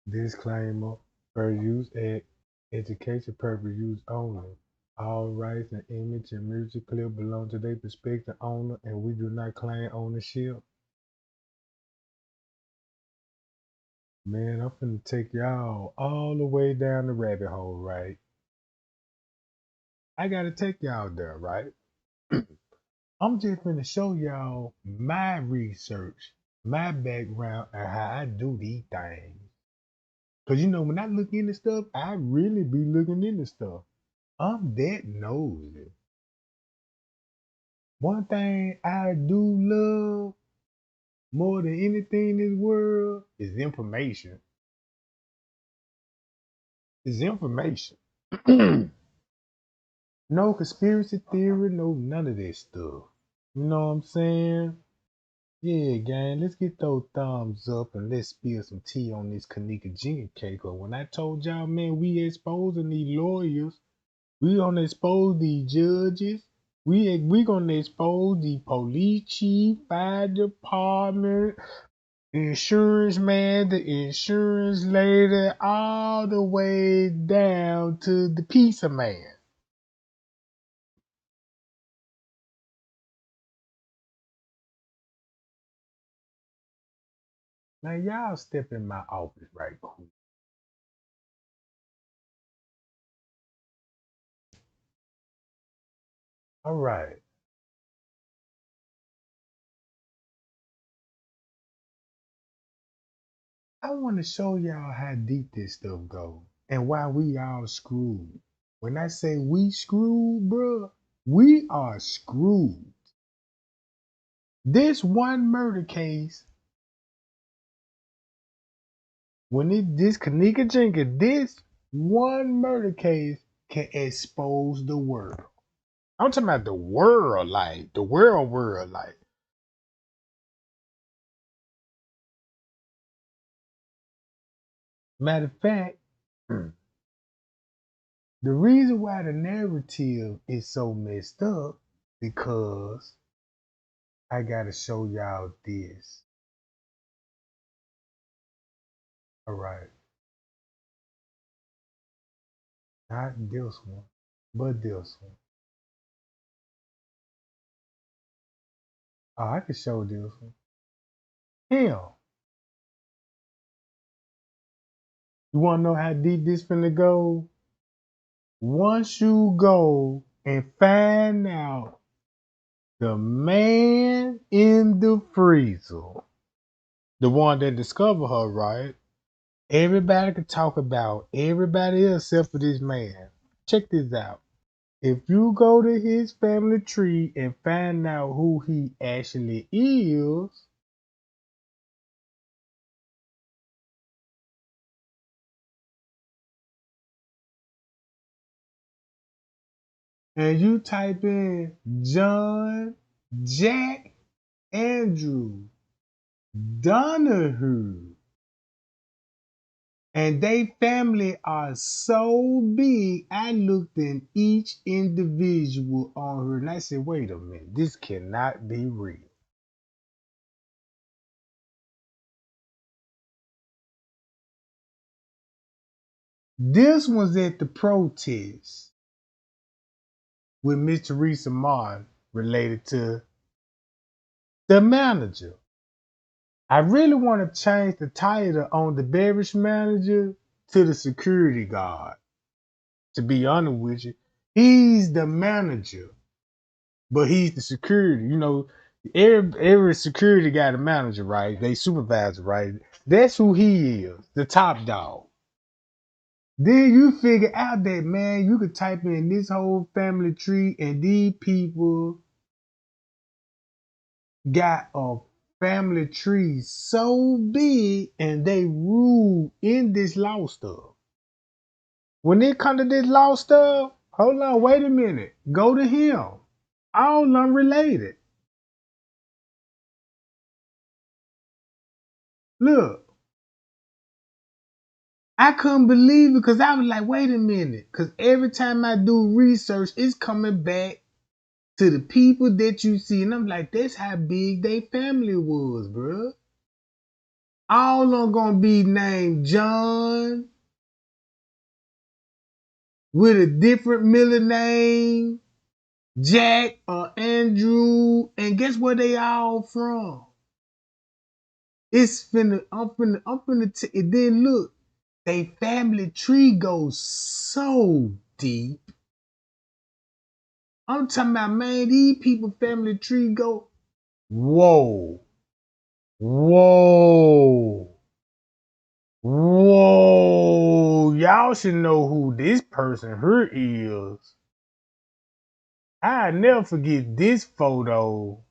Disclaimer: for use education purpose use only. All rights and image and music clip belong to their prospective owner, and we do not claim ownership. Man, I'm finna take y'all all the way down the rabbit hole, right? I gotta take y'all there, right? I'm just finna show y'all my research, my background, and how I do these things. Cause when I look into stuff, I really be looking into stuff. I'm that nosy. One thing I do love more than anything in this world is information. Is information. No conspiracy theory, no none of that stuff. You know what I'm saying? Yeah, gang, let's get those thumbs up and let's spill some tea on this Kenneka Jenkins cake. Cause when I told y'all, man, we exposing these lawyers, we gonna expose these judges, we gonna expose the police chief, fire department, insurance man, the insurance lady, all the way down to the pizza man. Now y'all step in my office right quick. All right. I want to show y'all how deep this stuff goes and why we all screwed. When I say we screwed, bruh, we are screwed. This one murder case, this Kenneka Jenkins, this one murder case can expose the world. I'm talking about the world, like the world, like. Matter of fact, the reason why the narrative is so messed up because I gotta show y'all this. All right, not this one, but this one. Oh, I can show this one. Hell, you wanna know how deep this finna go? Once you go and find out the man in the freezer, the one that discovered her, right? Everybody could talk about everybody else except for this man. Check this out. If you go to his family tree and find out who he actually is, and you type in John, Jack, Andrew, Donahue, and they family are so big, I looked in each individual on her and I said, wait a minute, this cannot be real. This was at the protest with Miss Teresa Martin related to the manager. I really want to change the title on the beverage manager to the security guard. To be honest with you, he's the manager, but he's the security. Every security got a manager, right? They supervisor, right? That's who he is, the top dog. Then you figure out that, man, you could type in this whole family tree and these people got a family tree so big and they rule in this law stuff. When it come to this law stuff, hold on, wait a minute. Go to him. All unrelated. Look, I couldn't believe it because I was like, wait a minute. Because every time I do research, it's coming back to the people that you see. And I'm like, that's how big their family was, bro. All of them gonna be named John with a different middle name, Jack or Andrew, and guess where they all from? Then look, they family tree goes so deep. I'm talking about, man, these people family tree go, whoa, whoa, whoa. Y'all should know who this person here is. I never forget this photo.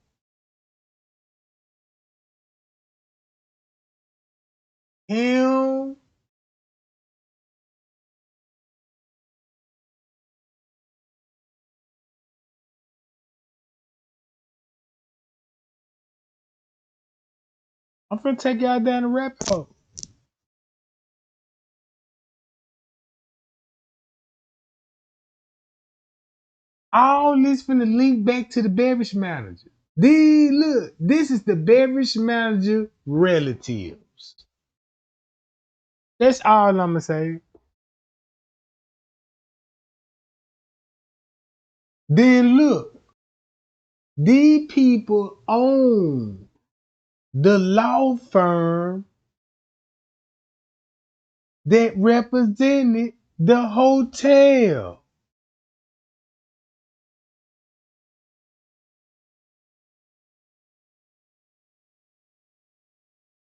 Him. I'm finna take y'all down the rabbit hole. All this finna link back to the beverage manager. Look, this is the beverage manager relatives. That's all I'ma say. Then look, these people own the law firm that represented the hotel.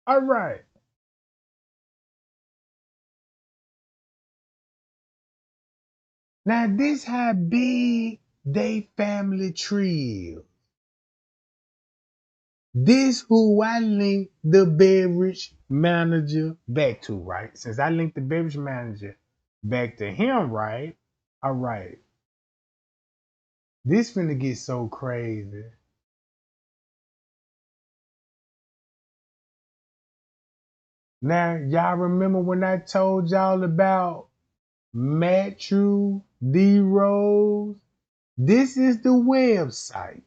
All right. Now this how big they family tree is. This who I link the beverage manager back to, right? Since I linked the beverage manager back to him, right? All right. This finna get so crazy. Now, y'all remember when I told y'all about Matthew D. Rose? This is the website.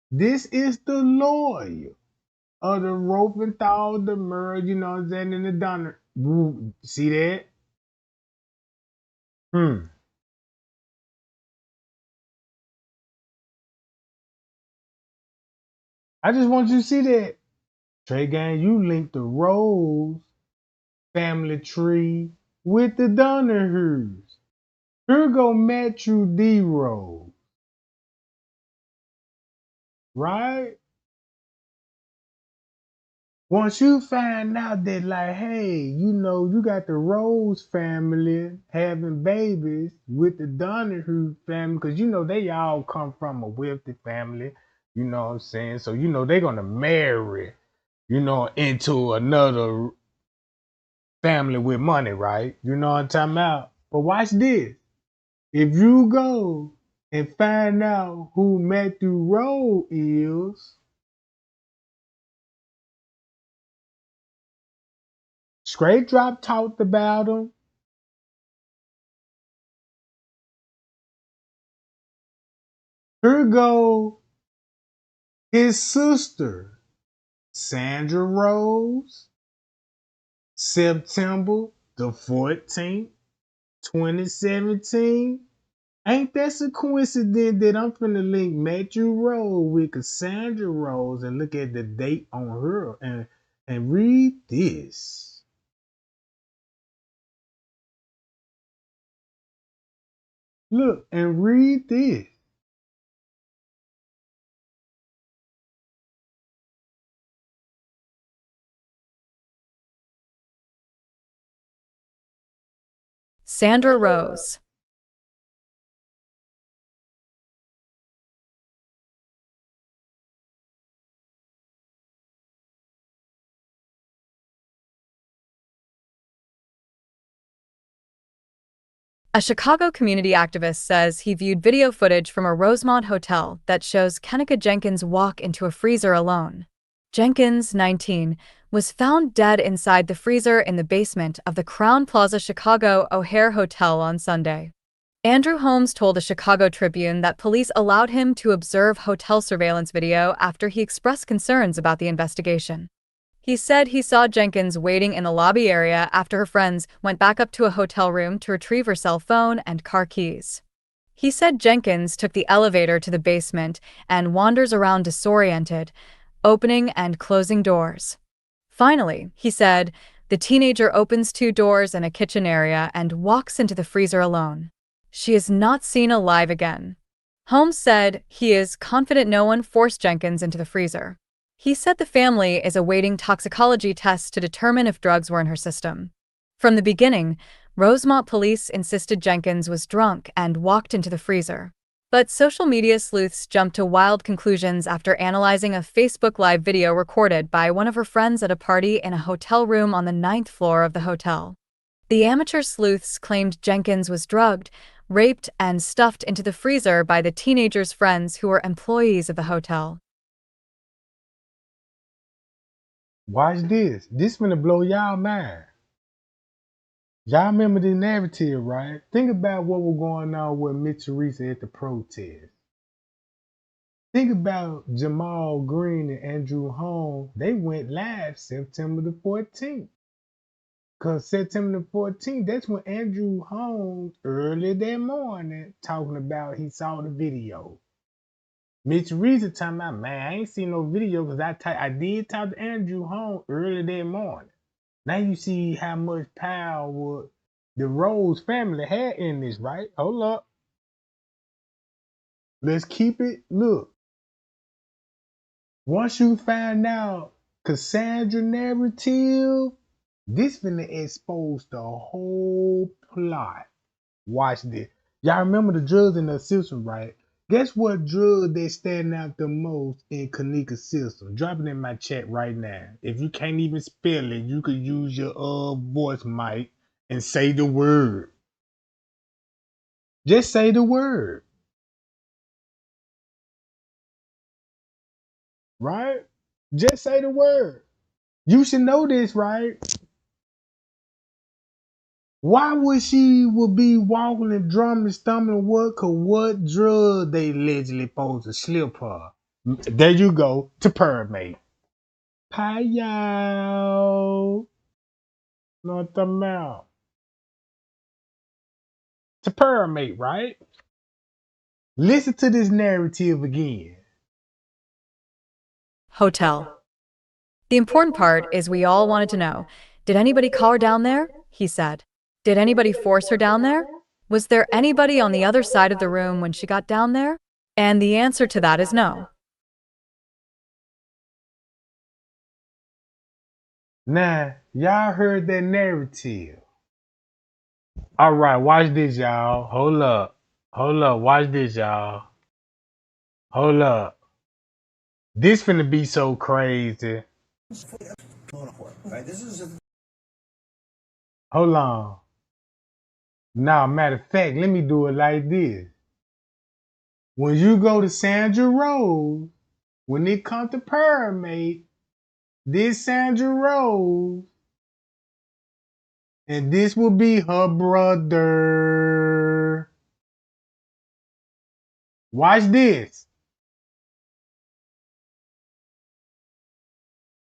This is the lawyer of the Ropenthal, the Murray, you know what I'm saying, and the Donner. See that? Hmm. I just want you to see that. Trey Gang, you linked the Rose family tree with the Donahus. Here go Matthew D. Rose, right? Once you find out that, like, hey, you know, you got the Rose family having babies with the Donahue family, because you know they all come from a wealthy family, you know what I'm saying? So, you know, they're going to marry, you know, into another family with money, right? You know what I'm talking about? But watch this. If you go and find out who Matthew Rose is, Straight Drop talked about him. Here go his sister, Sandra Rose, September the 14th, 2017. Ain't that a coincidence that I'm finna link Matthew Rose with Cassandra Rose and look at the date on her and read this. Look and read this. Sandra Rose. A Chicago community activist says he viewed video footage from a Rosemont hotel that shows Kenneka Jenkins walk into a freezer alone. Jenkins, 19, was found dead inside the freezer in the basement of the Crowne Plaza Chicago O'Hare Hotel on Sunday. Andrew Holmes told the Chicago Tribune that police allowed him to observe hotel surveillance video after he expressed concerns about the investigation. He said he saw Jenkins waiting in the lobby area after her friends went back up to a hotel room to retrieve her cell phone and car keys. He said Jenkins took the elevator to the basement and wanders around disoriented, opening and closing doors. Finally, he said, the teenager opens 2 doors in a kitchen area and walks into the freezer alone. She is not seen alive again. Holmes said he is confident no one forced Jenkins into the freezer. He said the family is awaiting toxicology tests to determine if drugs were in her system. From the beginning, Rosemont police insisted Jenkins was drunk and walked into the freezer. But social media sleuths jumped to wild conclusions after analyzing a Facebook Live video recorded by one of her friends at a party in a hotel room on the 9th floor of the hotel. The amateur sleuths claimed Jenkins was drugged, raped, and stuffed into the freezer by the teenager's friends who were employees of the hotel. Watch this. This finna blow y'all mind. Y'all remember the narrative, right? Think about what was going on with Miss Teresa at the protest. Think about Jamal Green and Andrew Holmes. They went live September the 14th. Because September the 14th, that's when Andrew Holmes, early that morning, talking about he saw the video. Miss Teresa talking about, man, I ain't seen no video because I did talk to Andrew Holmes early that morning. Now you see how much power the Rose family had in this, right? Hold up. Let's keep it. Look. Once you find out Cassandra narrative, this finna expose the whole plot. Watch this. Y'all remember the drugs in the system, right? Guess what drug they stand out the most in Kenneka's system? Drop it in my chat right now. If you can't even spell it, you could use your voice mic and say the word. Just say the word. Right? Just say the word. You should know this, right? Why would she be walking and drumming, stumbling what? Cause what drug they allegedly supposed to slip her? There you go, to permate. Hi y'all. Not the mouth. To permate, right? Listen to this narrative again. Hotel. The important part is we all wanted to know, did anybody call her down there? He said. Did anybody force her down there? Was there anybody on the other side of the room when she got down there? And the answer to that is no. Now, y'all heard that narrative. All right, watch this, y'all. Hold up. Hold up. Watch this, y'all. Hold up. This finna be so crazy. Hold on. Now, matter of fact, let me do it like this. When you go to Sandra Rose, when it comes to Pyramid, this Sandra Rose, and this will be her brother. Watch this.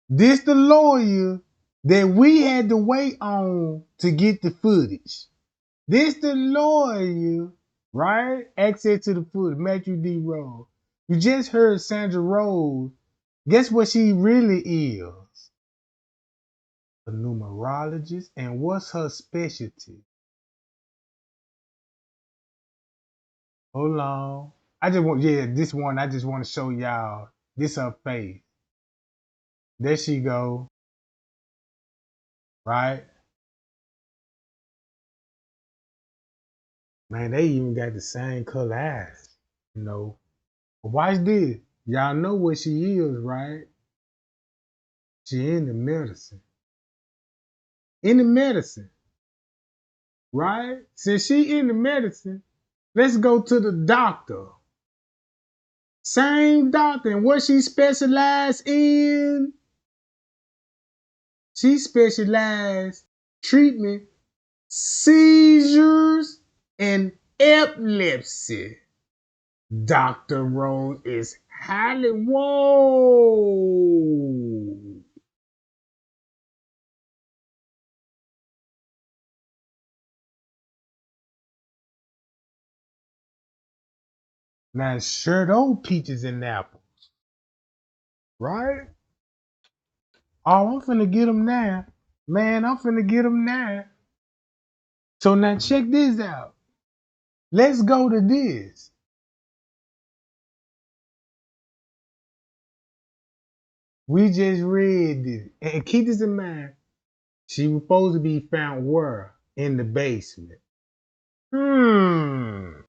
This the lawyer that we had to wait on to get the footage. This the lawyer, right? Access to the footage, Matthew D. Rose. You just heard Sandra Rose. Guess what she really is? A numerologist. And what's her specialty? Hold on. This one, I just want to show y'all. This her face. There she go. Right? Man, they even got the same color eyes. You know. But watch this. Y'all know what she is, right? She in the medicine. In the medicine. Right? Since she in the medicine, let's go to the doctor. Same doctor. And what she specialized in? She specialized treatment seizures and epilepsy. Dr. Rose is highly, whoa. Now, sure, those peaches and apples, right? Oh, I'm finna get them now. Man, I'm finna get them now. So now check this out. Let's go to this. We just read this. And keep this in mind. She was supposed to be found where? In the basement. Hmm.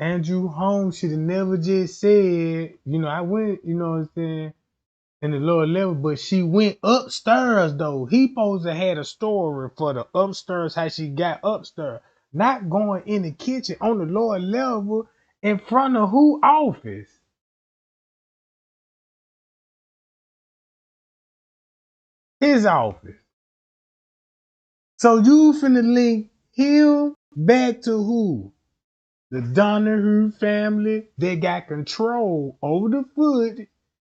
Andrew Holmes should have never just said, I went, what I'm saying, in the lower level, but she went upstairs though. He supposed to had a story for the upstairs, how she got upstairs. Not going in the kitchen on the lower level in front of who office? His office. So you finna link him back to who? The Donahue family. They got control over the foot,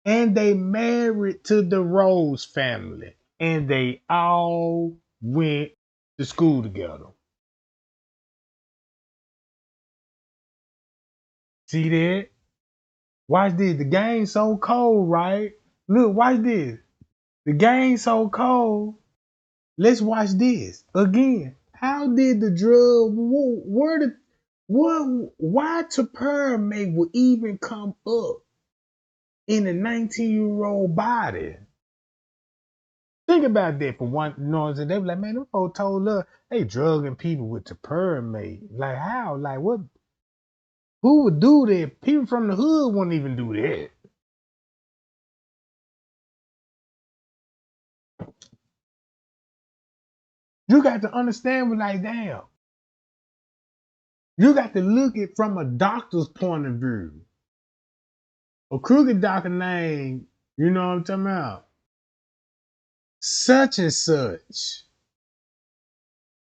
and they married to the Rose family. And they all went to school together. See that? Watch this. The game's so cold, right? Look, watch this. The game's so cold. Let's watch this again. How did the drug? Where the what? Why Tapirmate would even come up in a 19-year-old body? Think about that for one. You know what I'm saying? They were like, man, them folks told us they drugging people with Tapirmate. Like how? Like what? Who would do that? People from the hood wouldn't even do that. You got to understand, but like, damn, you got to look at from a doctor's point of view. A crooked doctor name, you know what I'm talking about? Such and such.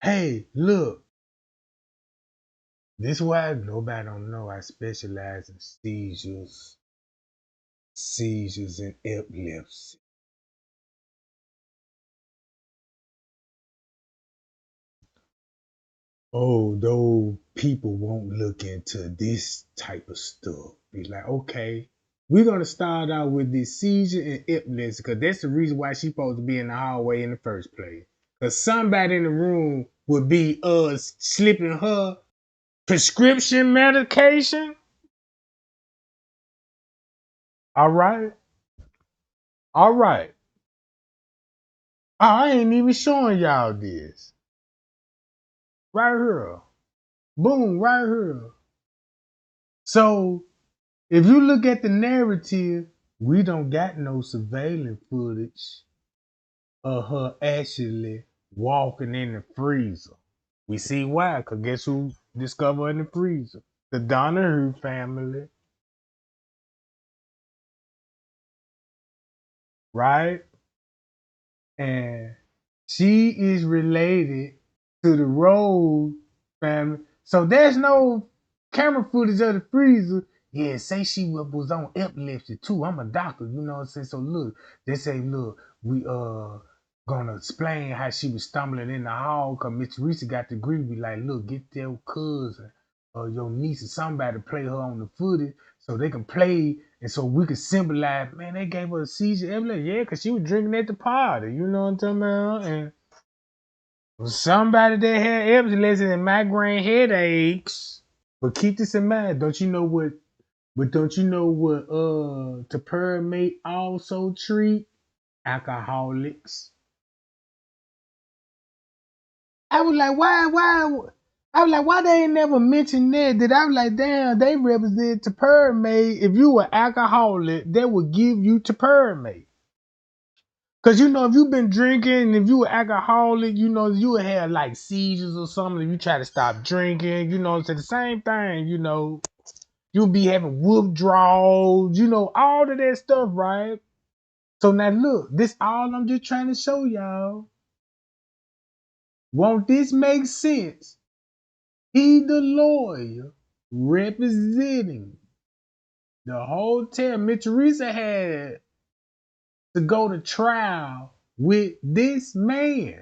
Hey, look, this why nobody don't know I specialize in seizures and epilepsy. Oh, those people won't look into this type of stuff. Be like, okay, we're gonna start out with this seizure and epilepsy because that's the reason why she's supposed to be in the hallway in the first place. Because somebody in the room would be slipping her prescription medication. All right, all right. I ain't even showing y'all this. Right here. Boom, right here. So if you look at the narrative, we don't got no surveillance footage of her actually walking in the freezer. We see why, because guess who discovered in the freezer? The Donahue family, right? And she is related to the Rose family. So there's no camera footage of the freezer. Yeah, say she was on epilepsy too. I'm a doctor, you know what I'm saying? So look, they say, look, we gonna explain how she was stumbling in the hall because Miss Teresa got the agree. We like, look, get their cousin or your niece or somebody to play her on the footage so they can play and so we could symbolize, man, they gave her a seizure epilepsy. Yeah, because she was drinking at the party, you know what I'm talking about? And somebody that had epilepsy and migraine headaches. But keep this in mind, don't you know what Tapirmate also treat? Alcoholics. I was like, I was like, why they ain't never mentioned that? That I was like, damn, they represent Tapirmate. If you were alcoholic, they would give you Tapirmate. Cause if you've been drinking, if you were alcoholic, you would have like seizures or something. If you try to stop drinking, it's the same thing, you'll be having withdrawals, all of that stuff, right? So now look, this all I'm just trying to show y'all. Won't this make sense? He the lawyer representing the hotel. Miss Teresa had to go to trial with this man.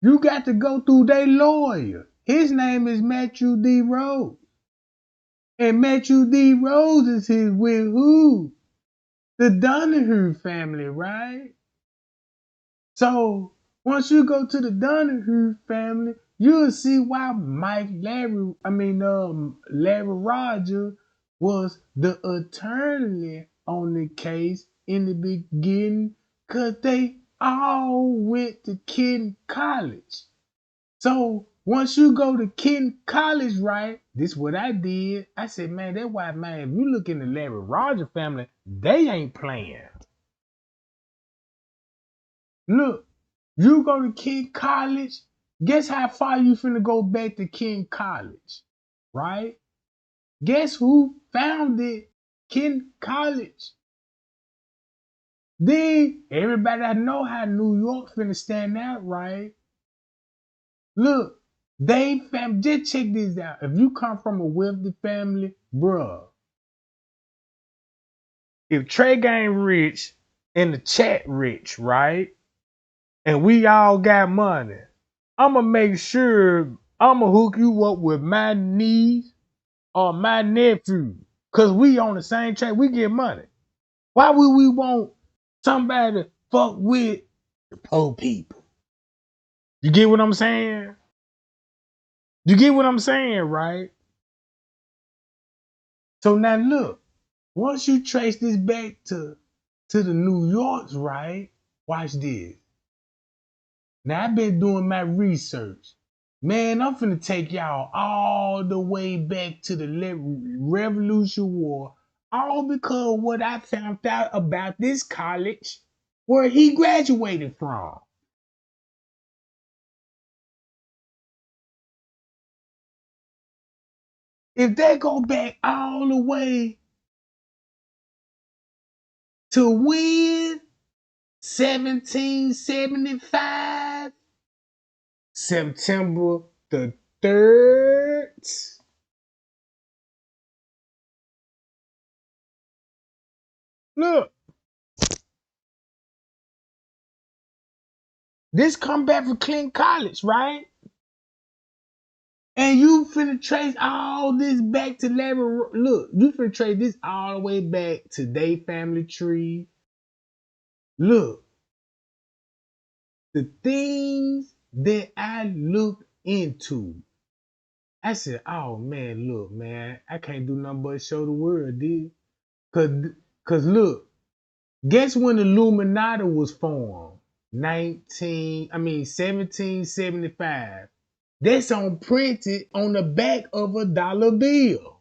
You got to go through their lawyer. His name is Matthew D. Rose. And Matthew D. Rose is his with who? The Donahue family, right? So once you go to the Donahue family, you'll see why Larry Rogers was the attorney on the case in the beginning, cause they all went to Kenton College. So once you go to Kenton College, right? This is what I did. I said, man, that's why, man, if you look in the Larry Rogers family, they ain't playing. Look, you go to King College, guess how far you finna go back to King College, right? Guess who founded King College? Then everybody I know how New York finna stand out, right? Look, just check this out. If you come from a wealthy family, bruh, if Trey Gang rich and the chat rich, right? And we all got money, I'ma make sure I'ma hook you up with my niece or my nephew. Cause we on the same track, we get money. Why would we want somebody to fuck with the poor people? You get what I'm saying? You get what I'm saying, right? So now look, once you trace this back to the New Yorks, right? Watch this. Now I've been doing my research. Man, I'm finna take y'all all the way back to the Revolution War, all because of what I found out about this college where he graduated from. If they go back all the way to when? 1775, September the 3rd. Look, this come back from Clinton College, right? And you finna trace all this back to Larry. Look, you finna trace this all the way back to their family tree. Look, the things that I looked into. I said, oh man, look, man, I can't do nothing but show the world, dude. Cause look, guess when the Illuminati was formed? 1775. That's on printed on the back of a dollar bill.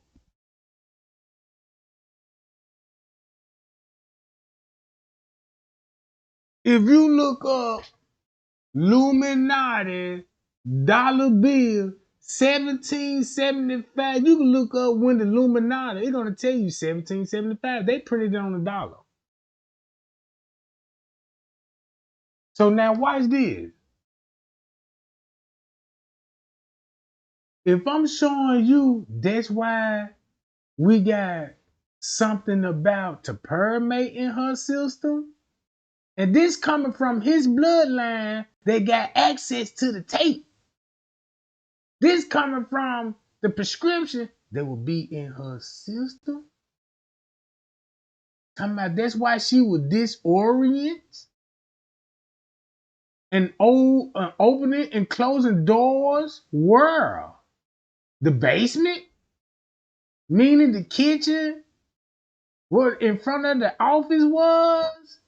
If you look up Illuminati dollar bill 1775, you can look up when the Illuminati, it's gonna tell you 1775. They printed it on the dollar. So now watch this. If I'm showing you that's why we got something about to permeate in her system, and this coming from his bloodline, they got access to the tape. This coming from the prescription that will be in her system. Talking about that's why she was disoriented and opening and closing doors. Where? The basement? Meaning the kitchen? What in front of the office was?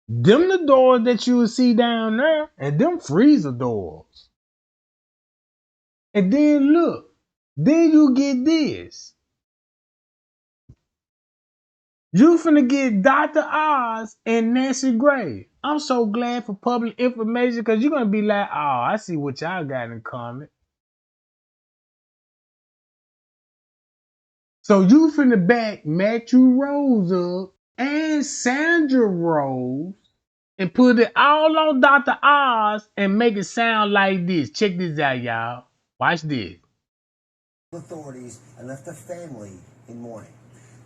Them the doors that you will see down there, and them freezer doors. And then look, then you get this. You finna get Dr. Oz and Nancy Gray. I'm so glad for public information because you're gonna be like, oh, I see what y'all got in common. So you finna back Matthew Rose up and Sandra Rose and put it all on Dr. Oz and make it sound like this. Check this out, y'all. Watch this. Authorities and left the family in mourning.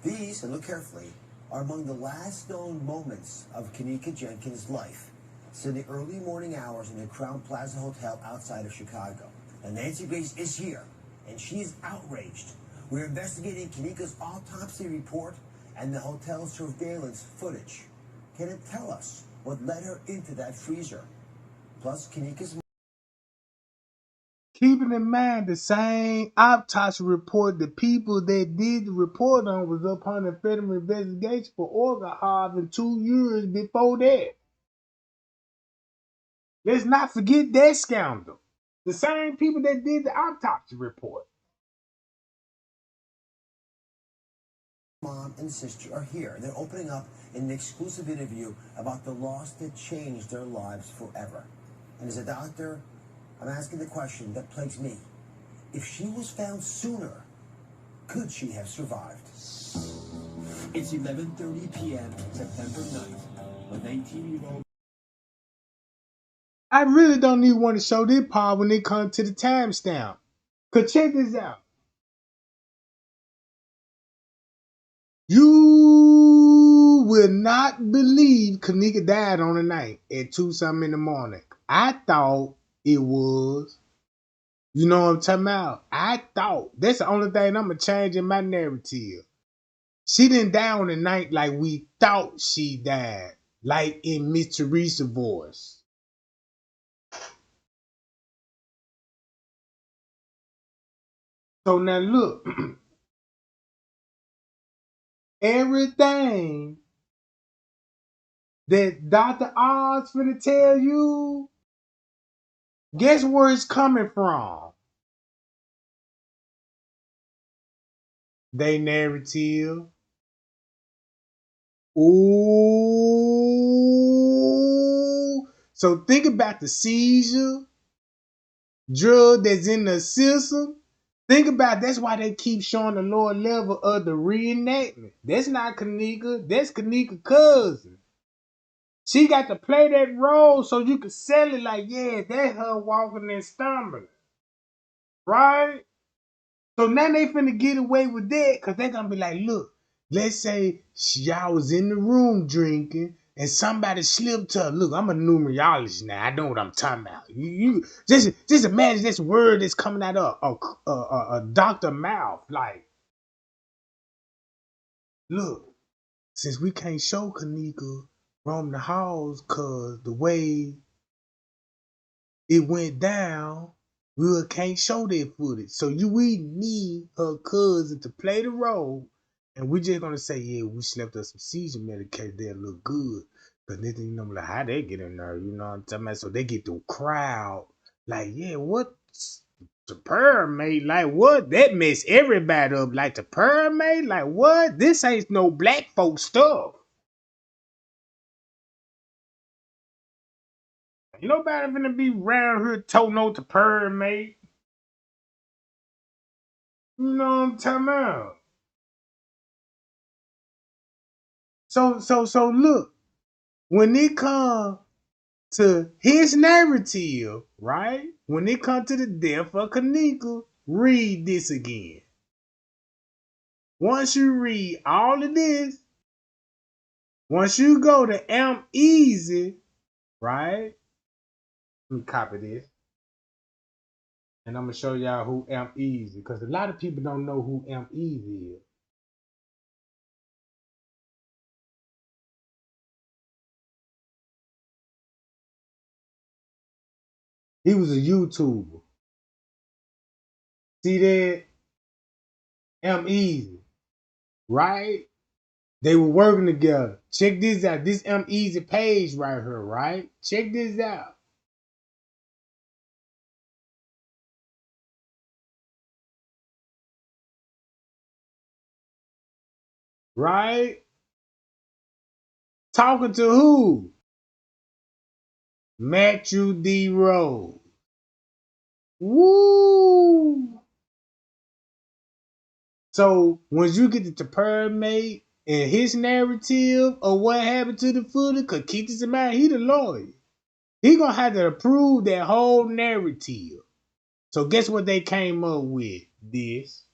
These, and look carefully, are among the last known moments of Kenneka Jenkins' life. It's in the early morning hours in the Crown Plaza Hotel outside of Chicago. And Nancy Grace is here, and she is outraged. We're investigating Kenneka's autopsy report and the hotel surveillance footage. Can it tell us what led her into that freezer? Plus, Kenneka's... Keeping in mind the same autopsy report the people that did the report on was up under federal investigation for organ harvesting 2 years before that. Let's not forget that scandal. The same people that did the autopsy report. Mom and sister are here. They're opening up in an exclusive interview about the loss that changed their lives forever. And as a doctor, I'm asking the question that plagues me. If she was found sooner, could she have survived? It's 11:30 p.m. September 9th. A 19-year-old... I really don't even want to show this part when it comes to the timestamp. Cause check this out. You will not believe Kenneka died on the night at 2-something in the morning. I thought it was, you know what I'm talking about? I thought. That's the only thing I'm going to change in my narrative. She didn't die on the night like we thought she died. Like in Miss Teresa's voice. So now look. Everything that Dr. Oz finna tell you, guess where it's coming from? They narrative. Ooh. So think about the seizure drug that's in the system. Think about that's why they keep showing the lower level of the reenactment. That's not Kenneka. That's Kenneka's cousin. She got to play that role so you can sell it like, yeah, that's her walking and stumbling. Right? So now they finna get away with that because they're going to be like, look, let's say y'all was in the room drinking and somebody slipped to her. Look, I'm a numerologist now. I know what I'm talking about. You just imagine this word that's coming out of a doctor mouth. Like, look, since we can't show Kenneka roam the halls because the way it went down, we can't show that footage. So we need her cousin to play the role. And we're just gonna say, yeah, we slept us some seizure medication, they'll look good. But then you know like how they get in there, you know what I'm talking about? So they get the crowd like, yeah, what the pyramid? Like what? That messed everybody up. Like the pyramid? Like what? This ain't no black folk stuff. Ain't nobody finna be round here toting out the pyramid. You know what I'm talking about? So look, when it comes to his narrative, right? When it comes to the death of Kenneka, read this again. Once you read all of this, once you go to Amp Easy, right? Let me copy this. And I'm gonna show y'all who Amp Easy, because a lot of people don't know who Amp Easy is. He was a YouTuber. See that? Amp Easy, right? They were working together. Check this out. This Easy page right here, right? Check this out. Right? Talking to who? Matthew D. Rose. Woo! So once you get the pyramid and his narrative of what happened to the footage, cause keep this in mind, he the lawyer. He gonna have to approve that whole narrative. So guess what they came up with? This.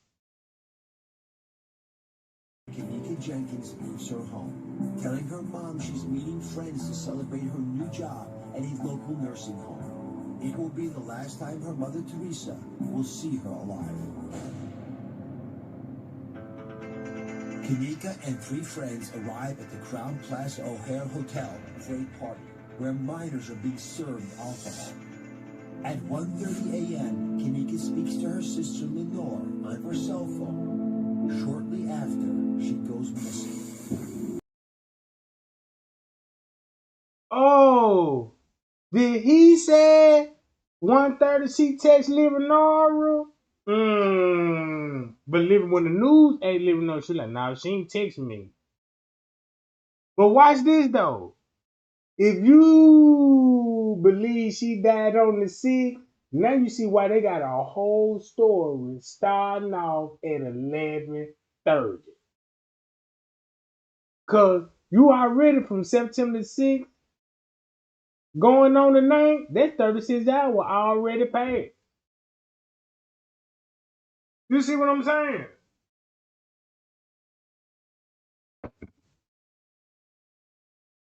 Jenkins moves her home, telling her mom she's meeting friends to celebrate her new job at a local nursing home. It will be the last time her mother, Teresa, will see her alive. Kenneka and 3 friends arrive at the Crown Plaza O'Hare Hotel for a party where minors are being served alcohol. At 1:30 a.m., Kenneka speaks to her sister Lenore on her cell phone. Shortly after, she goes missing. Oh, did he say 1:30 she text Lenora? But when the news ain't Lenora, she like, nah, she ain't text me. But watch this though. If you believe she died on the 6th, now you see why they got a whole story starting off at 11:30. Cause you already from September 6th going on the 9th, that 36 hours already passed. You see what I'm saying?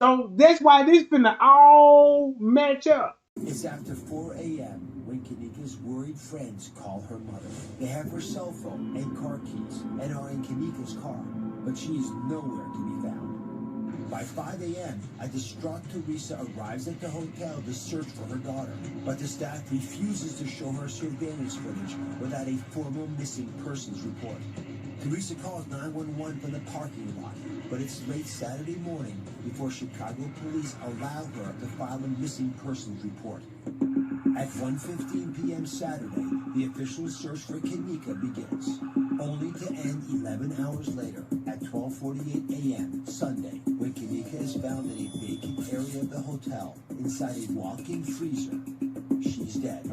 So that's why this finna all match up. It's after 4 a.m. when Kenneka's worried friends call her mother. They have her cell phone and car keys and are in Kenneka's car, but she is nowhere to be found. By 5 a.m., a distraught Teresa arrives at the hotel to search for her daughter, but the staff refuses to show her surveillance footage without a formal missing persons report. Teresa calls 911 from the parking lot, but it's late Saturday morning before Chicago police allow her to file a missing persons report. At 1:15 p.m. Saturday, the official search for Kenneka begins, only to end 11 hours later at 12:48 a.m. Sunday, when Kenneka is found in a vacant area of the hotel inside a walk-in freezer. She's dead.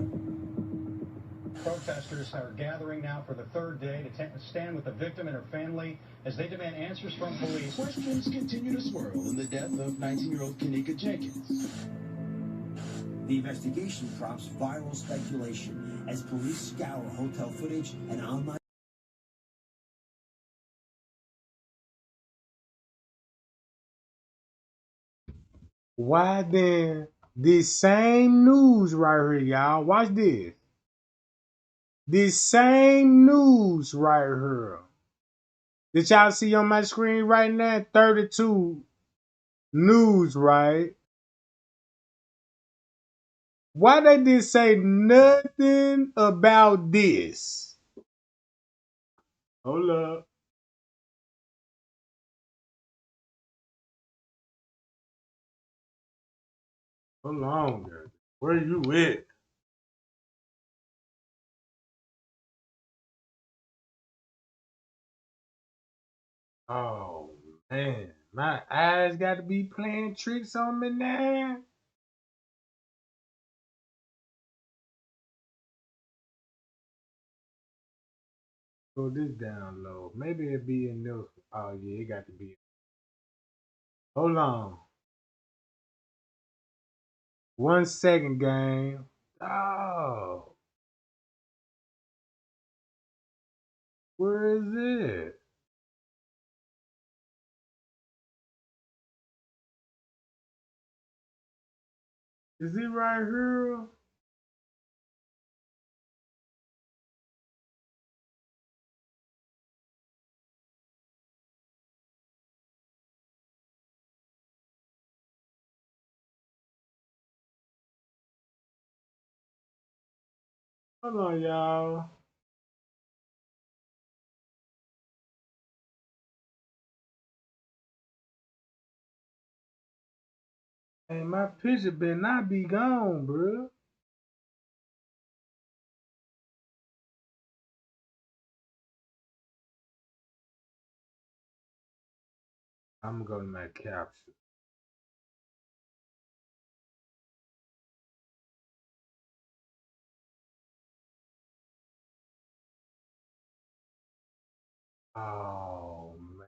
Protesters are gathering now for the 3rd day to stand with the victim and her family as they demand answers from police. Questions continue to swirl in the death of 19-year-old Kenneka Jenkins. The investigation prompts viral speculation as police scour hotel footage and online. Why then this same news right here, y'all? Watch this. This same news right here that y'all see on my screen right now, 32 news, right? Why they didn't say nothing about this? Hold up. Hold on, girl. Where you at? Oh, man. My eyes got to be playing tricks on me now. Go this down low. Maybe it'll be in this. Oh, yeah, it got to be. Hold on. 1 second, gang. Oh, where is it? Is it right here? Hold on, y'all. Hey, my picture better not be gone, bro. I'm gonna go to my caption. Oh, man.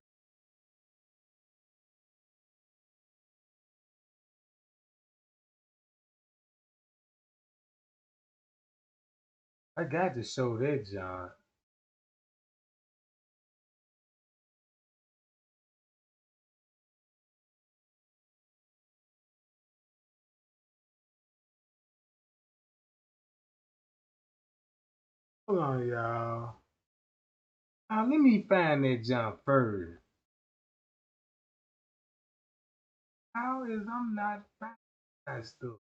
I got to show that, John. Hold on, y'all. Now, let me find that jump first. How is I'm not finding that stuff?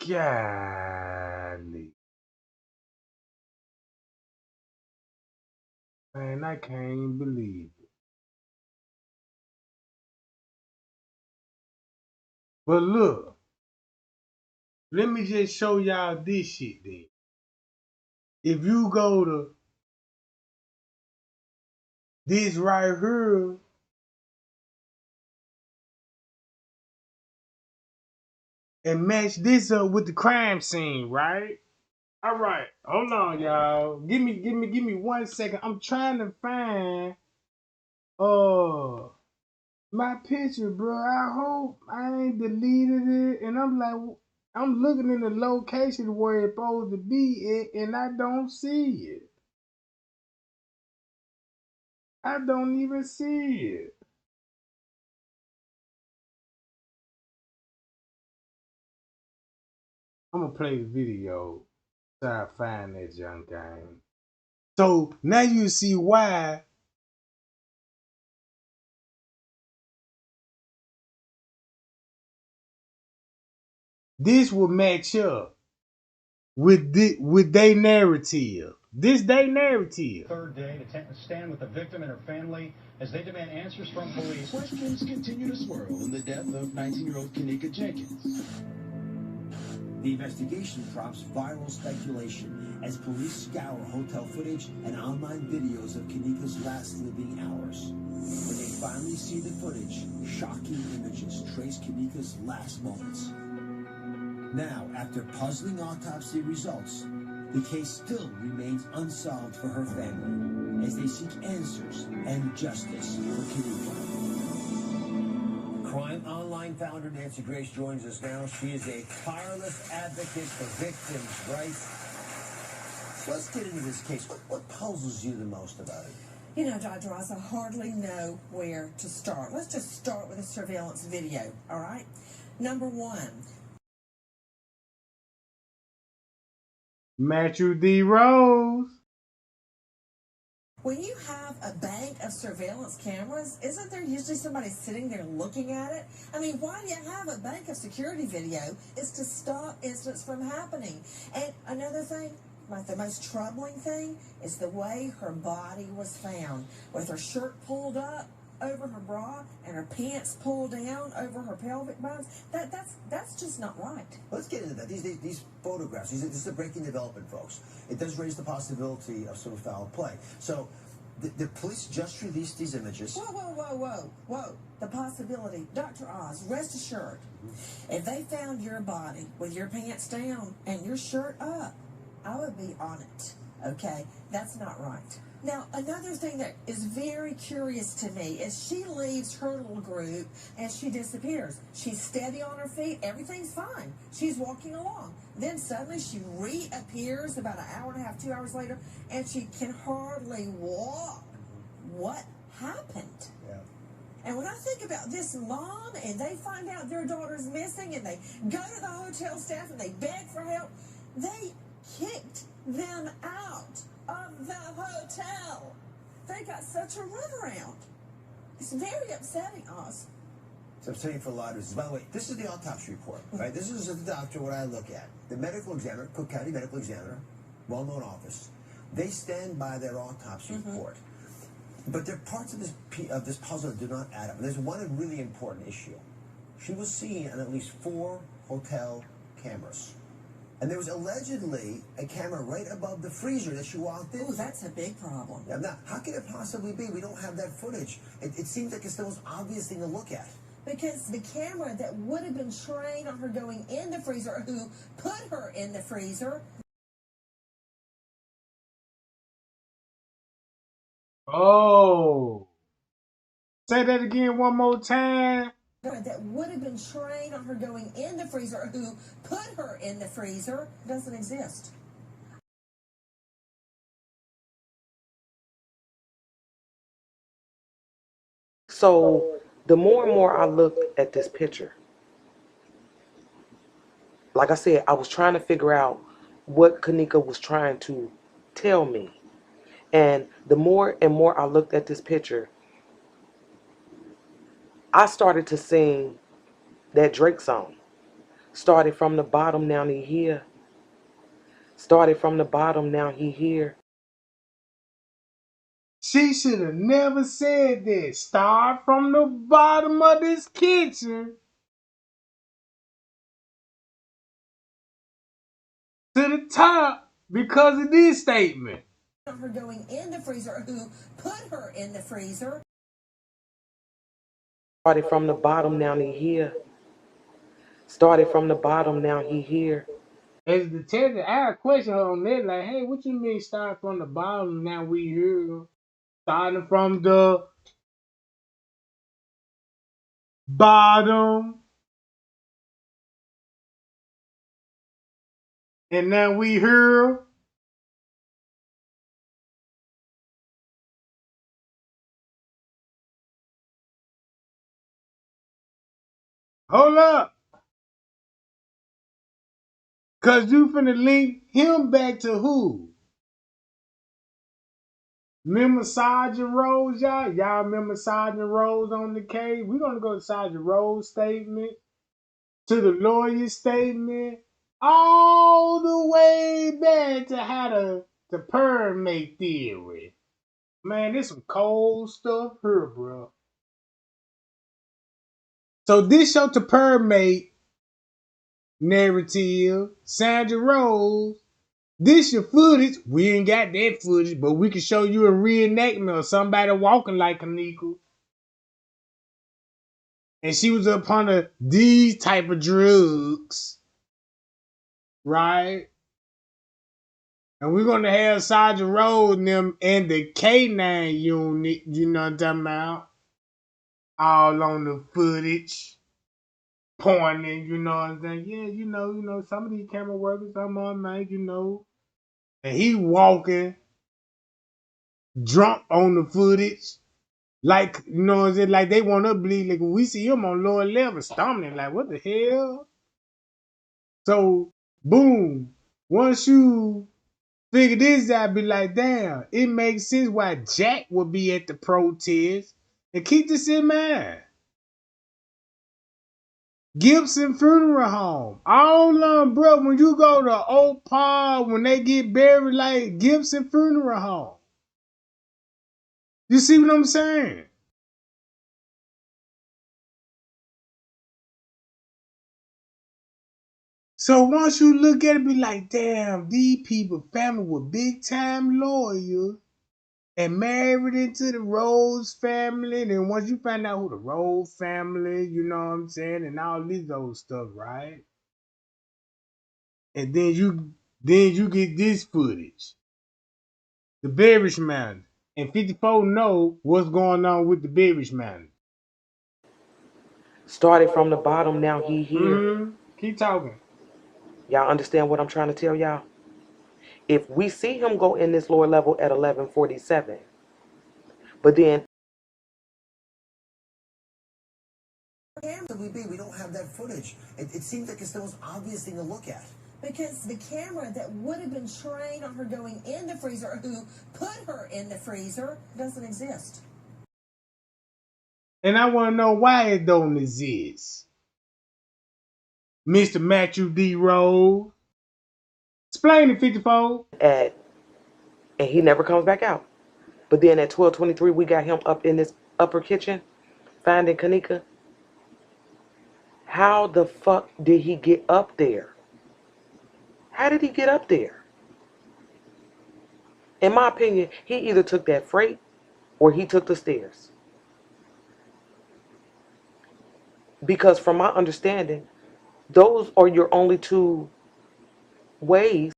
Golly. Man, I can't even believe it. But look, let me just show y'all this shit then. If you go to this right here, and match this up with the crime scene, right? All right, hold on, y'all. Give me 1 second. I'm trying to find my picture, bro. I hope I ain't deleted it. And I'm like, I'm looking in the location where it's supposed to be at, and I don't see it. I don't even see it. I'm gonna play the video so I find that junk game. So now you see why this will match up with their narrative. This they narrative. Third day to stand with the victim and her family as they demand answers from police. Questions continue to swirl in the death of 19-year-old Kenneka Jenkins. The investigation prompts viral speculation as police scour hotel footage and online videos of Kenneka's last living hours. When they finally see the footage, shocking images trace Kenneka's last moments. Now, after puzzling autopsy results, the case still remains unsolved for her family as they seek answers and justice for Kenneka. Crime Online founder Nancy Grace joins us now. She is a tireless advocate for victims' rights. So let's get into this case. What puzzles you the most about it? You know, Dr. Oz, I hardly know where to start. Let's just start with a surveillance video, all right? Number one. Matthew D. Rose. When you have a bank of surveillance cameras, isn't there usually somebody sitting there looking at it? I mean, why do you have a bank of security video? It's to stop incidents from happening. And another thing, like the most troubling thing, is the way her body was found, with her shirt pulled up over her bra and her pants pulled down over her pelvic bones. That's just not right. Let's get into that. These photographs, this is a breaking development, folks. It does raise the possibility of some foul play. So the police just released these images. Whoa. The possibility. Dr. Oz, rest assured, if they found your body with your pants down and your shirt up, I would be on it. Okay? That's not right. Now, another thing that is very curious to me is she leaves her little group and she disappears. She's steady on her feet. Everything's fine. She's walking along. Then suddenly she reappears about an hour and a half, 2 hours later, and she can hardly walk. What happened? Yeah. And when I think about this mom and they find out their daughter's missing and they go to the hotel staff and they beg for help, they kicked them out of the hotel. They got such a runaround. It's very upsetting, Oz. It's upsetting for a lot of reasons. By the way, this is the autopsy report, right? This is the doctor, what I look at. The medical examiner, Cook County medical examiner, well-known office, they stand by their autopsy report. But there are parts of this puzzle that do not add up. And there's one really important issue. She was seen on at least 4 hotel cameras. And there was allegedly a camera right above the freezer that she walked in. Oh, that's a big problem. Now, how can it possibly be? We don't have that footage. It seems like it's the most obvious thing to look at. Because the camera that would have been trained on her going in the freezer, who put her in the freezer. Oh. Say that again one more time. That would have been trained on her going in the freezer, who put her in the freezer, doesn't exist. So the more and more I looked at this picture, like I said, I was trying to figure out what Kenneka was trying to tell me. And the more and more I looked at this picture, I started to sing that Drake song. Started from the bottom, now he here. Started from the bottom, now he here. She should have never said that. Start from the bottom of this kitchen to the top because of this statement. Her going in the freezer, who put her in the freezer. Started from the bottom, now he here. Started from the bottom, now he here. As the detective, I question her on that, like, hey, what you mean start from the bottom, now we here? Starting from the bottom, and now we here. Hold up. Cause you finna link him back to who? Remember Sergeant Rose, y'all? Y'all remember Sergeant Rose on the case? We're gonna go to Sergeant Rose statement, to the lawyer's statement, all the way back to how the permate theory. Man, this some cold stuff here, bro. So this show to permate narrative, Sandra Rose. This your footage. We ain't got that footage, but we can show you a reenactment of somebody walking like Kenneka. And she was up under these type of drugs, right? And we're gonna have Sergeant Rose and them and the K9 unit, you know what I'm talking about? All on the footage, pointing, you know what I'm saying? Yeah, some of these camera workers, some on night, And he walking drunk on the footage. Like, you know what I'm saying? Like they want to believe, like when we see him on lower level, stumbling, like, what the hell? So, boom. Once you figure this out, be like, damn, it makes sense why Jack would be at the protest. And keep this in mind. Gibson Funeral Home. All of them, bro, when you go to Oak Park, when they get buried, like Gibson Funeral Home. You see what I'm saying? So once you look at it, be like, damn, these people, family were big time lawyers and married into the Rose family. Then once you find out who the Rose family, you know what I'm saying, and all this old stuff, right? And then you get this footage, the Bearish Mountain, and 54 know what's going on with the Bearish Mountain. Started from the bottom, now he here. Keep talking. Y'all understand what I'm trying to tell y'all? If we see him go in this lower level at 11:47, but then We don't have that footage. It seems like it's the most obvious thing to look at. Because the camera that would have been trained on her going in the freezer, who put her in the freezer, doesn't exist. And I want to know why it don't exist. Mr. Matthew D. Rose. Explain it, 54. and he never comes back out. But then at 12:23, we got him up in this upper kitchen, finding Kenneka. How the fuck did he get up there? How did he get up there? In my opinion, he either took that freight or he took the stairs. Because from my understanding, those are your only two ways.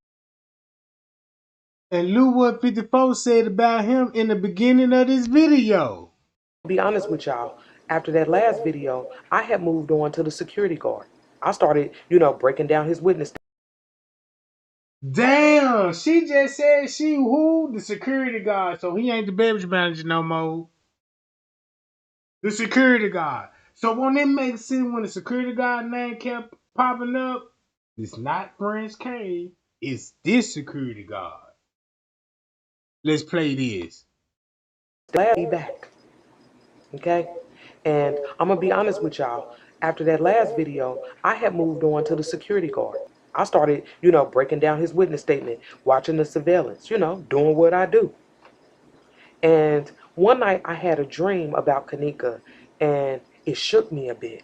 And look what 54 said about him in the beginning of this video. To be honest with y'all, after that last video, I had moved on to the security guard. I started, breaking down his witness. Damn, she just said she who? The security guard. So he ain't the beverage manager no more. The security guard. So won't it make sense when the security guard name kept popping up? It's not Prince K. It's this security guard. Let's play this. Glad to be back. Okay? And I'm gonna be honest with y'all. After that last video, I had moved on to the security guard. I started, breaking down his witness statement, watching the surveillance, doing what I do. And one night I had a dream about Kenneka, and it shook me a bit.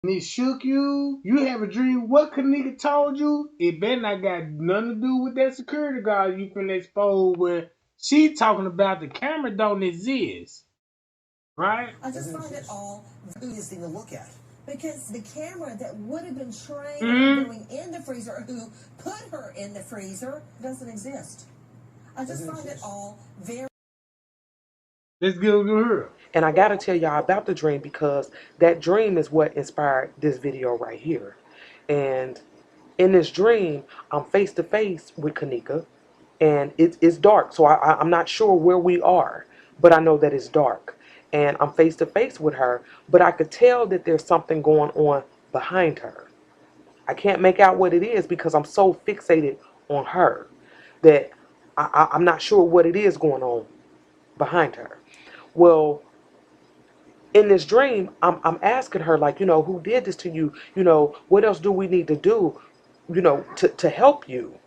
And it shook you. You have a dream. What Kenneka told you? It better not got nothing to do with that security guard you finna expose where she talking about the camera don't exist. Right? I just find it all Easiest thing to look at. because the camera that would have been trained Mhm. on going in the freezer, or who put her in the freezer, doesn't exist. I just find it all very. Let's go to her. And I gotta tell y'all about the dream because that dream is what inspired this video right here. And in this dream, I'm face to face with Kenneka, and it's dark, so I'm not sure where we are, but I know that it's dark. And I'm face to face with her, but I could tell that there's something going on behind her. I can't make out what it is because I'm so fixated on her that I'm not sure what it is going on behind her. Well, in this dream, I'm asking her, like, who did this to you? What else do we need to do, to help you?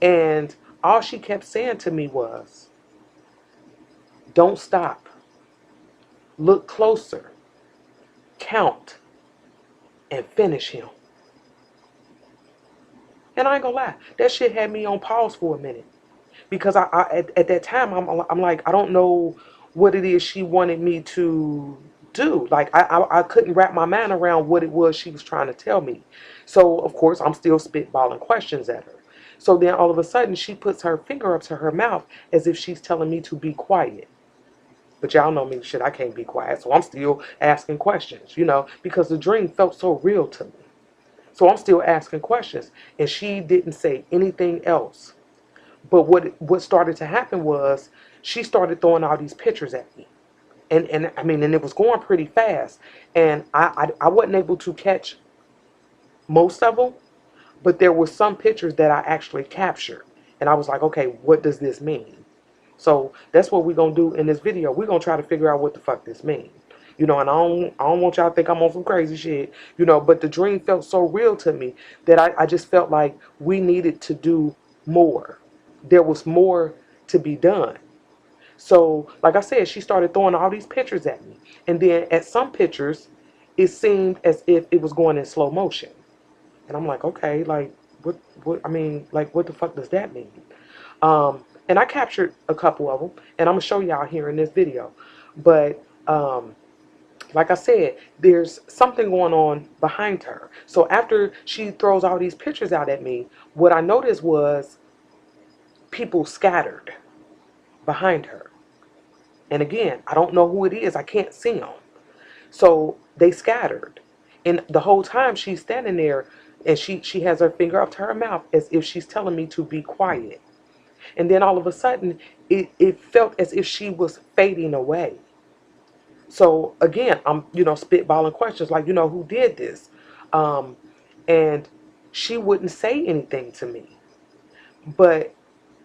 And all she kept saying to me was, don't stop. Look closer. Count. And finish him. And I ain't gonna lie, that shit had me on pause for a minute. Because at that time, I'm like, I don't know what it is she wanted me to do. Like, I couldn't wrap my mind around what it was she was trying to tell me. So, of course, I'm still spitballing questions at her. So then all of a sudden, she puts her finger up to her mouth as if she's telling me to be quiet. But y'all know me, shit, I can't be quiet. So I'm still asking questions, because the dream felt so real to me. So I'm still asking questions. And she didn't say anything else. But what started to happen was she started throwing all these pictures at me. And I mean, and it was going pretty fast. And I wasn't able to catch most of them, but there were some pictures that I actually captured. And I was like, okay, what does this mean? So that's what we're going to do in this video. We're going to try to figure out what the fuck this means. And I don't want y'all to think I'm on some crazy shit, but the dream felt so real to me that I just felt like we needed to do more. There was more to be done. So, like I said, she started throwing all these pictures at me. And then at some pictures, it seemed as if it was going in slow motion. And I'm like, okay, like, I mean, like, what the fuck does that mean? And I captured a couple of them, and I'm going to show y'all here in this video. But, like I said, there's something going on behind her. So after she throws all these pictures out at me, what I noticed was people scattered behind her. And again, I don't know who it is. I can't see them. So they scattered. And the whole time she's standing there and she has her finger up to her mouth as if she's telling me to be quiet. And then all of a sudden, it felt as if she was fading away. So again, I'm, spitballing questions like, who did this? And she wouldn't say anything to me. But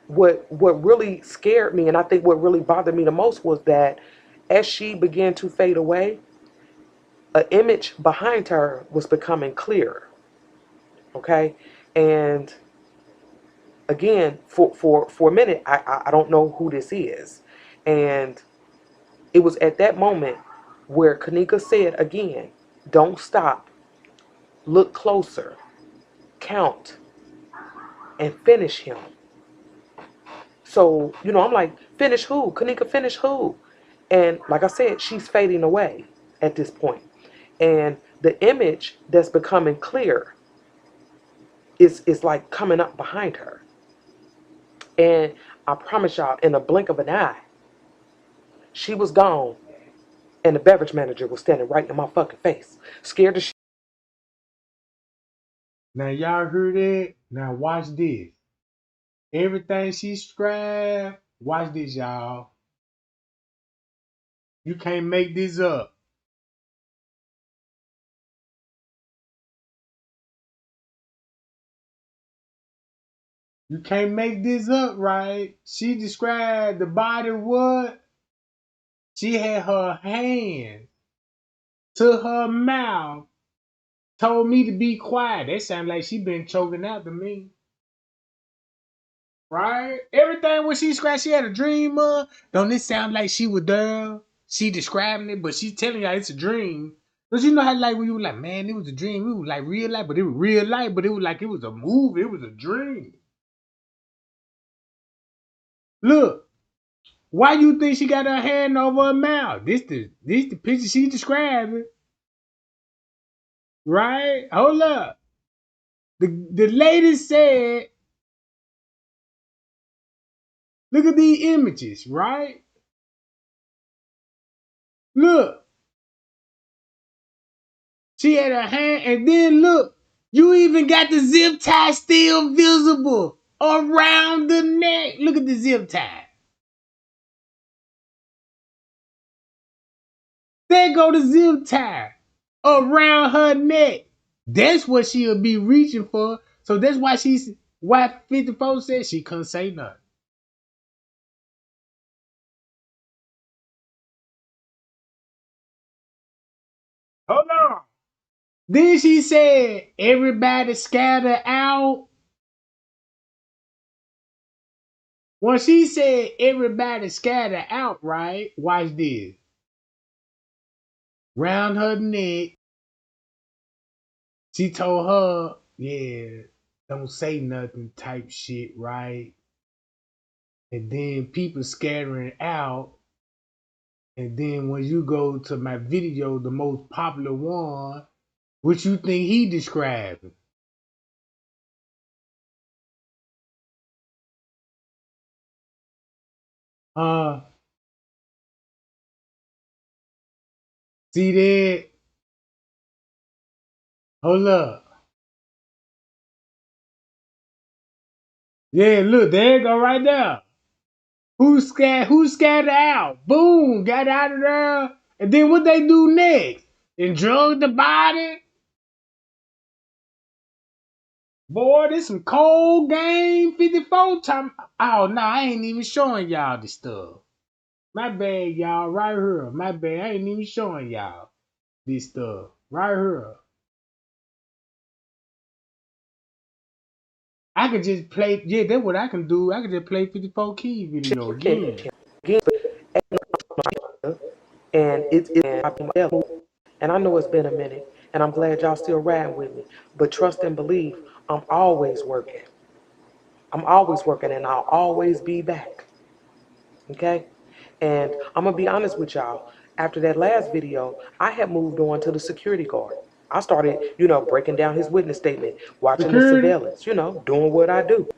what really scared me, and I think what really bothered me the most, was that as she began to fade away, an image behind her was becoming clearer. Okay? And again, for a minute, I don't know who this is. And it was at that moment where Kenneka said again, don't stop, look closer, count, and finish him. So, I'm like, finish who? Kenneka, finish who? And like I said, she's fading away at this point. And the image that's becoming clear is like coming up behind her. And I promise y'all, in a blink of an eye, she was gone. And the beverage manager was standing right in my fucking face. Scared to shit. Now y'all heard that? Now watch this. Everything she scribed, watch this, y'all. You can't make this up. You can't make this up, right? She described the body what? She had her hand to her mouth, told me to be quiet. That sounded like she been choking out to me. Right? Everything when she scratched, she had a dream of. Don't it sound like she was there? She describing it, but she telling y'all it's a dream. Cause you know how like when you were like, man, it was a dream. It was like real life, but it was real life, but it was like it was a movie. It was a dream. Look, why you think she got her hand over her mouth? This the picture she describing. Right? Hold up. The lady said, look at these images, right? Look, she had her hand, and then look, you even got the zip tie still visible around the neck. Look at the zip tie. There go the zip tie around her neck. That's what she'll be reaching for. So that's why 54 said she couldn't say nothing. Hold on. Then she said, everybody scatter out. When she said everybody scatter out, right? Watch this. Round her neck, she told her, yeah, don't say nothing type shit, right? And then people scattering out. And then when you go to my video, the most popular one, what you think he described? Uh, see that? Hold up. Yeah, look, there you go right there. Who scattered out? Boom, got out of there. And then what they do next? And drug the body? Boy, this some cold game 54 time. Oh no, I ain't even showing y'all this stuff. My bad, y'all, right here. My bad, I ain't even showing y'all this stuff. Right here. I could just play, yeah, that's what I can do. I could just play 54 Key video again. And and I know it's been a minute, and I'm glad y'all still riding with me. But trust and believe, I'm always working. I'm always working, and I'll always be back. Okay? And I'm gonna be honest with y'all. After that last video, I had moved on to the security guard. I started, breaking down his witness statement, watching the Security? surveillance, doing what I do.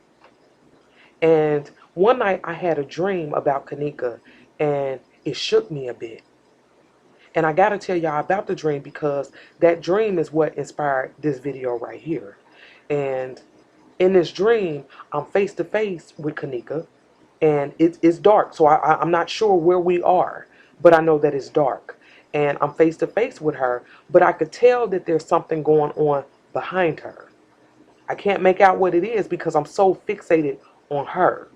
And one night I had a dream about Kenneka, and it shook me a bit. And I gotta tell y'all about the dream because that dream is what inspired this video right here. And in this dream, I'm face to face with Kenneka, and it's dark, so I'm not sure where we are, but I know that it's dark. And I'm face to face with her, but I could tell that there's something going on behind her. I can't make out what it is because I'm so fixated on her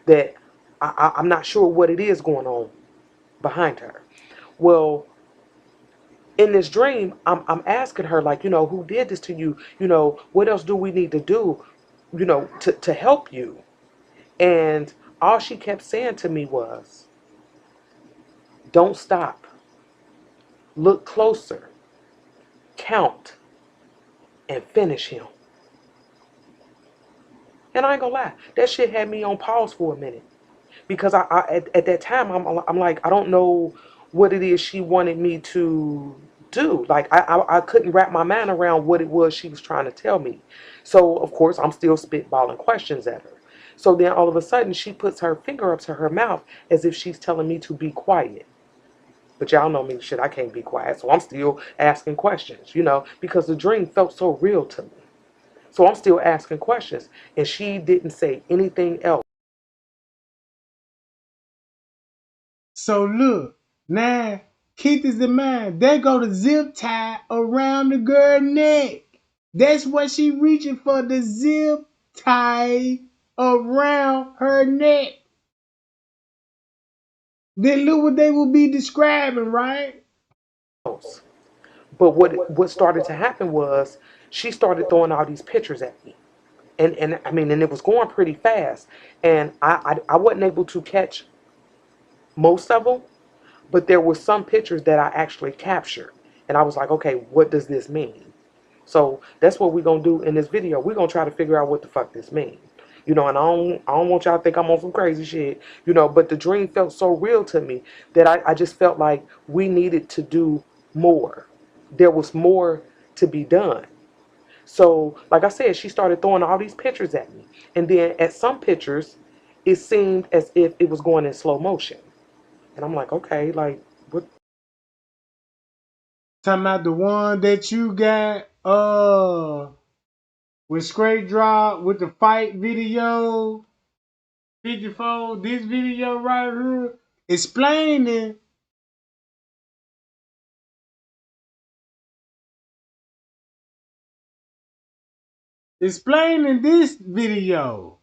that I'm not sure what it is going on behind her. Well, in this dream, I'm asking her, like, who did this to you? What else do we need to do, to help you? And all she kept saying to me was, don't stop, look closer, count, and finish him. And I ain't gonna lie, that shit had me on pause for a minute. Because at that time, I'm like, I don't know what it is she wanted me to do. Like, I couldn't wrap my mind around what it was she was trying to tell me. So, of course, I'm still spitballing questions at her. So then all of a sudden, she puts her finger up to her mouth as if she's telling me to be quiet. But y'all know me, shit, I can't be quiet. So I'm still asking questions, because the dream felt so real to me. So I'm still asking questions. And she didn't say anything else. So look, now keep this in mind. They go to zip tie around the girl neck. That's what she reaching for, the zip tie around her neck. Then look what they will be describing, right? But what started to happen was she started throwing all these pictures at me. And I mean, and it was going pretty fast. And I wasn't able to catch most of them, but there were some pictures that I actually captured. And I was like, okay, what does this mean? So that's what we're gonna do in this video. We're gonna try to figure out what the fuck this means. And I don't want y'all to think I'm on some crazy shit, but the dream felt so real to me that I just felt like we needed to do more. There was more to be done. So, like I said, she started throwing all these pictures at me. And then at some pictures, it seemed as if it was going in slow motion. And I'm like, okay, like, what? Talking about the one that you got, with straight drop with the fight video, 54. This video right here explaining this video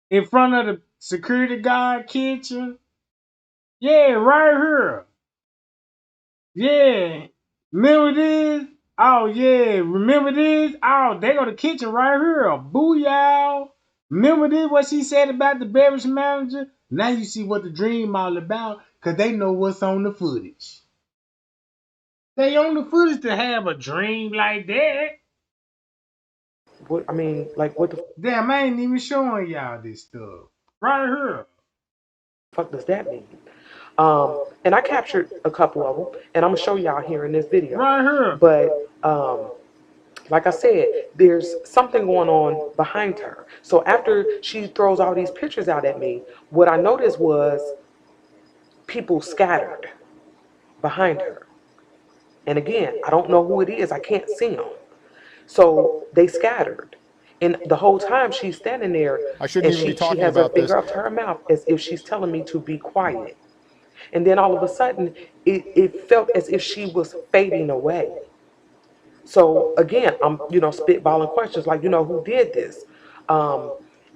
in front of the security guard kitchen. Yeah, right here. Yeah. Remember this? Oh yeah. Remember this? Oh, they go to the kitchen right here. Booyah. Remember this? What she said about the beverage manager? Now you see what the dream all about, because they know what's on the footage. They on the footage to have a dream like that. I mean, like, what the Damn, I ain't even showing y'all this stuff. Right here. fuck does that mean? And I captured a couple of them, and I'm gonna show y'all here in this video. Right here. But like I said, there's something going on behind her. So after she throws all these pictures out at me, what I noticed was people scattered behind her. And again, I don't know who it is. I can't see them. So they scattered. And the whole time she's standing there I shouldn't and even be she talking has her about this. finger up to her mouth as if she's telling me to be quiet. And then all of a sudden, it felt as if she was fading away. So again, I'm, spitballing questions like, who did this? Um,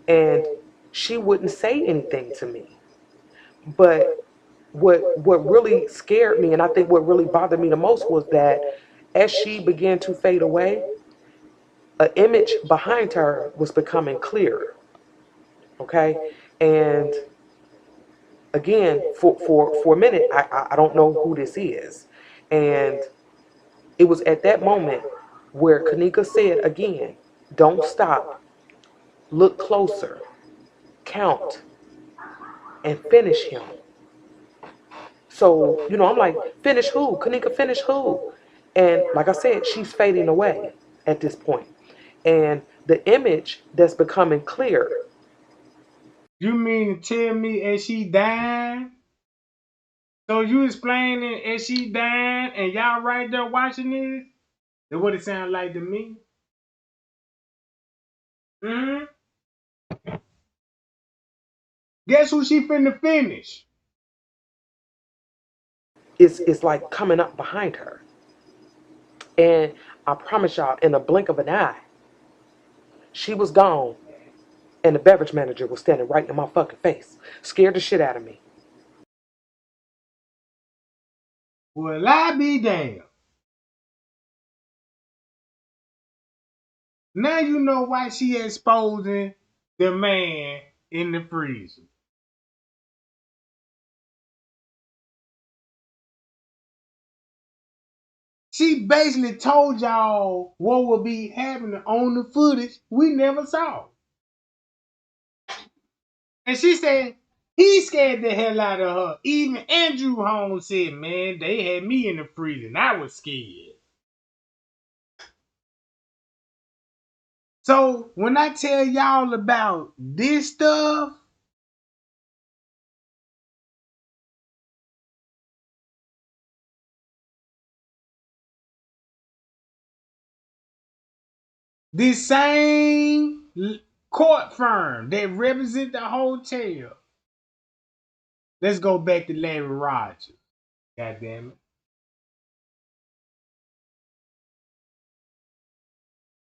and she wouldn't say anything to me. But what really scared me, and I think what really bothered me the most, was that as she began to fade away, an image behind her was becoming clearer. Okay, and again, for a minute, I don't know who this is, and it was at that moment where Kenneka said again, "Don't stop, look closer, count, and finish him." So, I'm like, finish who? Kenneka, finish who? And like I said, she's fading away at this point. And the image that's becoming clear, You mean to tell me as she dying? So you explaining as she dying and y'all right there watching this? That's what it sound like to me. Hmm. Guess who she finna finish? is like coming up behind her. And I promise y'all, in a blink of an eye, she was gone. And the beverage manager was standing right in my fucking face. Scared the shit out of me. Well, I be damned. Now you know why she exposing the man in the freezer. She basically told y'all what would be happening on the footage we never saw. And she said he scared the hell out of her. Even Andrew Holmes said, man, they had me in the freezer and I was scared. So when I tell y'all about this stuff, this same court firm that represent the hotel Let's go back to Larry Rogers. God damn it.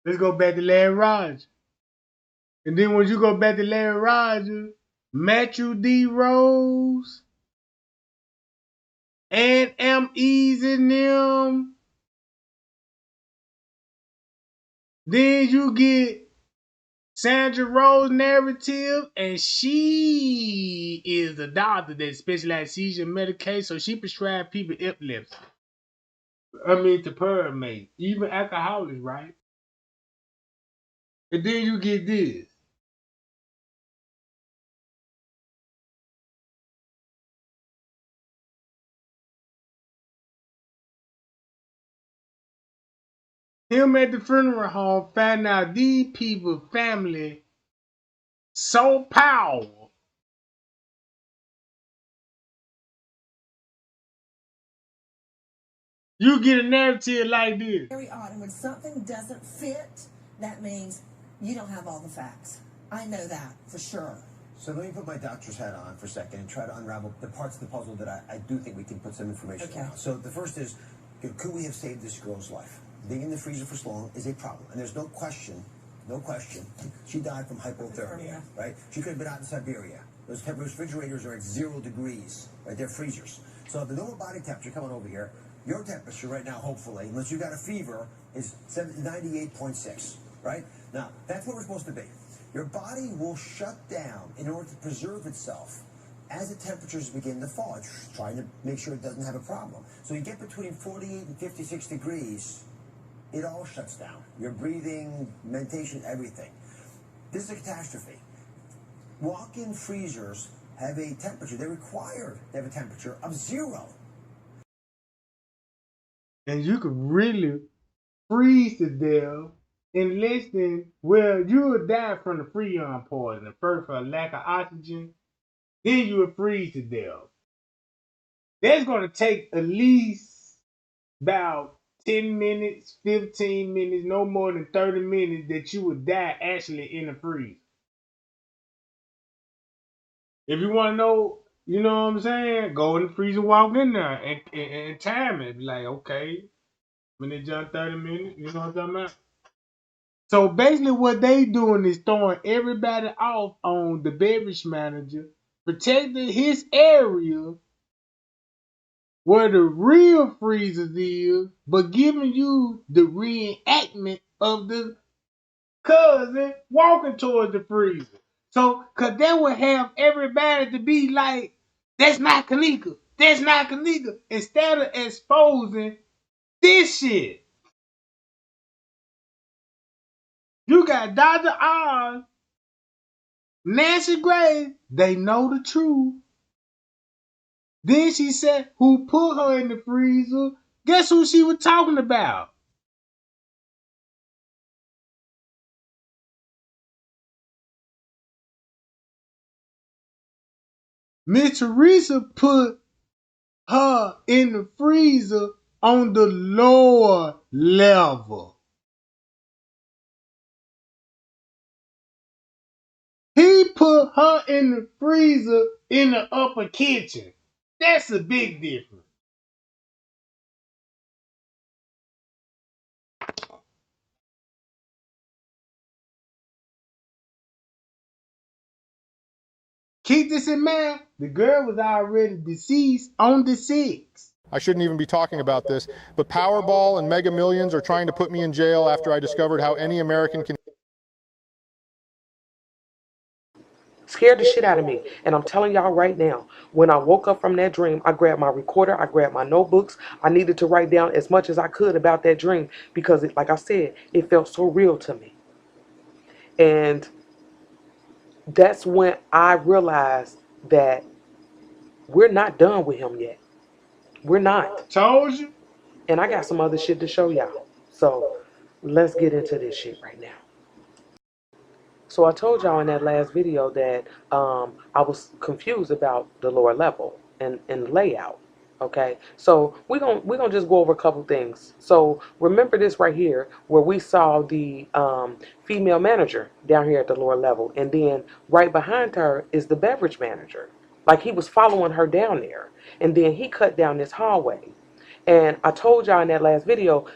Let's go back to Larry Rogers. And then when you go back to Larry Rogers, Matthew D. Rose and M. Easy and them, then you get Sandra Rose narrative, and she is the doctor that specializes in seizure medication, so she prescribed people epilepsy. To Permate, even alcoholics, right? And then you get this. Him at the funeral home finding out these people family so powerful. You get a narrative like this. Very odd. And when something doesn't fit, that means you don't have all the facts. I know that for sure. So let me put my doctor's hat on for a second and try to unravel the parts of the puzzle that I do think we can put some information on. So the first is, could we have saved this girl's life? Being in the freezer for so long is a problem. And there's no question, she died from hypothermia, right? She could have been out in Siberia. Those refrigerators are at 0 degrees, right? They're freezers. So the normal body temperature coming over here, your temperature right now, hopefully, unless you got a fever, is 98.6, right? Now, that's what we're supposed to be. Your body will shut down in order to preserve itself as the temperatures begin to fall. It's trying to make sure it doesn't have a problem. So you get between 48 and 56 degrees, it all shuts down. Your breathing, mentation, everything. This is a catastrophe. Walk-in freezers have a temperature, they're required to have a temperature of 0. And you could really freeze to death in less than, you would die from the freon poison, first for a lack of oxygen, then you would freeze to death. That's going to take at least about 10 minutes, 15 minutes, no more than 30 minutes that you would die actually in the freezer. If you want to know, you know what I'm saying, go in the freezer, walk in there and time it. Be like, okay, when they jump 30 minutes, you know what I'm talking about? So basically what they doing is throwing everybody off on the beverage manager, protecting his area where the real freezers is, but giving you the reenactment of the cousin walking towards the freezer. So, cause that would have everybody to be like, that's not Kenneka. That's not Kenneka. Instead of exposing this shit. You got Dr. Oz, Nancy Grace, they know the truth. Then she said, who put her in the freezer? Guess who she was talking about? Miss Teresa put her in the freezer on the lower level. He put her in the freezer in the upper kitchen. That's a big difference. Keep this in mind, the girl was already deceased on the 6th. I shouldn't even be talking about this, but Powerball and Mega Millions are trying to put me in jail after I discovered how any American can... Scared the shit out of me. And I'm telling y'all right now, when I woke up from that dream, I grabbed my recorder, I grabbed my notebooks. I needed to write down as much as I could about that dream because, like I said, it felt so real to me. And that's when I realized that we're not done with him yet. We're not. Told you. And I got some other shit to show y'all. So let's get into this shit right now. So I told y'all in that last video that I was confused about the lower level and layout. Okay, so we're gonna just go over a couple things. So remember this right here, where we saw the female manager down here at the lower level, and then right behind her is the beverage manager. Like he was following her down there. And then he cut down this hallway. And I told y'all in that last video.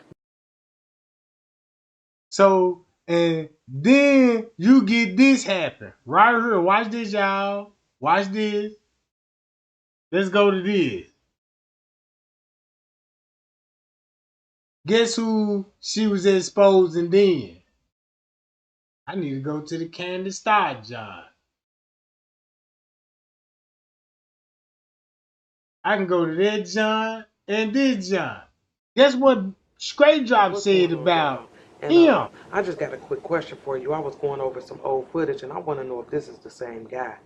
So, and then you get this happen right here. Watch this, y'all. Watch this. Let's go to this. Guess who she was exposing then? I need to go to the Candy Star John. I can go to that John and this John. Guess what Straight Drop What's said going on, about y'all? And him? I just got a quick question for you. I was going over some old footage, and I want to know if this is the same guy.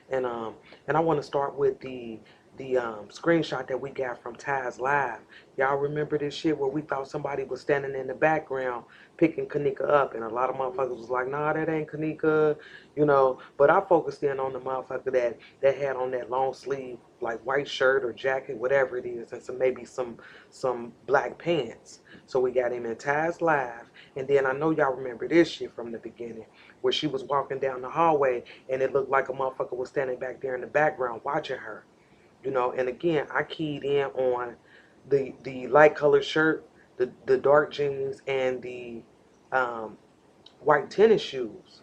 And I want to start with the screenshot that we got from Taz Live. Y'all remember this shit where we thought somebody was standing in the background picking Kenneka up, and a lot of motherfuckers was like, "Nah, that ain't Kenneka," you know. But I focused in on the motherfucker that had on that long sleeve like white shirt or jacket, whatever it is, and some black pants. So we got him in Taz Live. And then I know y'all remember this shit from the beginning where she was walking down the hallway and it looked like a motherfucker was standing back there in the background watching her. You know, and again, I keyed in on the light colored shirt, the dark jeans, and the um, white tennis shoes.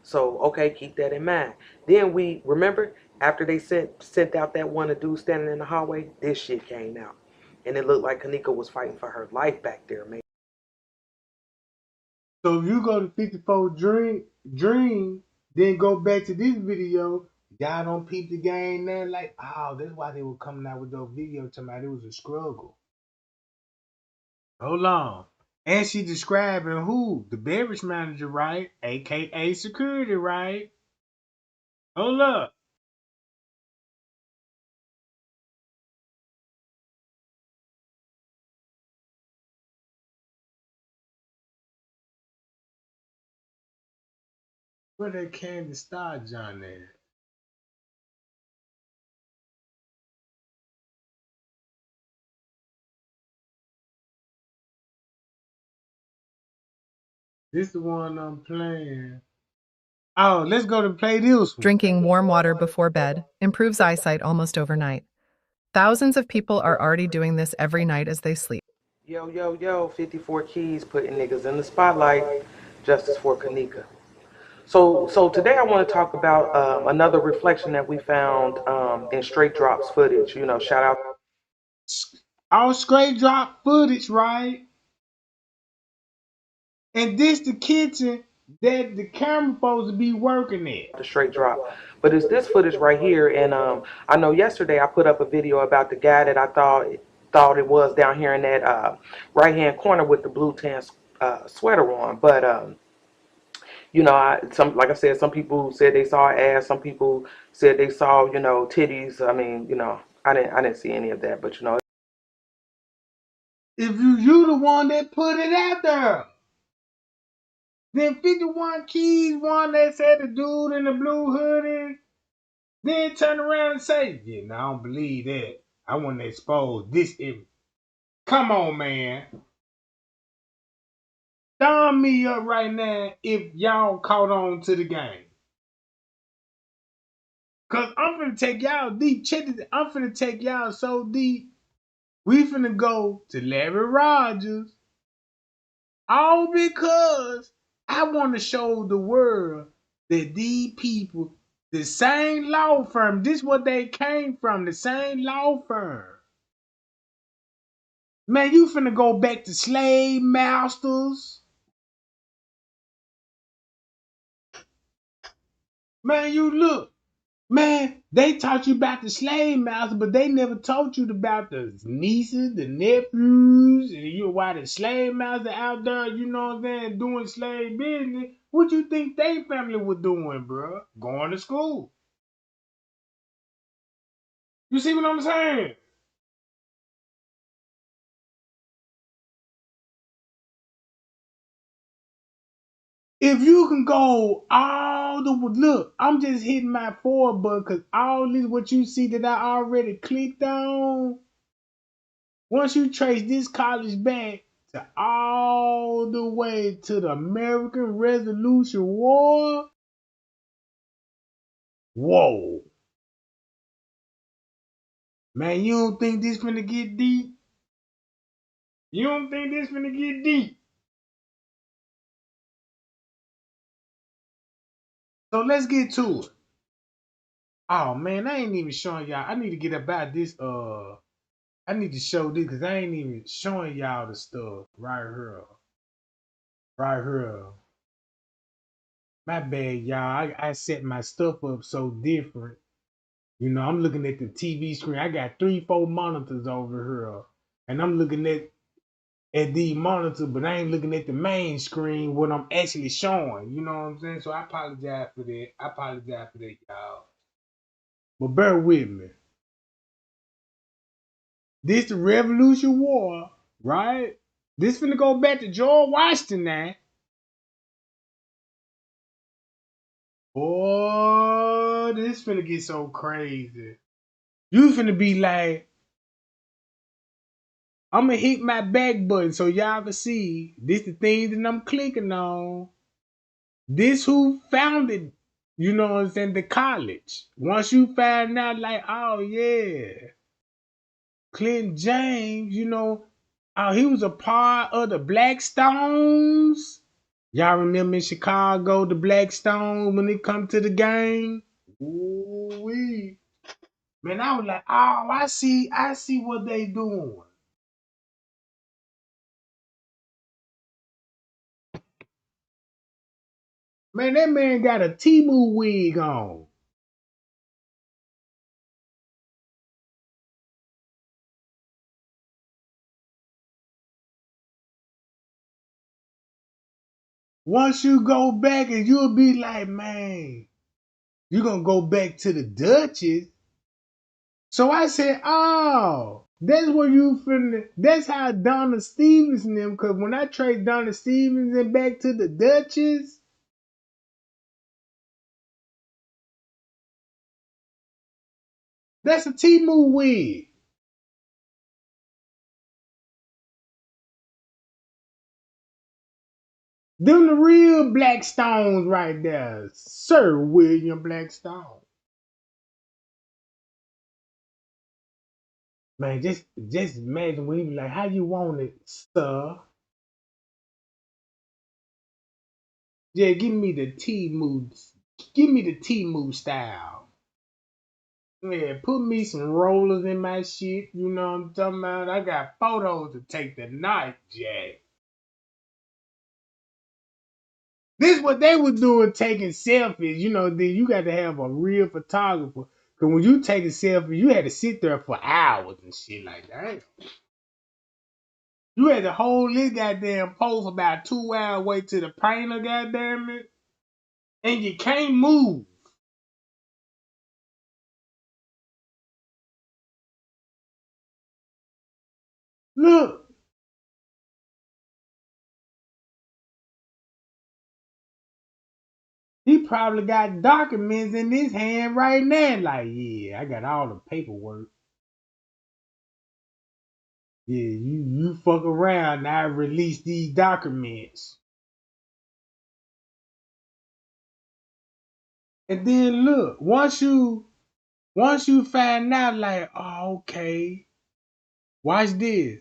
So, okay, keep that in mind. Then we, remember, after they sent out that one dude standing in the hallway, this shit came out. And it looked like Kenneka was fighting for her life back there, man. So if you go to 54 Dream, then go back to this video, y'all don't peep the game there. Like, oh, that's why they were coming out with those videos talking about it was a struggle. Hold on. And she describing who? The beverage manager, right? AKA security, right? Hold up. Where that Candy Star John at? This the one I'm playing. Oh, let's go to play this one. Drinking warm water before bed improves eyesight almost overnight. Thousands of people are already doing this every night as they sleep. Yo, yo, yo, 54 Keys putting niggas in the spotlight. Justice for Kenneka. So today I want to talk about another reflection that we found in Straight Drops footage. You know, shout out All straight drop footage, right? And this the kitchen that the camera supposed to be working at. to Straight Drop. But it's this footage right here. And I know yesterday I put up a video about the guy that I thought it was down here in that right-hand corner with the blue tan sweater on. But you know, like I said, some people said they saw ass. Some people said they saw, you know, titties. I mean, you know, I didn't see any of that. But you know, If you the one that put it out there, then 51 Keys one that said the dude in the blue hoodie, then turn around and say, yeah, no, I don't believe that. I want to expose this image. Come on, man. Thumb me up right now if y'all caught on to the game. Cause I'm finna take y'all deep. Check this. I'm finna take y'all so deep. We finna go to Larry Rogers. All because I want to show the world that these people, the same law firm, this is what they came from, the same law firm. Man, you finna go back to slave masters. Man, you look. Man, they taught you about the slave master, but they never taught you about the nieces, the nephews, and you why the slave master out there, you know what I'm saying, doing slave business. What you think they family was doing, bro? Going to school. You see what I'm saying? If you can go all the look, I'm just hitting my forward button because all this what you see that I already clicked on. Once you trace this college back to all the way to the American Revolution War, whoa. Man, you don't think this finna get deep? You don't think this finna get deep? So let's get to it. Oh man, I ain't even showing y'all. I need to get about this. I need to show this because I ain't even showing y'all the stuff right here. Right here. My bad, y'all. I set my stuff up so different. You know, I'm looking at the TV screen. I got 3, 4 monitors over here, and I'm looking at the monitor, but I ain't looking at the main screen what I'm actually showing. You know what I'm saying? So I apologize for that. I apologize for that, y'all. But bear with me. This the Revolution War, right? This finna go back to George Washington now. Oh, this finna get so crazy. You finna be like, I'm gonna hit my back button so y'all can see this the things that I'm clicking on. This who founded, you know what I'm saying, the college. Once you find out, like, oh yeah, Clinton James, you know, oh, he was a part of the Black Stones. Y'all remember in Chicago, the Black Stones when it come to the game? Ooh-wee. Man, I was like, oh, I see what they doing. Man, that man got a Timu wig on. Once you go back and you'll be like, man, you gonna go back to the Duchess. So I said, oh, that's where you finna, that's how Donna Stevenson them, cause when I traced Donna Stevenson back to the Duchess, that's a Timu wig. Them the real Blackstones right there. Sir William Blackstone. Man, just imagine when he be like, how you want it, sir? Yeah, give me the Timu. Give me the Timu style. Yeah, put me some rollers in my shit. You know what I'm talking about? I got photos to take tonight, Jack. This is what they was doing, taking selfies. You know, then you got to have a real photographer. Cause when you take a selfie, you had to sit there for hours and shit like that. You had to hold this goddamn post about 2 hours, wait till the painter, goddamn it, and you can't move. Look, he probably got documents in his hand right now. Like, yeah, I got all the paperwork. Yeah, you fuck around, I release these documents. And then look, once you find out, like, oh, okay, watch this.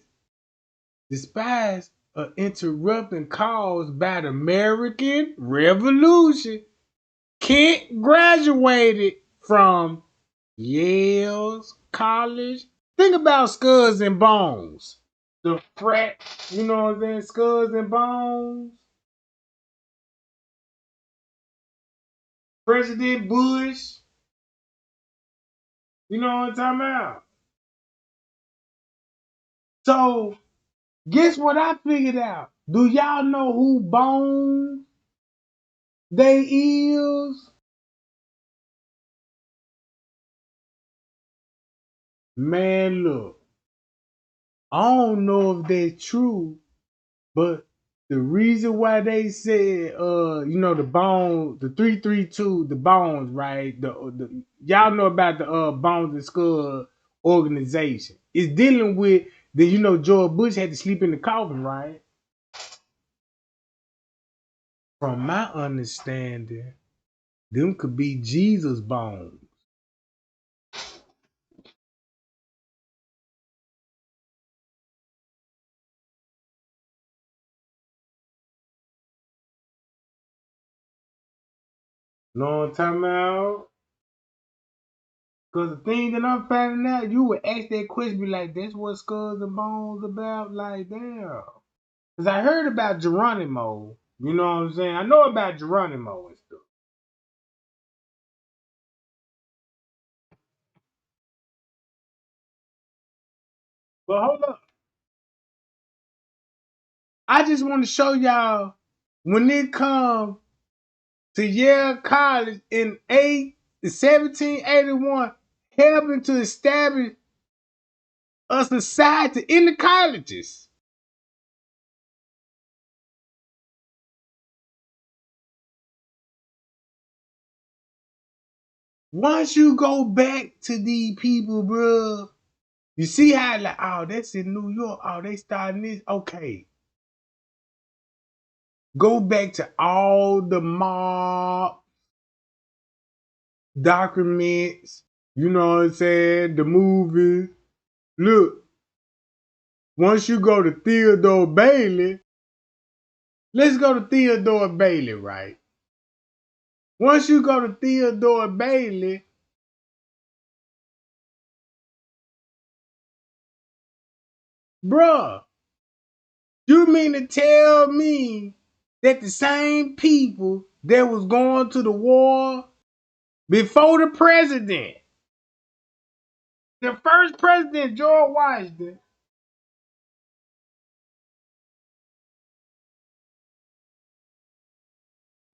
The spies are interrupting calls by the American Revolution. Kent graduated from Yale's college. Think about Skulls and Bones. The frat, you know what I'm saying? Skulls and Bones. President Bush. You know what I'm talking about? So, guess what I figured out? Do y'all know who Bones they is? Man, look. I don't know if that's true, but the reason why they said, you know, the bone, the 332, the bones, right? The y'all know about the Bones and Skull organization. It's dealing with the, you know, George Bush had to sleep in the coffin, right? From my understanding, them could be Jesus bones. Know what I'm talking about? Because the thing that I'm finding out, you would ask that question, be like, that's what Skulls and Bones about? Like, damn. Because I heard about Geronimo. You know what I'm saying? I know about Geronimo and stuff. But hold up. I just want to show y'all when it comes to Yale College in 1781, helping to establish a society in the colleges. Once you go back to these people, bro, you see how like, oh, that's in New York. Oh, they starting this. Okay. Go back to all the mob documents, you know what I'm saying? The movies. Look, once you go to Theodore Bailey, let's go to Theodore Bailey, right? Once you go to Theodore Bailey, bruh, you mean to tell me that the same people that was going to the war before the president, the first president, George Washington,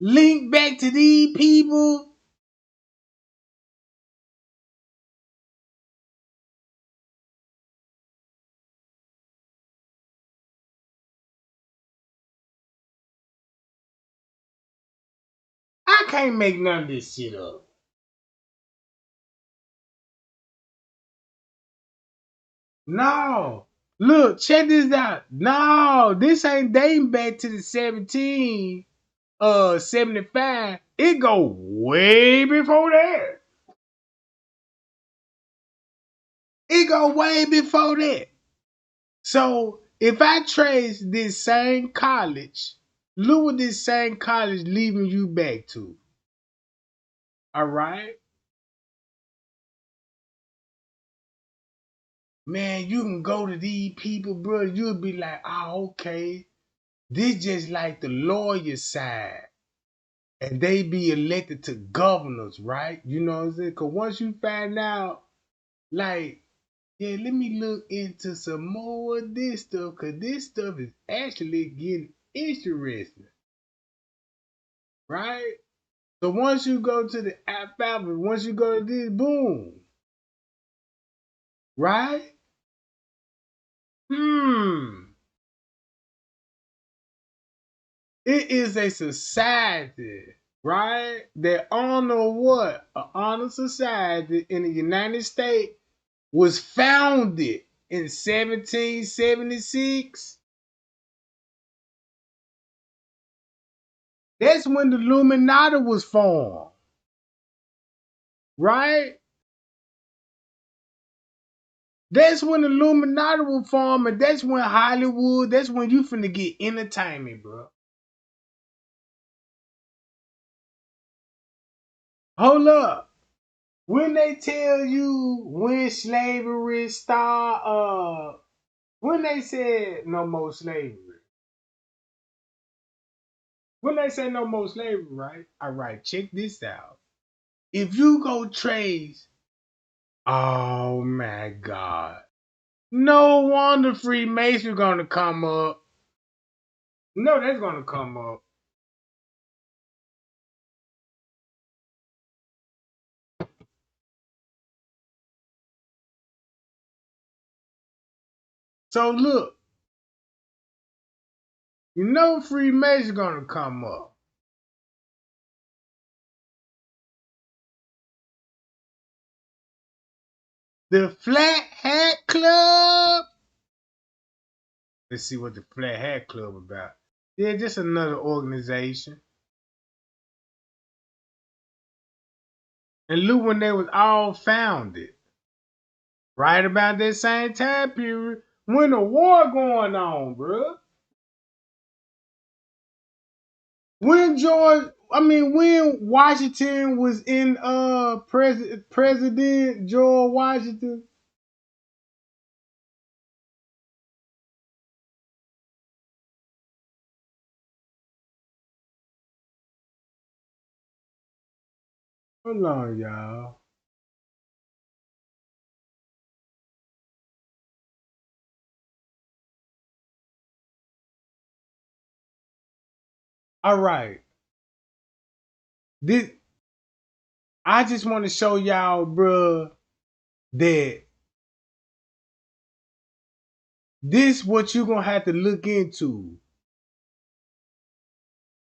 linked back to these people? I can't make none of this shit up. No. Look, check this out. No, this ain't dating back to the 1775. It go way before that. It go way before that. So if I trace this same college, look what this same college leaving you back to. All right? Man, you can go to these people, bro. You'll be like, oh, okay. This just like the lawyer side. And they be elected to governors, right? You know what I'm saying? Because once you find out, like, yeah, let me look into some more of this stuff, because this stuff is actually getting interesting, right? So once you go to the alphabet, once you go to this, boom, right? It is a society, right? That honor what? An honor society in the United States was founded in 1776. That's when the Illuminati was formed, right? That's when the Illuminati was formed, and that's when Hollywood, that's when you finna get entertainment, bro. Hold up. When they tell you when slavery started, when they said no more slavery, when they say no more slavery, right? All right, check this out. If you go trace, oh my God. No wonder Freemasonry gonna come up. No, that's gonna come up. So look, you know Freemasonry gonna come up. The Flat Hat Club. Let's see what the Flat Hat Club about. Yeah, just another organization. And look when they was all founded. Right about that same time period when the war going on, bro. I mean, when Washington was in President George Washington. Hold on, y'all. All right. This I just want to show y'all, bruh, that this what you gonna have to look into.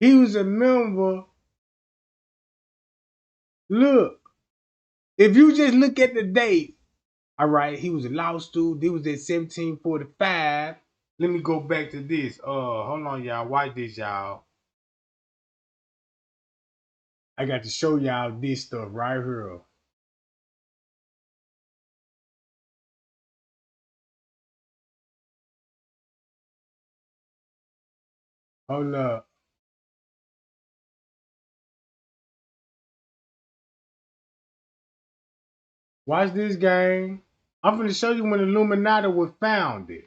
He was a member. Look, if you just look at the date, all right, he was a law student. He was at 1745. Let me go back to this. Hold on, y'all. Watch this, y'all. I got to show y'all this stuff right here. Hold up. Watch this game. I'm gonna show you when Illuminati was founded.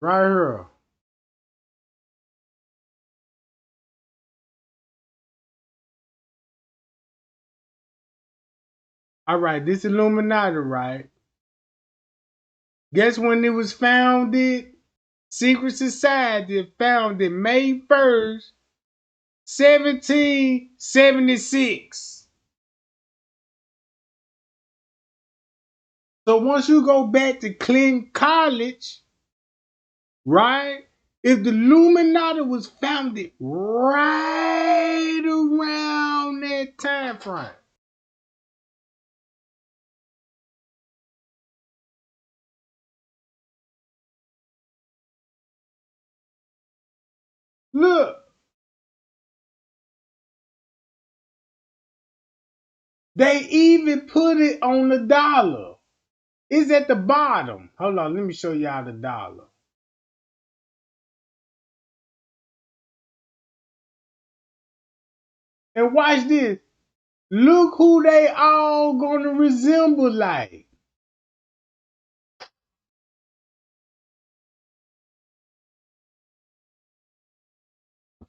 Right here. All right, this Illuminati, right? Guess when it was founded? Secret Society founded May 1st, 1776. So once you go back to Clinton College, right? If the Illuminati was founded right around that time frame. Look, they even put it on the dollar. It's at the bottom. Hold on, let me show y'all the dollar. And watch this. Look who they all gonna resemble like.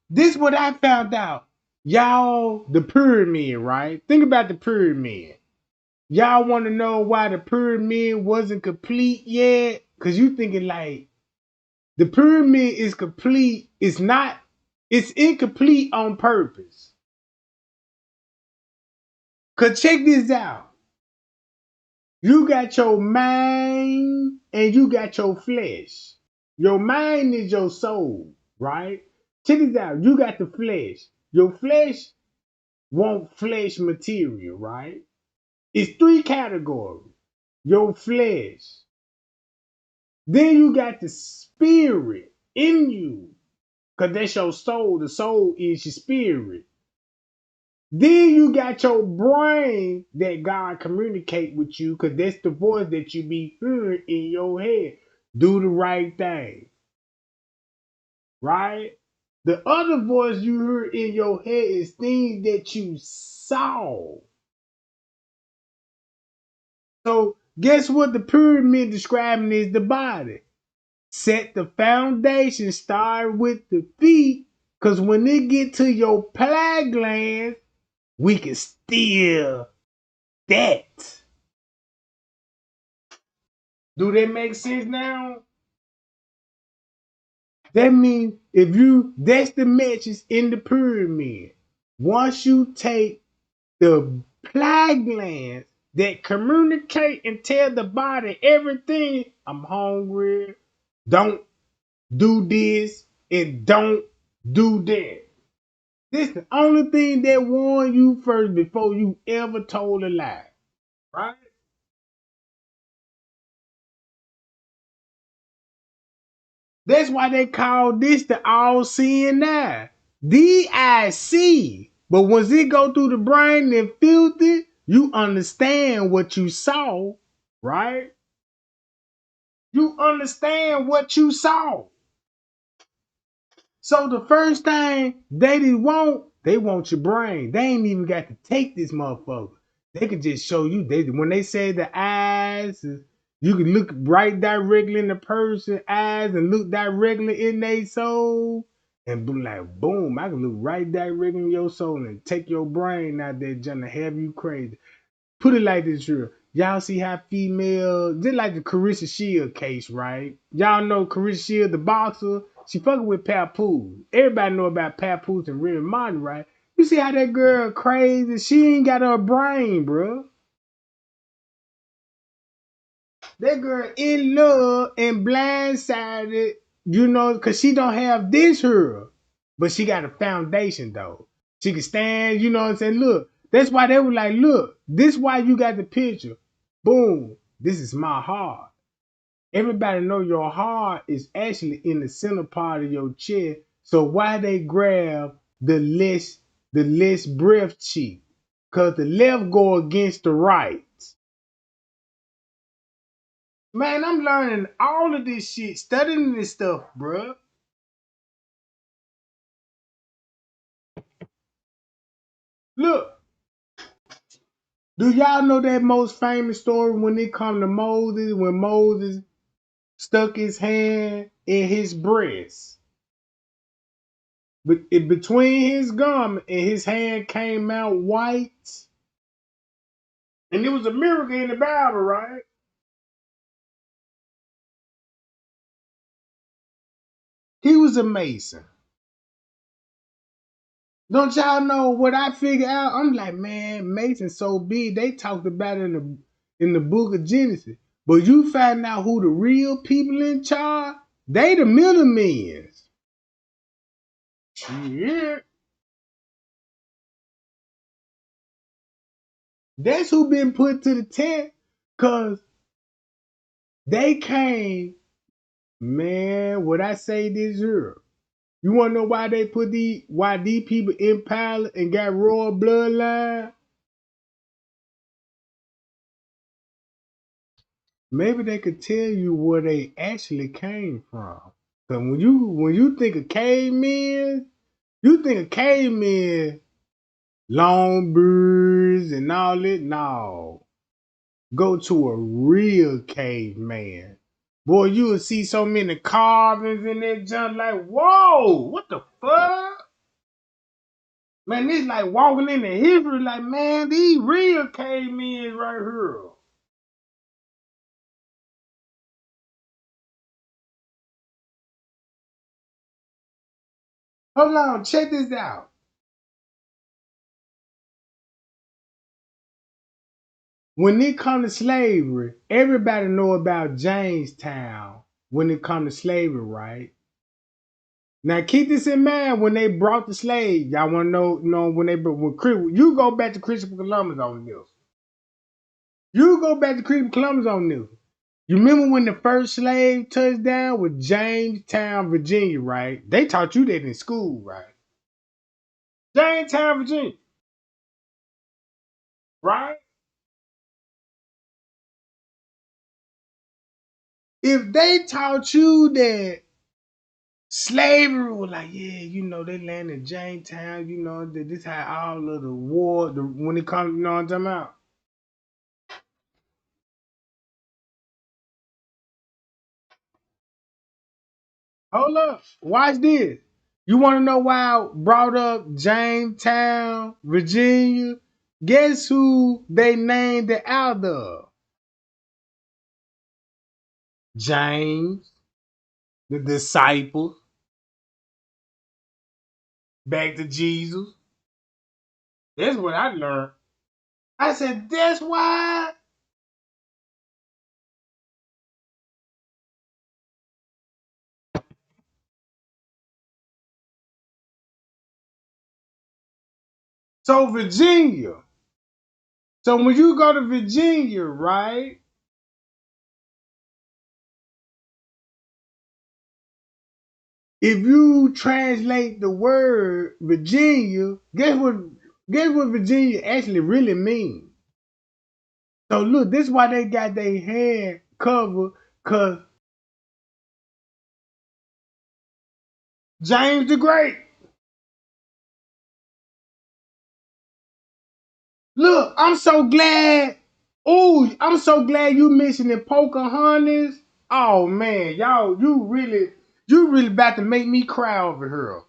This what I found out. Y'all, the pyramid, right? Think about the pyramid. Y'all want to know why the pyramid wasn't complete yet? Cause you thinking like the pyramid is complete. It's not. It's incomplete on purpose. Cause check this out. You got your mind and you got your flesh. Your mind is your soul, right? Check this out. You got the flesh. Your flesh want flesh material, right? It's three categories. Your flesh. Then you got the spirit in you. Because that's your soul. The soul is your spirit. Then you got your brain that God communicate with you because that's the voice that you be hearing in your head. Do the right thing. Right? The other voice you hear in your head is things that you saw. So guess what the pyramid describing is the body. Set the foundation, start with the feet, because when it get to your plaque glands, we can steal that. Do that make sense now? That means if you, that's the message in the pyramid. Once you take the plaque glands that communicate and tell the body everything, I'm hungry, don't do this, and don't do that. This the only thing that warned you first before you ever told a lie. Right? That's why they call this the all-seeing eye. The eye see. But once it go through the brain and filter, you understand what you saw, right? You understand what you saw. So the first thing they want your brain. They ain't even got to take this motherfucker. They can just show you. When they say the eyes, you can look right directly in the person's eyes and look directly in their soul, and be like, boom, I can look right directly in your soul and take your brain out there, just to have you crazy. Put it like this here. Y'all see how female, just like the Carissa Shield case, right? Y'all know Carissa Shield, the boxer, she fucking with Papoose. Everybody know about Papoose and Remy Martin, right? You see how that girl crazy? She ain't got her brain, bro. That girl in love and blindsided, because she don't have this here. But she got a foundation, though. She can stand, you know what I'm saying? Look, that's why they were like, look, this why you got the picture. Boom, this is my heart. Everybody know your heart is actually in the center part of your chest. So why they grab the less breath cheek? Because the left go against the right. Man, I'm learning all of this shit, studying this stuff, bruh. Look, do y'all know that most famous story when it come to Moses, when Moses stuck his hand in his breast? But between his gum and his hand came out white. And it was a miracle in the Bible, right? He was a Mason. Don't y'all know what I figured out? I'm like, man, Mason's so big. They talked about it in the book of Genesis. But you find out who the real people in charge? They the middlemen. Yeah. That's who been put to the test. Cause they came, man, what I say this year. You wanna know why these people in power and got royal bloodline? Maybe they could tell you where they actually came from. Cause when you think of cavemen, you think of cavemen, long beards and all that. No, go to a real caveman. Boy, you will see so many carvings in that junk. Like, whoa, what the fuck? Man, this like walking into history. Like, man, these real cavemen right here. Hold on, check this out. When it comes to slavery, everybody know about Jamestown when it comes to slavery, right? Now keep this in mind when they brought the slaves. Y'all want to know you go back to Christopher Columbus on this. You go back to Christopher Columbus on this. You remember when the first slave touched down with Jamestown, Virginia, right? They taught you that in school, right? Jamestown, Virginia, right? If they taught you that slavery was like, yeah, they landed in Jamestown, this how all of the war, when it comes, you know what I'm talking about? Hold up, watch this. You want to know why I brought up Jamestown, Virginia? Guess who they named it out of? James, the disciples, back to Jesus. That's what I learned. I said, that's why. So Virginia. So when you go to Virginia, right? If you translate the word Virginia, guess what Virginia actually really means? So look, this why they got their head covered, cause James the Great. Look, I'm so glad. Oh, I'm so glad you mentioned the Pocahontas. Oh man, y'all, you really about to make me cry over here.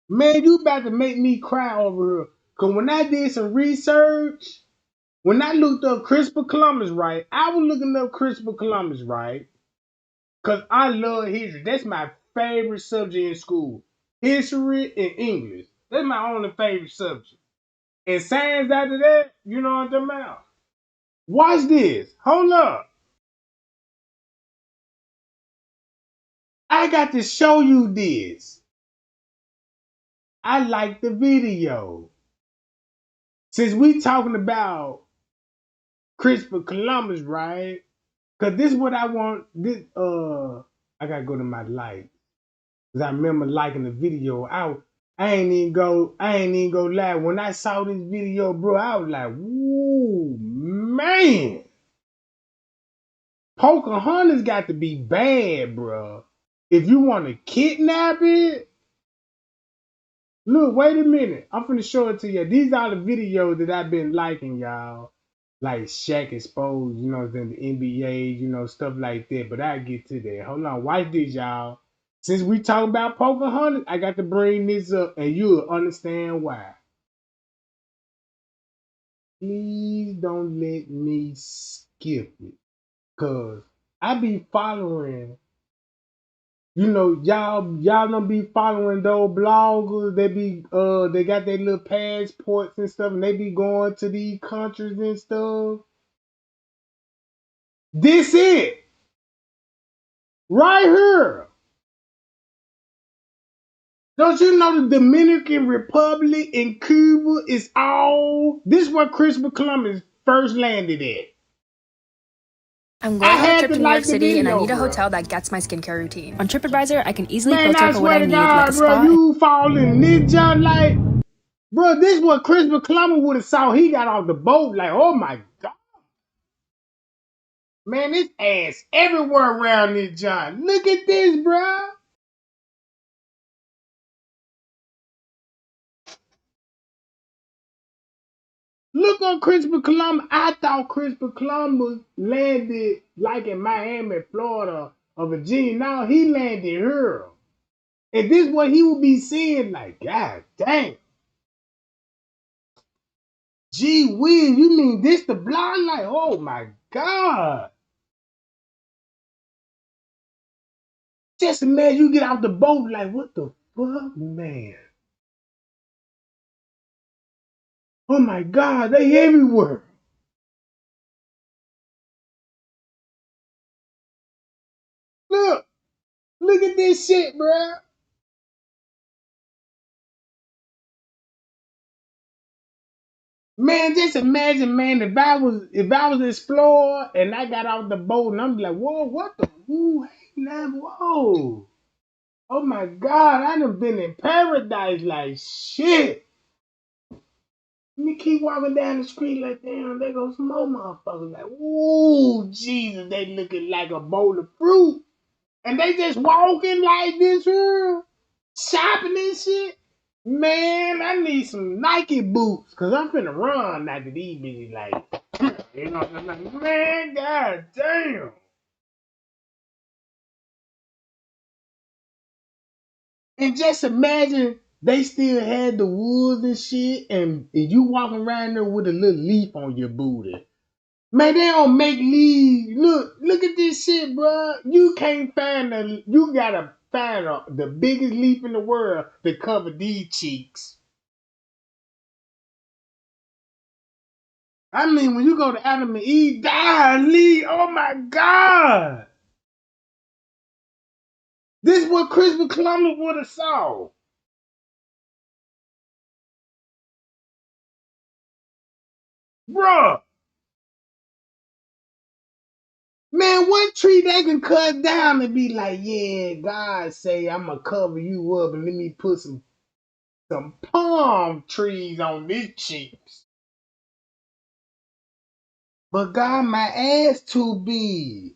Man, you about to make me cry over here. Cause when I did some research, when I looked up Christopher Columbus, right? I was looking up Christopher Columbus, right? Cause I love history. That's my favorite subject in school. History and English. That's my only favorite subject. And science after that, you know what I'm talking about. Watch this. Hold up. I got to show you this. I like the video. Since we talking about Christopher Columbus, right? Cause this is what I want. This I gotta go to my like. Cause I remember liking the video. I ain't even go lie. When I saw this video, bro, I was like, woo man. Pocahontas got to be bad, bro. If you want to kidnap it, look, wait a minute. I'm finna show it to you. These are the videos that I've been liking, y'all. Like Shaq exposed, you know, in the NBA, you know, stuff like that. But I get to that. Hold on, watch this, y'all. Since we talk about Pocahontas, I got to bring this up, and you'll understand why. Please don't let me skip it, cause I be following. You know, y'all don't be following those bloggers. They got their little passports and stuff, and they be going to these countries and stuff. This it right here. Don't you know the Dominican Republic and Cuba is all? This is where Christopher Columbus first landed at. I'm I going on a had trip to to New York like the City and I video, need a bro. hotel that gets my skincare routine. On TripAdvisor, I can easily Man, filter I for what swear I to need, like a God, bro, spa. you fall in this junk like, bro. This is what Christopher Columbus would have saw. He got off the boat like, oh my God. Man, this ass everywhere around this joint. Look at this, bruh. Look on Christopher Columbus. I thought Christopher Columbus landed like in Miami, Florida, or Virginia. Now he landed here. And this what he would be seeing like, God dang. Gee whiz, you mean this the blind? Like, oh my God. Just imagine you get out the boat like, what the fuck, man? Oh my God, they everywhere. Look, look at this shit, bruh. Man, just imagine, man, if I was an explorer and I got off the boat and I'm like, whoa, what the whoa. Oh my God, I done been in paradise like shit. Me keep walking down the street like damn, there goes some more motherfuckers like, ooh, Jesus, they looking like a bowl of fruit. And they just walking like this here, shopping and shit. Man, I need some Nike boots, cause I'm finna run after these bitches like, you know what I'm saying? Man, god damn. And just imagine they still had the woods and shit, and you walking around there with a little leaf on your booty. Man, they don't make leaves. Look at this shit, bro. You gotta find the biggest leaf in the world to cover these cheeks. I mean, when you go to Adam and Eve, golly, oh my God. This is what Christopher Columbus would have saw. Bruh, man, what tree they can cut down and be like, yeah, God say I'm gonna cover you up and let me put some palm trees on these cheeks. But God, my ass too big.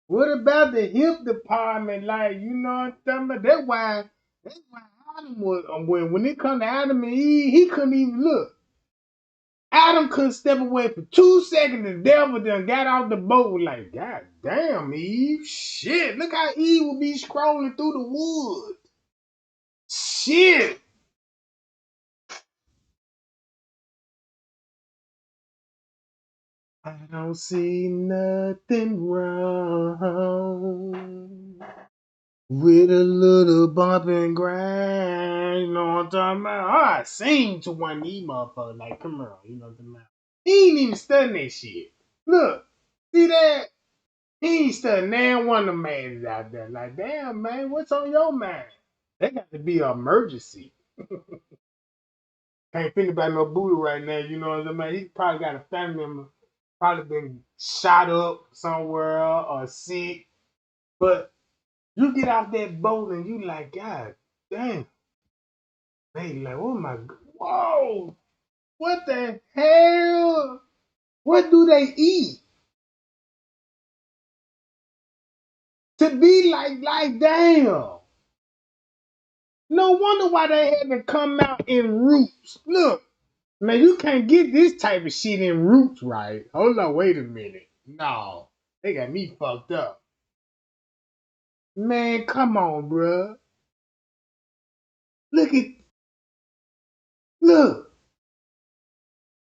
What about the hip department? Like, you know what I'm talking about? That's why Adam was when it come to Adam and Eve, he couldn't even look. Adam couldn't step away for 2 seconds. The devil done got off the boat. Like, God damn, Eve. Shit. Look how Eve will be scrolling through the woods. Shit. I don't see nothing wrong with a little bump and grind. You know what I'm talking about? I sing to one of these motherfuckers. Like, come on. You know what I'm talking about? He ain't even studying that shit. Look. See that? He ain't studying now one of them mans out there. Like, damn, man, what's on your mind? That got to be an emergency. Can't think about no booty right now, you know what I'm saying? He probably got a family member, probably been shot up somewhere or sick. But you get off that boat and you like, God damn. They like, oh my God, whoa, what the hell? What do they eat? To be like, damn. No wonder why they had to come out in roots. Look, man, you can't get this type of shit in roots, right? Hold on, wait a minute. No, they got me fucked up. Man, come on, bruh. Look.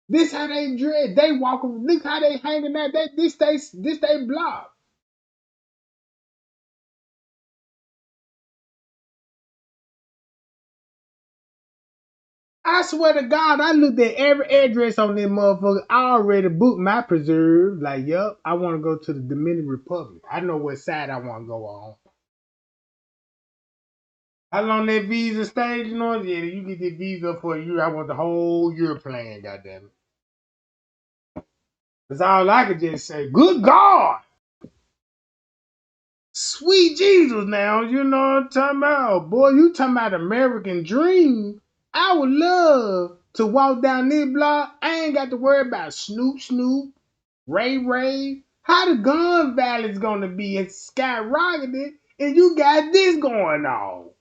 This how they dress. They walk. Look how they hanging out. This they block. I swear to God, I looked at every address on this motherfucker. I already booked my preserve. Like, yup, I want to go to the Dominican Republic. I know what side I want to go on. How long that visa stays? You know, yeah, you get the visa for a year. I want the whole year plan, goddamn it. That's all I could just say. Good God. Sweet Jesus now, you know what I'm talking about? Boy, you talking about American dream. I would love to walk down this block. I ain't got to worry about Snoop Snoop, Ray Ray. How the gun valley's gonna be? It's skyrocketed, and you got this going on.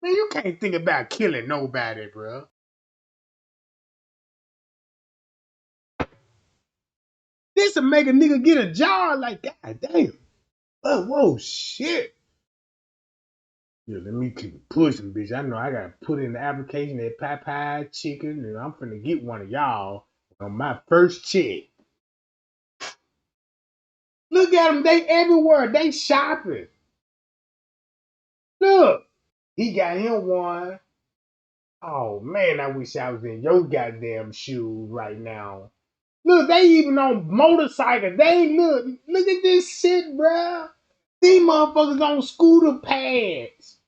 Man, you can't think about killing nobody, bro. This'll make a nigga get a job like, God damn. Oh, whoa, shit. Yeah, let me keep pushing, bitch. I know I gotta put in the application at Popeye Chicken, and I'm finna get one of y'all on my first check. Look at them, they everywhere. They shopping. Look, he got him one. Oh man, I wish I was in your goddamn shoes right now. Look, they even on motorcycles. They look at this shit, bruh. These motherfuckers on scooter pads.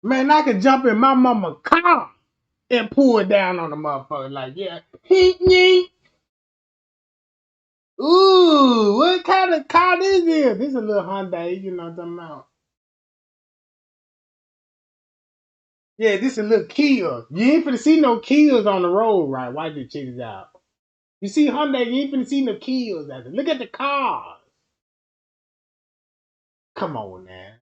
Man, I could jump in my mama's car and pull it down on the motherfucker. Like, yeah. Hink, hink. Ooh, what kind of car this is? This is a little Hyundai, you know what I'm talking about. Yeah, this is a little Kia. You ain't finna see no Kias on the road, right? Why you check this out? You see Hyundai, you ain't finna see no Kias out there. Look at the cars. Come on, man.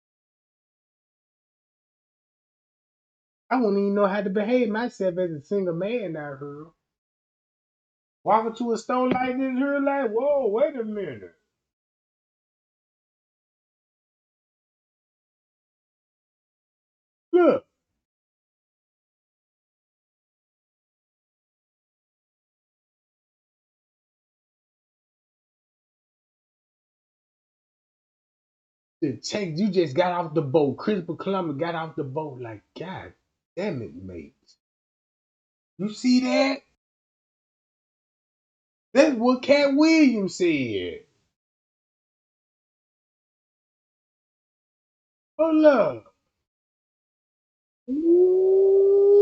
I wouldn't even know how to behave myself as a single man out here. Walking to a store like this here, like, whoa, wait a minute. Look. The check, you just got off the boat. Christopher Columbus got off the boat. Like, God damn it, mate. You see that? That's what Cat Williams said. Hold up. Ooh,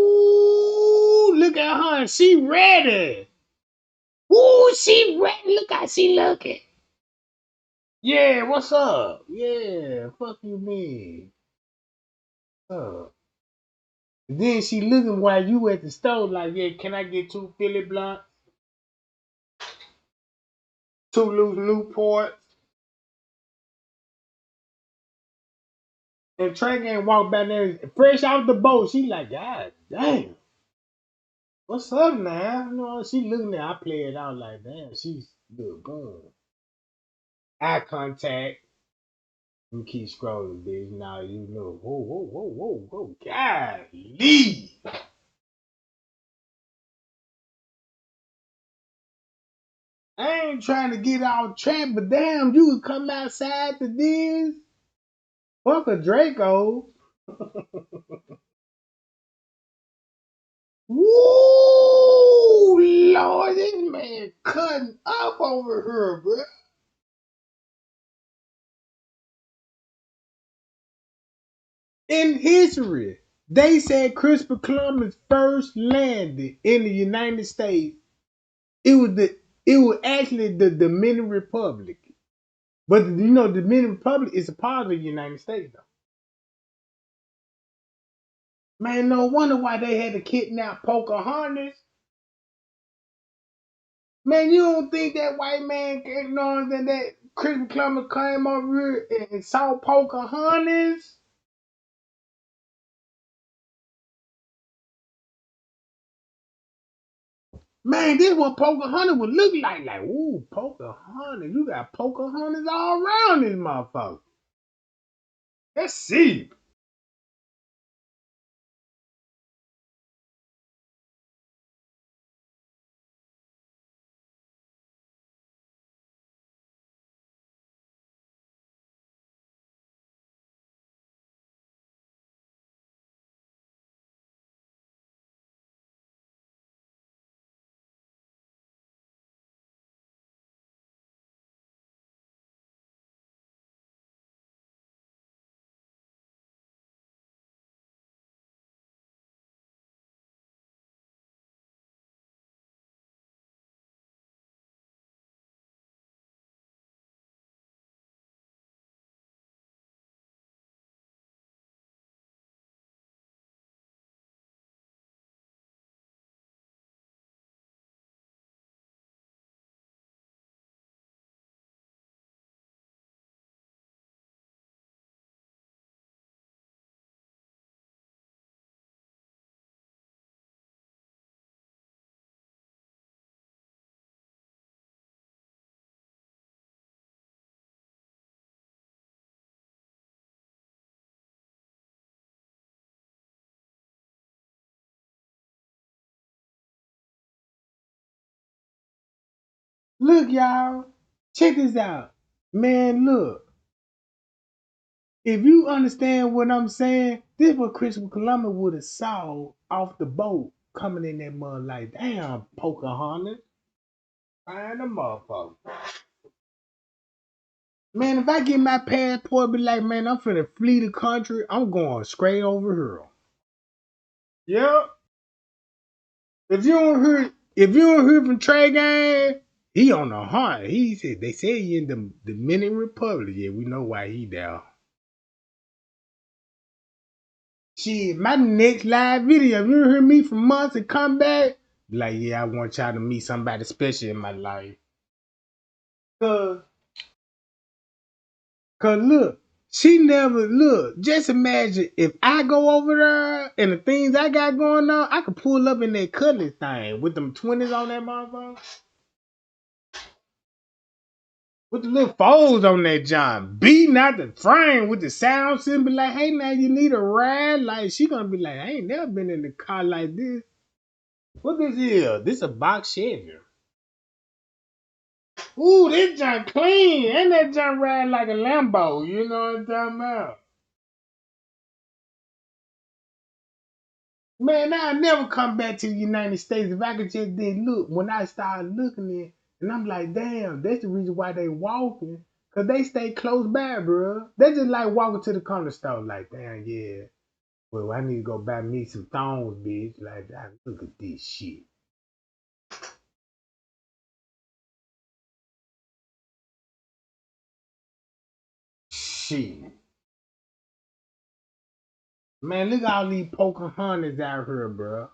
look at her. She ready. Ooh, she ready. Look how she looking. Yeah, what's up? Yeah, fuck you mean. And then she looking while you at the store like, yeah, can I get 2 Philly blunts? 2 loose Newports? And Trey Gang walk back there fresh out the boat. She like, God damn. What's up now? You know, she looking there. I play it out like, damn, she's good. Boom. Eye contact. You keep scrolling, bitch. Now you know. Whoa, whoa, whoa, whoa, whoa. Golly. I ain't trying to get off track, but damn, you would come outside to this. Fuck a Draco. Woo, Lord, this man cutting up over her, bro. In history, they said Christopher Columbus first landed in the United States. It was actually the Dominican Republic. But you know, the Dominican Republic is a part of the United States, though. Man, no wonder why they had to kidnap Pocahontas. Man, you don't think that white man knowing that Christopher Columbus came over here and saw Pocahontas? Man, this what Pocahontas would look like. Like, ooh, Pocahontas. You got Pocahontas all around this motherfucker. Let's see. Look, y'all. Check this out. Man, look. If you understand what I'm saying, this is what Christopher Columbus would have saw off the boat coming in that mud like, damn, Pocahontas. Find a motherfucker. Man, if I get my passport, be like, man, I'm finna flee the country, I'm going straight over here. Yep. If you don't hear from Trey Gang, he on the hunt. He said they say he in the Dominican Republic. Yeah, we know why he there. Shit, my next live video, if you don't hear me for months and come back, be like, yeah, I want y'all to meet somebody special in my life. Cause look, she never look. Just imagine if I go over there and the things I got going on, I could pull up in that cutlass thing with them 20s on that motherfucker. With the little folds on that John, beating out the frame with the sound system, be like, hey, now you need a ride? Like, she gonna be like, I ain't never been in the car like this. What this is? This a box Chevy. Ooh, this John clean. And that John ride like a Lambo. You know what I'm talking about? Man, I'll never come back to the United States if I could just then look. When I started looking in, and I'm like, damn, that's the reason why they walking. Because they stay close by, bro. They just like walking to the corner store like, damn, yeah. Well, I need to go buy me some thongs, bitch. Like, look at this shit. Shit. Man, look at all these Pocahontas out here, bro.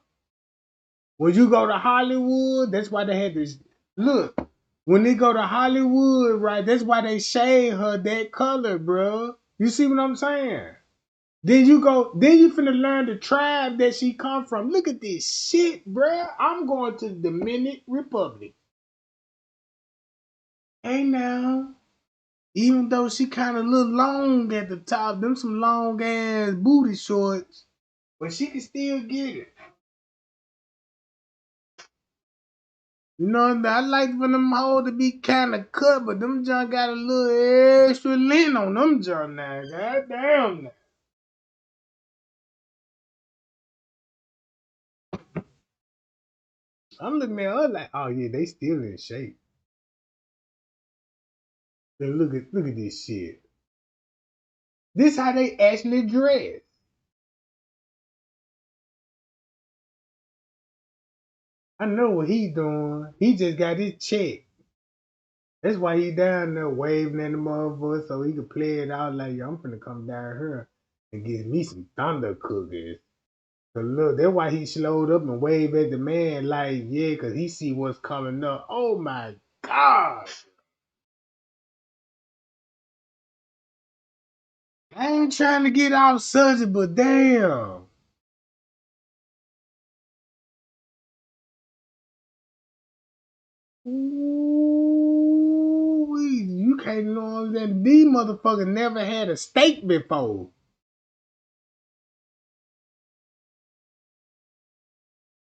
When you go to Hollywood, that's why they had this. Look, when they go to Hollywood, right? That's why they shade her that color, bro. You see what I'm saying? Then you finna learn the tribe that she come from. Look at this shit, bruh. I'm going to the Dominican Republic. Hey now, even though she kind of look long at the top, them some long ass booty shorts, but she can still get it. You know, I like for them hoes to be kind of cut, but them junk got a little extra lint on them junk now. God damn now. I'm looking at her like, oh yeah, they still in shape. Then look at this shit. This how they actually dress. I know what he doing. He just got his check. That's why he down there waving at the motherfucker so he can play it out like, yo, I'm finna come down here and get me some thunder cookies. So look, that's why he slowed up and waved at the man like, yeah, cause he see what's coming up. Oh my God. I ain't trying to get all such, but damn. Ooh, you can't know that these motherfuckers never had a steak before.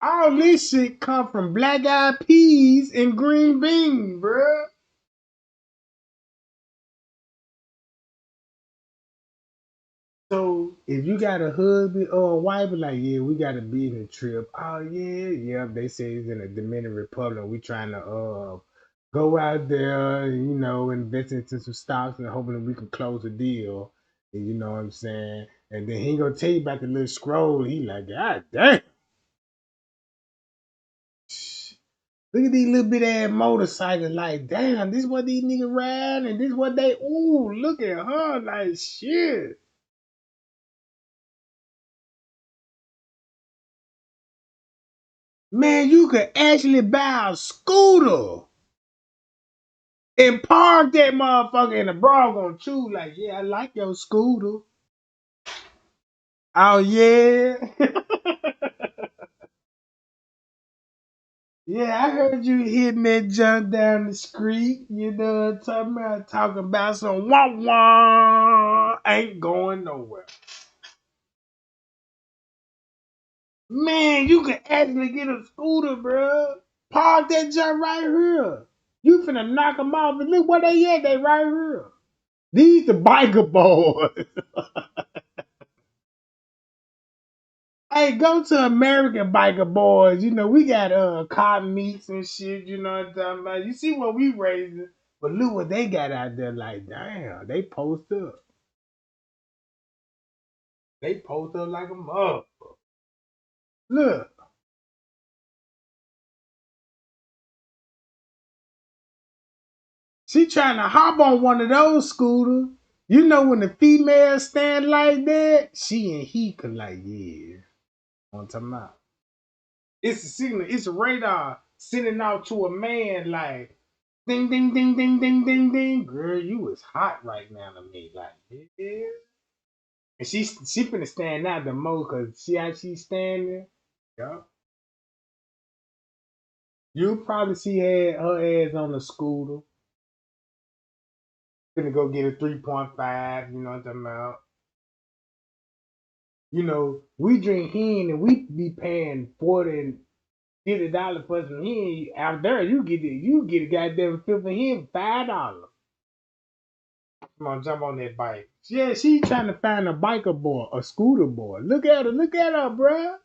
All this shit come from black eyed peas and green beans, bruh. So if you got a husband or a wife, like, yeah, we got a business trip. Oh yeah, yeah. They say it's in the Dominican Republic. We trying to go out there, you know, invest into some stocks and hoping that we can close a deal. And you know what I'm saying? And then he gonna tell you about the little scroll. He like, God damn. Look at these little bit ass motorcycles. Like, damn, this what these niggas ride, and this what they. Ooh, look at her. Like, shit. Man, you could actually buy a scooter and park that motherfucker, and the bra gonna choose like, yeah, I like your scooter. Oh yeah. Yeah, I heard you hitting that junk down the street. You know what I'm talking about some wah wah. Ain't going nowhere. Man, you can actually get a scooter, bro. Park that junk right here. You finna knock them off, and look where they at. They right here. These the biker boys. Hey, go to American Biker Boys. You know, we got cotton meats and shit, you know what I'm talking about. You see what we raising, but look what they got out there, like, damn, they post up. They post up like a mother. Look, she trying to hop on one of those scooters. You know when the female stand like that, she and he could like, yeah. On time out. It's a signal, it's a radar sending out to a man like, ding, ding, ding, ding, ding, ding, ding. Girl, you is hot right now to me. Like, yeah. And she finna stand out the most because see how she's standing? Yeah. You'll probably see her ass on the scooter. Finna go get a 3.5, you know what I'm talking about? You know, we drink hen and we be paying 40 and $50 for some hen. Out there, you get a goddamn fifth of hen, $5. Come on, jump on that bike. Yeah, she trying to find a biker boy, a scooter boy. Look at her, bruh.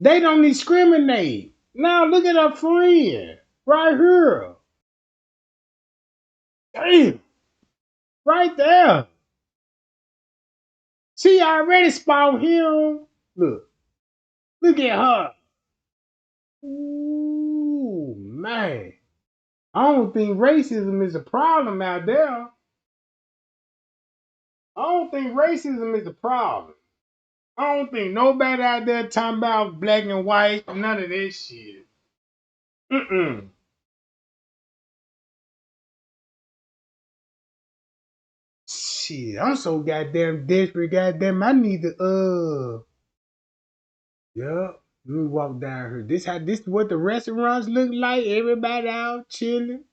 They don't discriminate. Now look at her friend. Right here. Damn. Right there. She already spawned him. Look at her. Ooh, man. I don't think racism is a problem out there. I don't think racism is a problem. I don't think nobody out there talking about black and white, none of that shit. Mm-mm. Shit, I'm so goddamn desperate, goddamn. I need to, yeah. Let me walk down here. This what the restaurants look like. Everybody out chilling.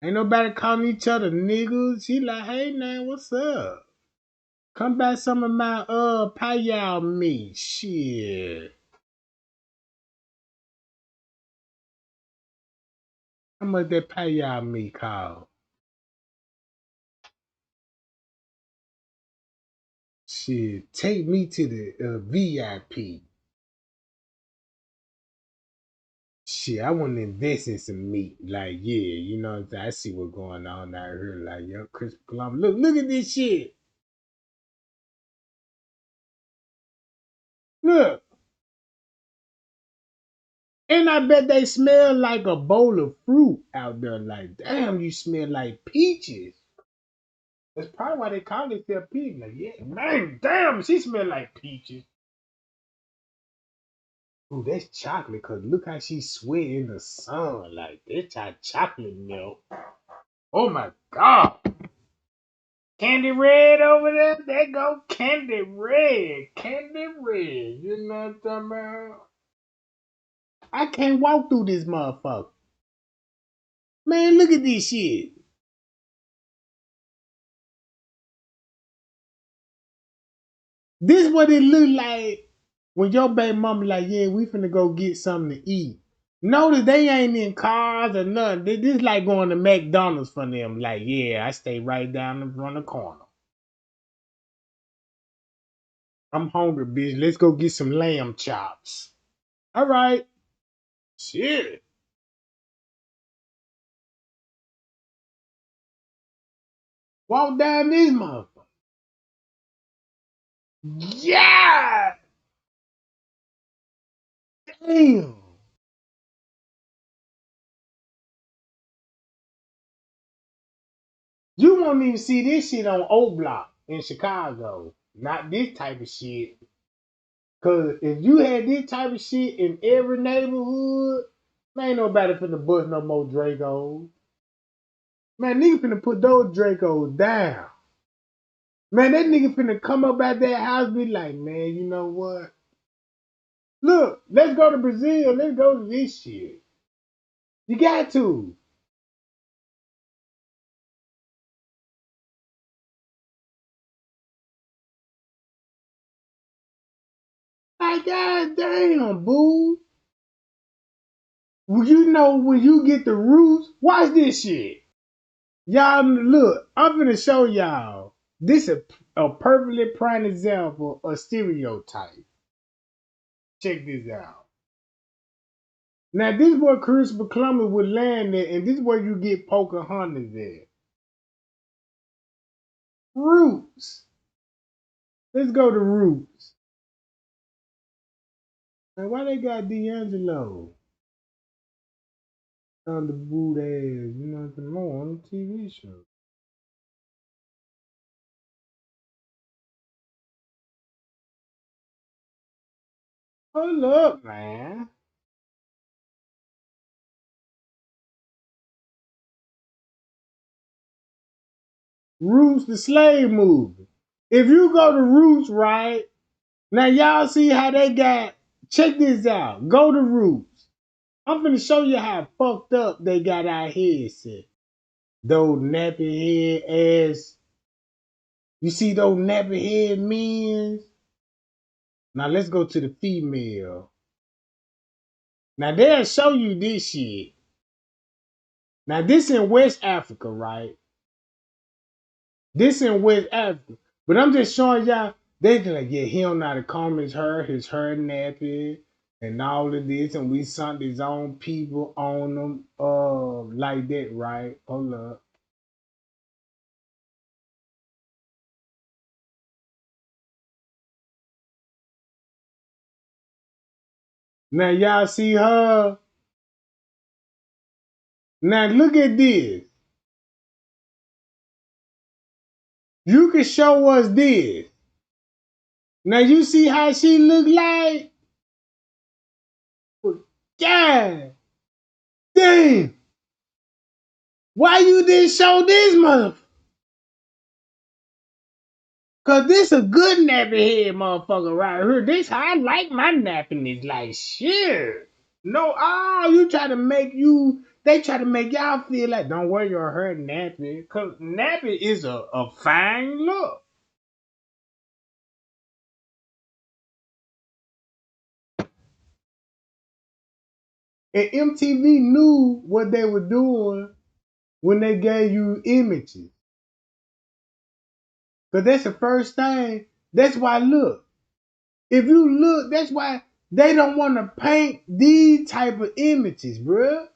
Ain't nobody calling each other niggas. She like, hey man, what's up? Come back some of my payal meat. Shit. How much that payal meat cost? Shit. Take me to the VIP. Shit, I want to invest in some meat. Like, yeah, you know what I'm saying? I see what's going on out here. Like, yo, Chris Columbus. Look at this shit. Look. And I bet they smell like a bowl of fruit out there. Like, damn, you smell like peaches. That's probably why they call it their peach. Like, yeah, man, damn, she smell like peaches. Ooh, that's chocolate, cause look how she sweat in the sun. Like, that's how chocolate milk. Oh my god. Candy red over there? There go candy red. Candy red. You know what I'm talking about? I can't walk through this motherfucker. Man, look at this shit. This what it look like when your baby mama like, yeah, we finna go get something to eat. Notice they ain't in cars or nothing. This like going to McDonald's for them. Like, yeah, I stay right down in front of the corner. I'm hungry, bitch. Let's go get some lamb chops. All right. Shit. Walk down this motherfucker. Yeah. Damn. You won't even see this shit on O Block in Chicago. Not this type of shit. Cause if you had this type of shit in every neighborhood, man, ain't nobody finna bust no more Dracos. Man, nigga finna put those Dracos down. Man, that nigga finna come up at that house be like, man, you know what? Look, let's go to Brazil. Let's go to this shit. You got to. Like, god damn, boo. Well, you know when you get the roots, watch this shit. Y'all, look, I'm finna show y'all. This is a perfectly prime example of stereotype. Check this out. Now, this is where Christopher Columbus would land at, and this is where you get Pocahontas at. Roots. Let's go to Roots. Man, why they got D'Angelo on the boot ass, you know, more on the TV show? Hold up, man. Roots, the slave movie. If you go to Roots, right, now y'all see how they got, check this out. Go to Roots. I'm finna show you how fucked up they got our heads set. Those nappy head ass. You see those nappy head men? Now let's go to the female. Now they'll show you this shit. Now this in West Africa, right? This in West Africa. But I'm just showing y'all, they like, yeah, he don't know how to comb his hair nappy, and all of this, and we sent his own people on them, like that, right? Hold up. Now y'all see her. Now look at this. You can show us this. Now you see how she look like? God damn! Why you didn't show this motherfucker? Cause this a good nappy head motherfucker right here. This I like my napping is like shit. No, you try to make they try to make y'all feel like don't wear your hair nappy. Cause nappy is a fine look. And MTV knew what they were doing when they gave you images. Cause that's the first thing. That's why look. If you look, that's why they don't want to paint these type of images, bruh.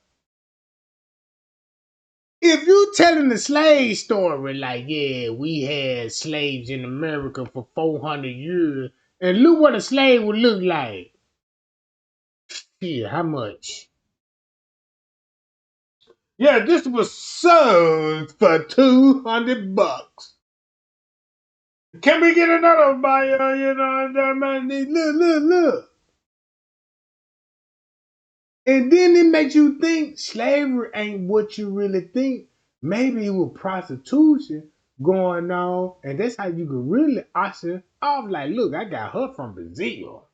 If you telling the slave story, like, yeah, we had slaves in America for 400 years, and look what a slave would look like. Yeah, how much? Yeah, this was sold for $200. Can we get another buyer? You know, man, look. And then it makes you think slavery ain't what you really think. Maybe it was prostitution going on, and that's how you could really usher off. Like, look, I got her from Brazil,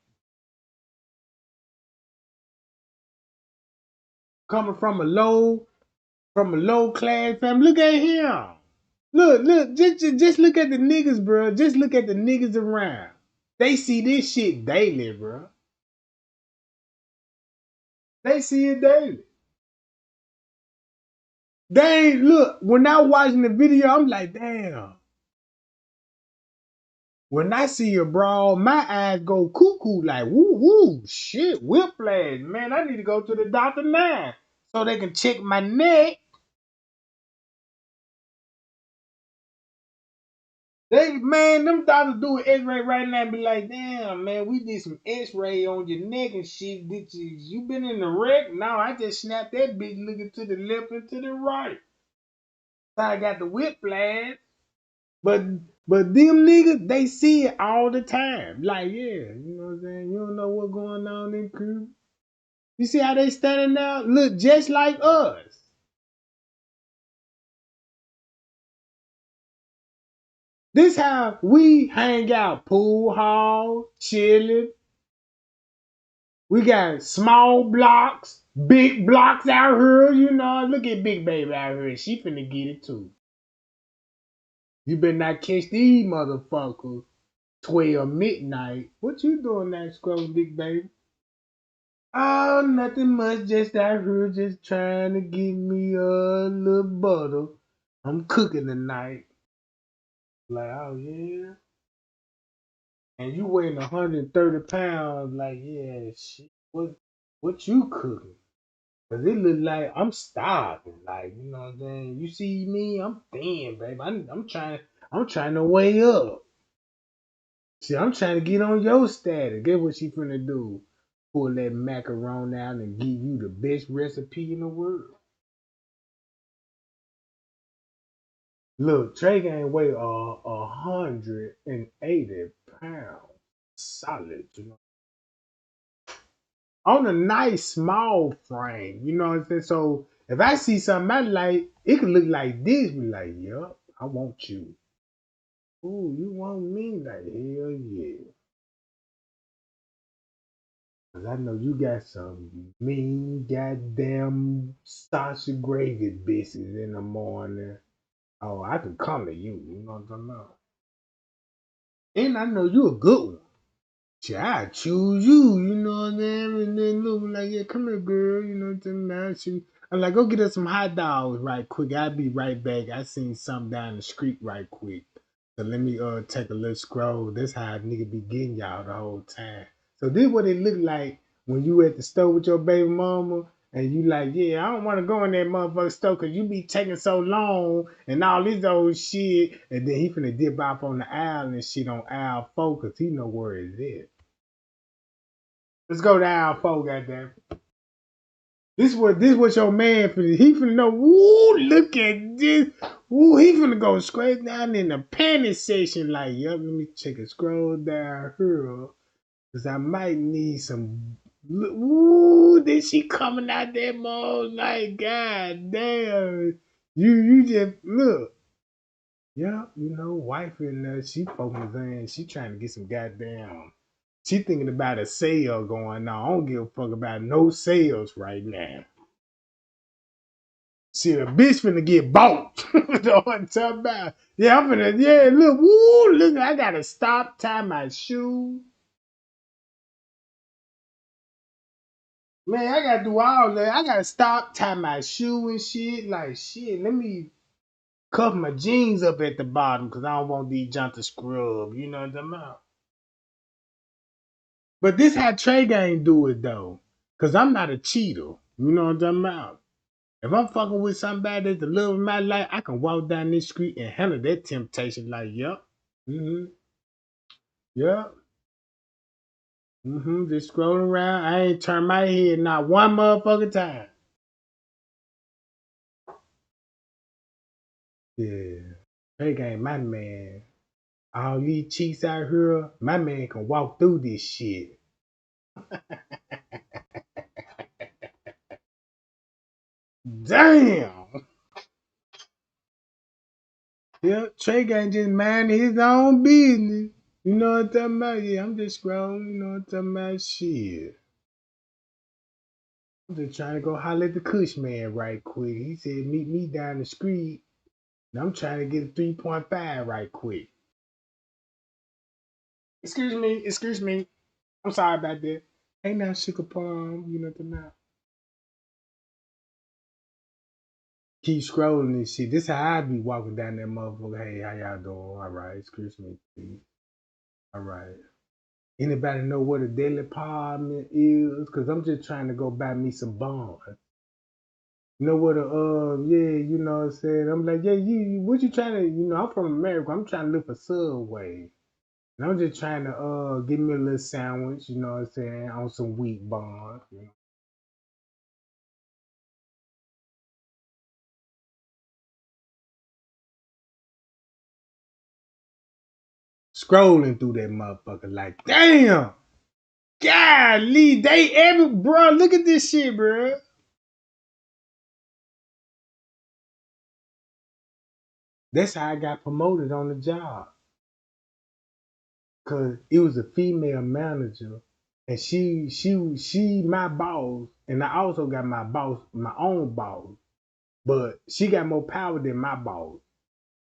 coming from a low class family. Look at him. Look, just look at the niggas, bro. Just look at the niggas around. They see this shit daily, bro. They see it daily. They ain't look. When I watching the video, I'm like, damn. When I see a brawl, my eyes go cuckoo like woo shit, whiplash, man. I need to go to the doctor now so they can check my neck. Them doctors do an X-ray right now and be like, damn, man, we did some X-ray on your neck and shit. Did you been in the wreck? No, I just snapped that bitch looking to the left and to the right. So I got the whiplash. But them niggas, they see it all the time. Like, yeah, you know what I'm saying? You don't know what's going on in Cuba. You see how they standing now? Look just like us. This how we hang out. Pool hall, chilling. We got small blocks, big blocks out here. You know, look at Big Baby out here. She finna get it too. You better not catch these motherfuckers 12 midnight. What you doing that scrolling, Big Baby? Oh, nothing much. Just out here, just trying to give me a little butter. I'm cooking tonight. Like, oh yeah. And you weighing 130 pounds, like, yeah, shit. What you cooking? Cause it look like I'm starving. Like, you know what I'm saying? You see me, I'm thin, babe. I'm trying to weigh up. See, I'm trying to get on your status. Guess what she finna do? Pull that macaroni out and give you the best recipe in the world. Look, Trey Gang weigh 180 pounds. Solid, you know. On a nice small frame, you know what I'm saying? So if I see something I like, it could look like this, be like, yup, I want you. Ooh, you want me? Like, hell yeah. Cause I know you got some mean goddamn sausage gravy biscuits in the morning. Oh, I can come to you, you know what I'm talking about? And I know you a good one. Shit, I choose you, you know what I'm saying? And then look like, yeah, come here, girl, you know what I'm saying? I'm like, go get us some hot dogs right quick. I'll be right back. I seen something down the street right quick. So let me take a little scroll. This how a nigga be getting y'all the whole time. So this what it look like when you at the store with your baby mama and you like, yeah, I don't want to go in that motherfucker store because you be taking so long and all this old shit. And then he finna dip off on the aisle and shit on aisle 4 because he know where it's at. Let's go to aisle 4, goddamn. This what your man finna. He finna know. Woo, look at this. Woo, he finna go straight down in the panty section. Like, yup, let me check and scroll down here, cause I might need some. Woo, then she coming out that mall like, God damn. You just look. Yeah, wife in there, she focusing, she trying to get some goddamn. She thinking about a sale going on. I don't give a fuck about no sales right now. See, the bitch finna get bought. Know what I'm talking about? Yeah, I'm finna, yeah, look, woo, look, I gotta stop, tie my shoe. Man, I gotta do all that. I gotta stop, tie my shoe and shit. Like, shit, let me cuff my jeans up at the bottom, because I don't want these junk to scrub. You know what I'm talking about? But this how Trey Gang do it though. Cause I'm not a cheater. You know what I'm talking about? If I'm fucking with somebody that's the love of my life, I can walk down this street and handle that temptation like, yup. Mm-hmm. Yup. Mm-hmm. Just scrolling around. I ain't turned my head not one motherfucking time. Yeah. Trey Gang, my man. All these cheats out here, my man can walk through this shit. Damn. Yeah, Trey Gang just mind his own business. You know what I'm talking about? Yeah, I'm just scrolling. You know what I'm talking about? Shit. I'm just trying to go holler at the Kush man right quick. He said, meet me down the street. And I'm trying to get a 3.5 right quick. Excuse me. I'm sorry about that. Ain't now sugar palm. You know what I'm talking about? Keep scrolling and shit. This how I be walking down that motherfucker. Hey, how y'all doing? All right. Excuse me, please. All right. Anybody know what a daily apartment is? Because I'm just trying to go buy me some bonds. You know what yeah, you know what I'm saying? I'm like, yeah, what you trying to, I'm from America. I'm trying to look for Subway. And I'm just trying to give me a little sandwich, you know what I'm saying, on some wheat buns. You know? Scrolling through that motherfucker like, damn! Golly, bro, look at this shit, bro. That's how I got promoted on the job. Cause it was a female manager, and she my boss, and I also got my own boss, but she got more power than my boss.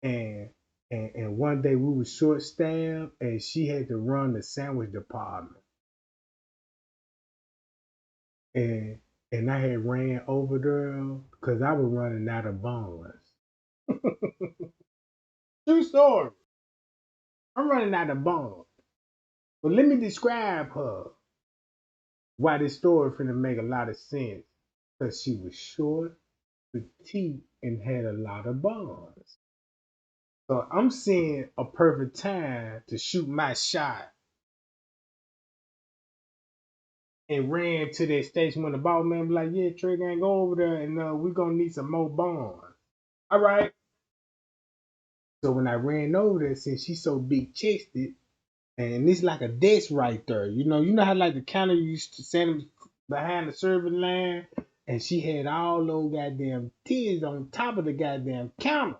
And and one day we was short staffed, and she had to run the sandwich department, and I had ran over there because I was running out of buns. True story. I'm running out of buns. But let me describe her. Why this story finna make a lot of sense. Because she was short, petite, and had a lot of buns. So I'm seeing a perfect time to shoot my shot and ran to that station when the ball man was like, yeah, Trey Gang, go over there and we're going to need some more buns. All right. So when I ran over there, since she's so big chested, and it's like a desk right there. You know how like the counter used to send them behind the serving line, and she had all those goddamn titties on top of the goddamn counter.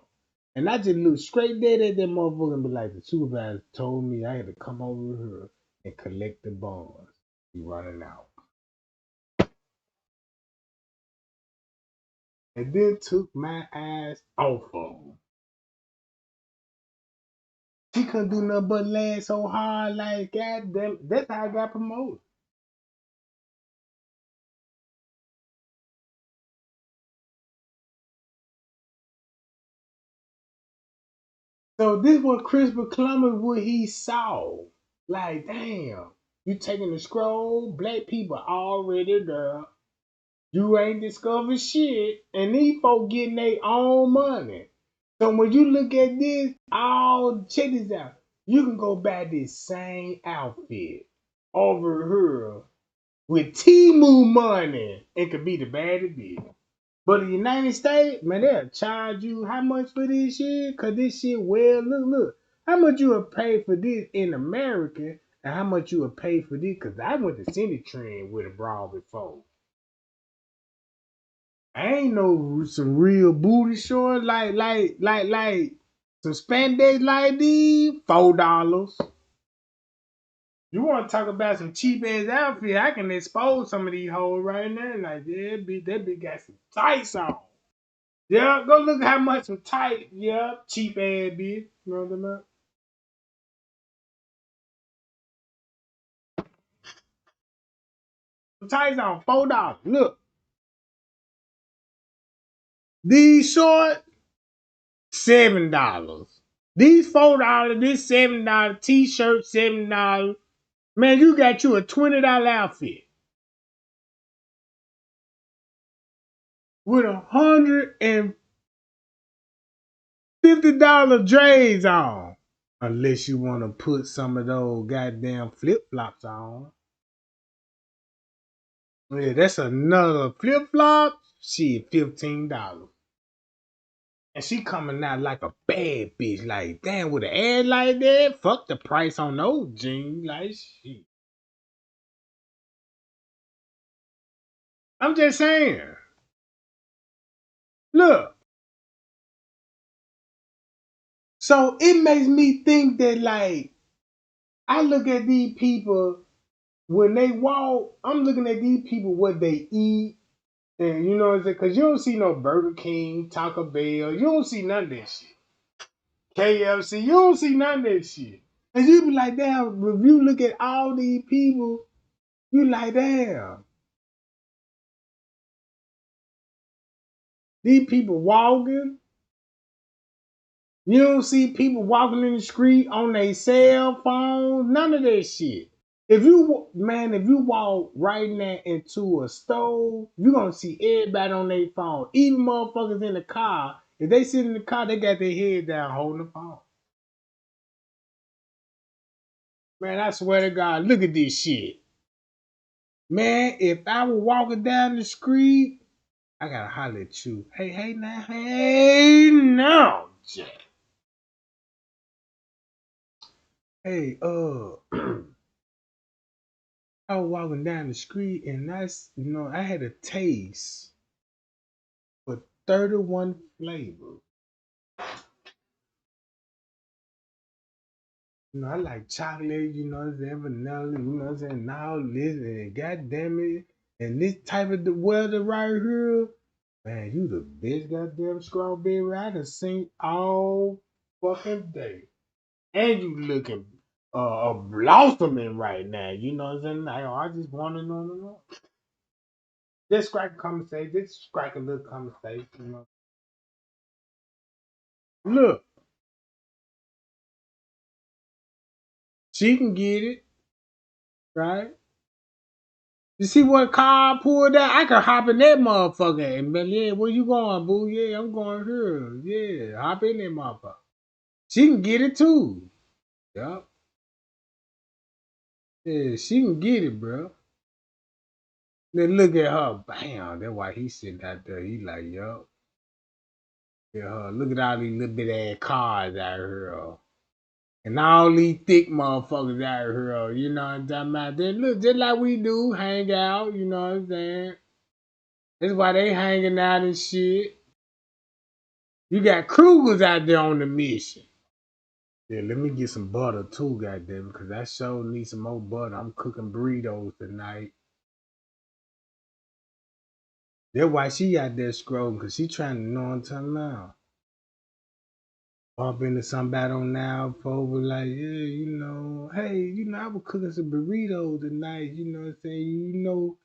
And I just looked straight dead at that motherfucker and be like, the supervisor told me I had to come over here and collect the bonds. He running out. And then took my ass off of him. She couldn't do nothing but laugh so hard, like, goddamn, that's how I got promoted. So this was Christopher Columbus what he saw. Like, damn, you taking the scroll, black people already there. You ain't discovered shit, and these folks getting their own money. So when you look at this, check this out. You can go buy this same outfit over here with Timu money. It could be the bad it did. But in the United States, man, they'll charge you how much for this shit? Cause this shit, well, look. How much you would pay for this in America and how much you would pay for this? Cause I went to City Trend with a bra before. I ain't know some real booty shorts like some spandex like these, $4. You want to talk about some cheap ass outfit? I can expose some of these hoes right now. Like, yeah, that bitch got some tights on. Yeah, go look how much some tight. Yeah, cheap ass bitch. You know what I'm talking about? Some tights on $4. Look, these shorts $7. These $4. This $7 t-shirt $7. Man, you got you a $20 outfit with $150 drays on. Unless you want to put some of those goddamn flip flops on. Yeah, that's another flip flop. Shit, $15. And she coming out like a bad bitch. Like, damn, with an ad like that, fuck the price on those jeans. Like, shit. I'm just saying. Look. So it makes me think that, like, I look at these people when they walk, I'm looking at these people what they eat. And you know what I'm saying? Because you don't see no Burger King, Taco Bell. You don't see none of that shit. KFC, you don't see none of that shit. And you be like, damn, if you look at all these people, you like, damn. These people walking. You don't see people walking in the street on their cell phones. None of that shit. If you walk right now into a store, you're gonna see everybody on their phone. Even motherfuckers in the car. If they sit in the car, they got their head down holding the phone. Man, I swear to God, look at this shit. Man, if I were walking down the street, I gotta holler at you. Hey now, Jack. Hey, I was walking down the street and I had a taste for 31 flavors. I like chocolate, vanilla, and all this, and goddamn it, and this type of the weather right here, man, you the best goddamn strawberry I done seen all fucking day. And you looking blossoming right now, you know what I'm saying? I just want to know. Just strike a conversation, just strike a little conversation, Look, she can get it, right? You see what car I pulled out? I can hop in that motherfucker and be, yeah, where you going, boo? Yeah, I'm going here. Yeah, hop in that motherfucker. She can get it too. Yup. Yeah, she can get it, bro. Then look at her. Bam. That's why he sitting out there. He like, yup. Yeah, look at all these little bit ass cars out here. And all these thick motherfuckers out here. You know what I'm talking about? They look just like we do, hang out. You know what I'm saying? That's why they hanging out and shit. You got Krugers out there on the mission. Yeah, let me get some butter too, goddamn, because I sure need some more butter. I'm cooking burritos tonight. That's why she out there scrolling, because she trying to know what I'm talking about. Bump into somebody on now, folks like, yeah, hey, I was cooking some burritos tonight, you know what I'm saying?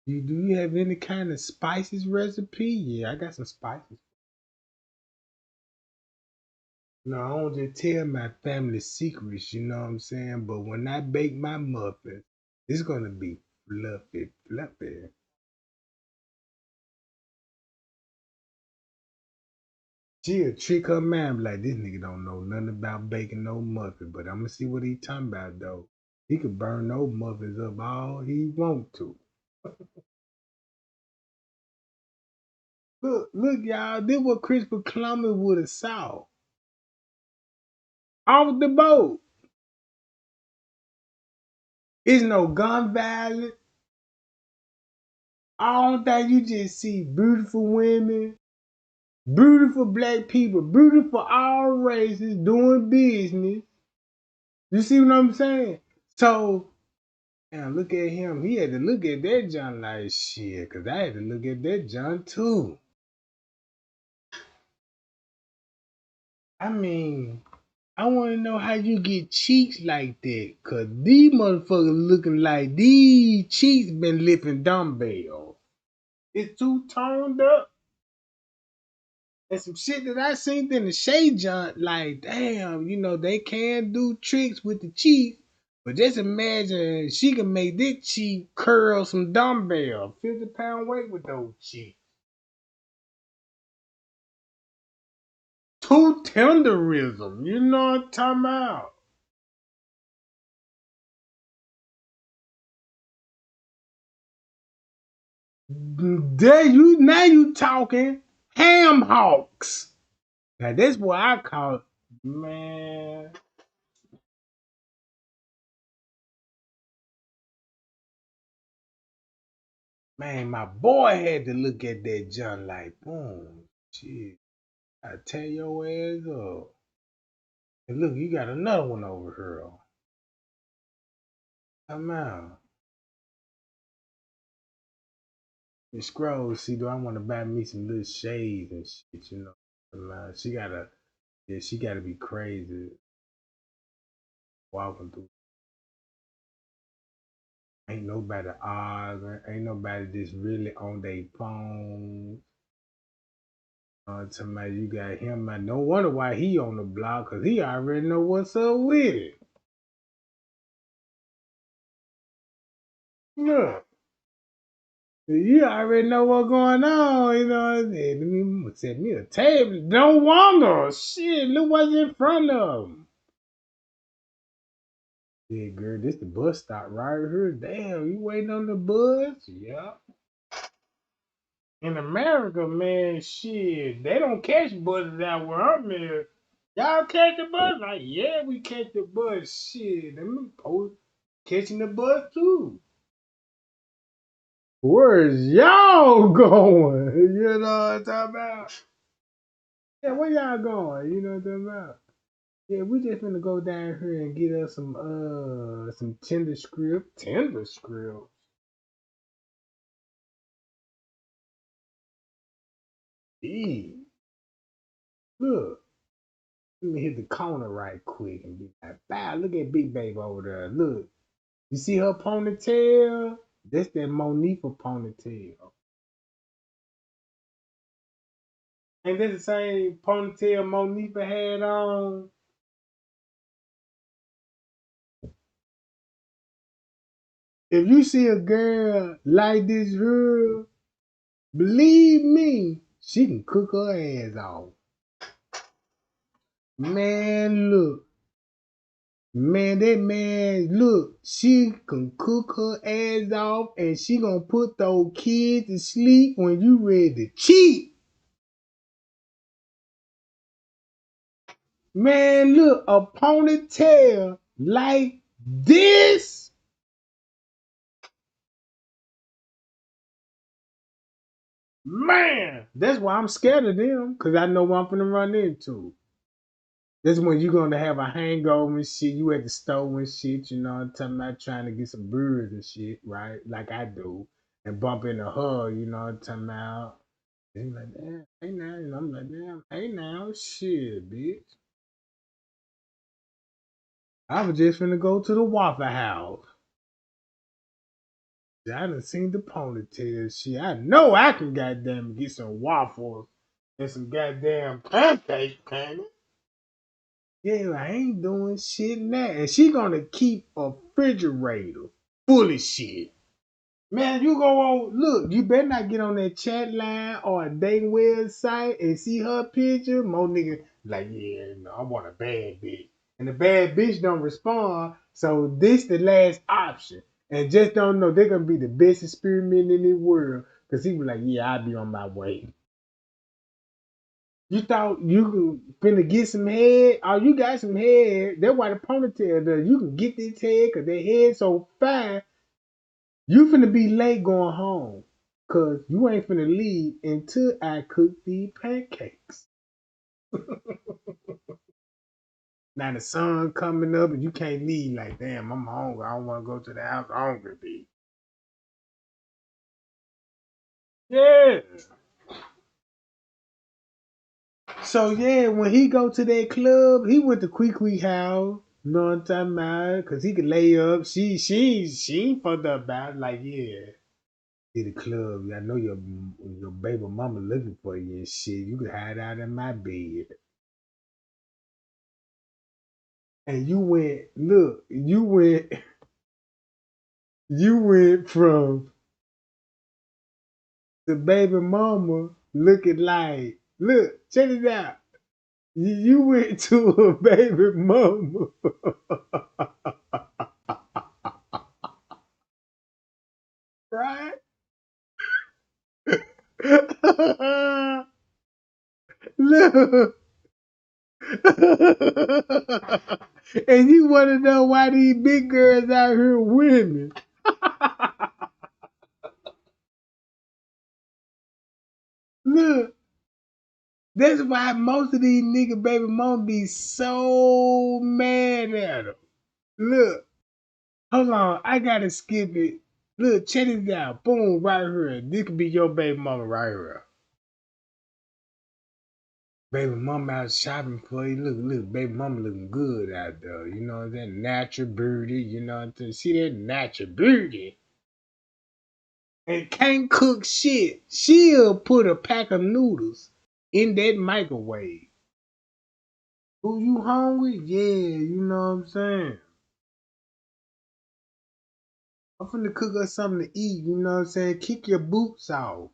Do you have any kind of spices recipe? Yeah, I got some spices. No, I don't just tell my family secrets, you know what I'm saying? But when I bake my muffin, it's gonna be fluffy, fluffy. She'll trick her man like this nigga don't know nothing about baking no muffin, but I'm gonna see what he talking about though. He could burn those mothers up all he want to. Look, y'all. This what Christopher Columbus would have saw. Off the boat. It's no gun violence. All that you just see beautiful women, beautiful black people, beautiful all races doing business. You see what I'm saying? So, now look at him. He had to look at that John like shit, because I had to look at that John too. I mean, I want to know how you get cheeks like that, because these motherfuckers looking like these cheeks been lifting dumbbells. It's too toned up. And some shit that I seen in the shade junk, like, damn, they can do tricks with the cheeks, but just imagine she can make this cheek curl some dumbbell, 50-pound weight with those cheeks. Too tenderism, you know what I'm talking about? Now you talking ham hocks. Now that's what I call it. Man. Man, my boy had to look at that junk like, boom, shit. I tear your ass up. And look, you got another one over here. Come out. And scroll, see, do I want to buy me some little shades and shit, Come out. She gotta be crazy walking through. Ain't nobody arguing. Ain't nobody just really on their phone. Somebody you got him. I no wonder why he on the block, cause he already know what's up with it. Look. You already know what's going on, Let me set me a table. Don't wonder. Shit, look what's in front of him. Yeah, girl, this the bus stop right here. Damn, you waiting on the bus? Yeah. In America, man, shit, they don't catch buses out where I'm at. Y'all catch the bus? Like, yeah, we catch the bus. Shit, them catching the bus too. Where's y'all going? You know what I'm talking about? Yeah, where y'all going? You know what I'm talking about? Yeah, we just finna go down here and get us some tender script. Tender script. Eee. Look. Let me hit the corner right quick and be like, wow, look at Big Babe over there. Look. You see her ponytail? That's that Monifa ponytail. Ain't that the same ponytail Monifa had on? If you see a girl like this girl, believe me, she can cook her ass off. Man, look. Man, that man, look, she can cook her ass off and she gonna put those kids to sleep when you ready to cheat. Man, look, a ponytail like this. Man, that's why I'm scared of them, because I know what I'm finna run into. This is when you're gonna have a hangover and shit. You at the store and shit, you know what I'm talking about, trying to get some burgers and shit, right? Like I do. And bump into her, you know what I'm talking about. And he's like, damn, hey now. And I'm like, damn, hey now, shit, bitch. I was just finna go to the Waffle House. I done seen the ponytail shit. I know I can goddamn get some waffles and some goddamn pancakes, can it? Yeah, I ain't doing shit now. And she gonna keep a refrigerator full of shit. Man, you go on, look, you better not get on that chat line or a dating website and see her picture. More niggas like, yeah, no, I want a bad bitch. and the bad bitch don't respond. So this the last option, and just don't know they're gonna be the best experiment in the world. Cause he was like, yeah, I'll be on my way. You thought you finna get some head? Oh, you got some head. That's why the ponytail does. You can get this head because their head so fine. You finna be late going home. Cause you ain't finna leave until I cook these pancakes. Now the sun coming up and you can't leave like, damn, I'm hungry. I don't want to go to the house hungry, B. Yeah. So yeah, when he go to that club, he went to Quee house. You know what I'm talking about? Cause he could lay up. She fucked up about it. Like, yeah. To the club. I know your baby mama looking for you and shit. You can hide out in my bed. And you went, look, you went from the baby mama looking like, look, check it out. You went to a baby mama. Right? Look. And you want to know why these big girls out here winning. Look, that's why most of these nigga baby mom be so mad at them. Look, hold on, I gotta skip it. Look, check this out. Boom, right here. This could be your baby mama right here. Baby mama out shopping for you. Look, baby mama looking good out there. You know that natural beauty. You know what I'm saying? See that natural beauty. And can't cook shit. She'll put a pack of noodles in that microwave. Who you hungry? Yeah, you know what I'm saying. I'm finna cook us something to eat, you know what I'm saying? Kick your boots off.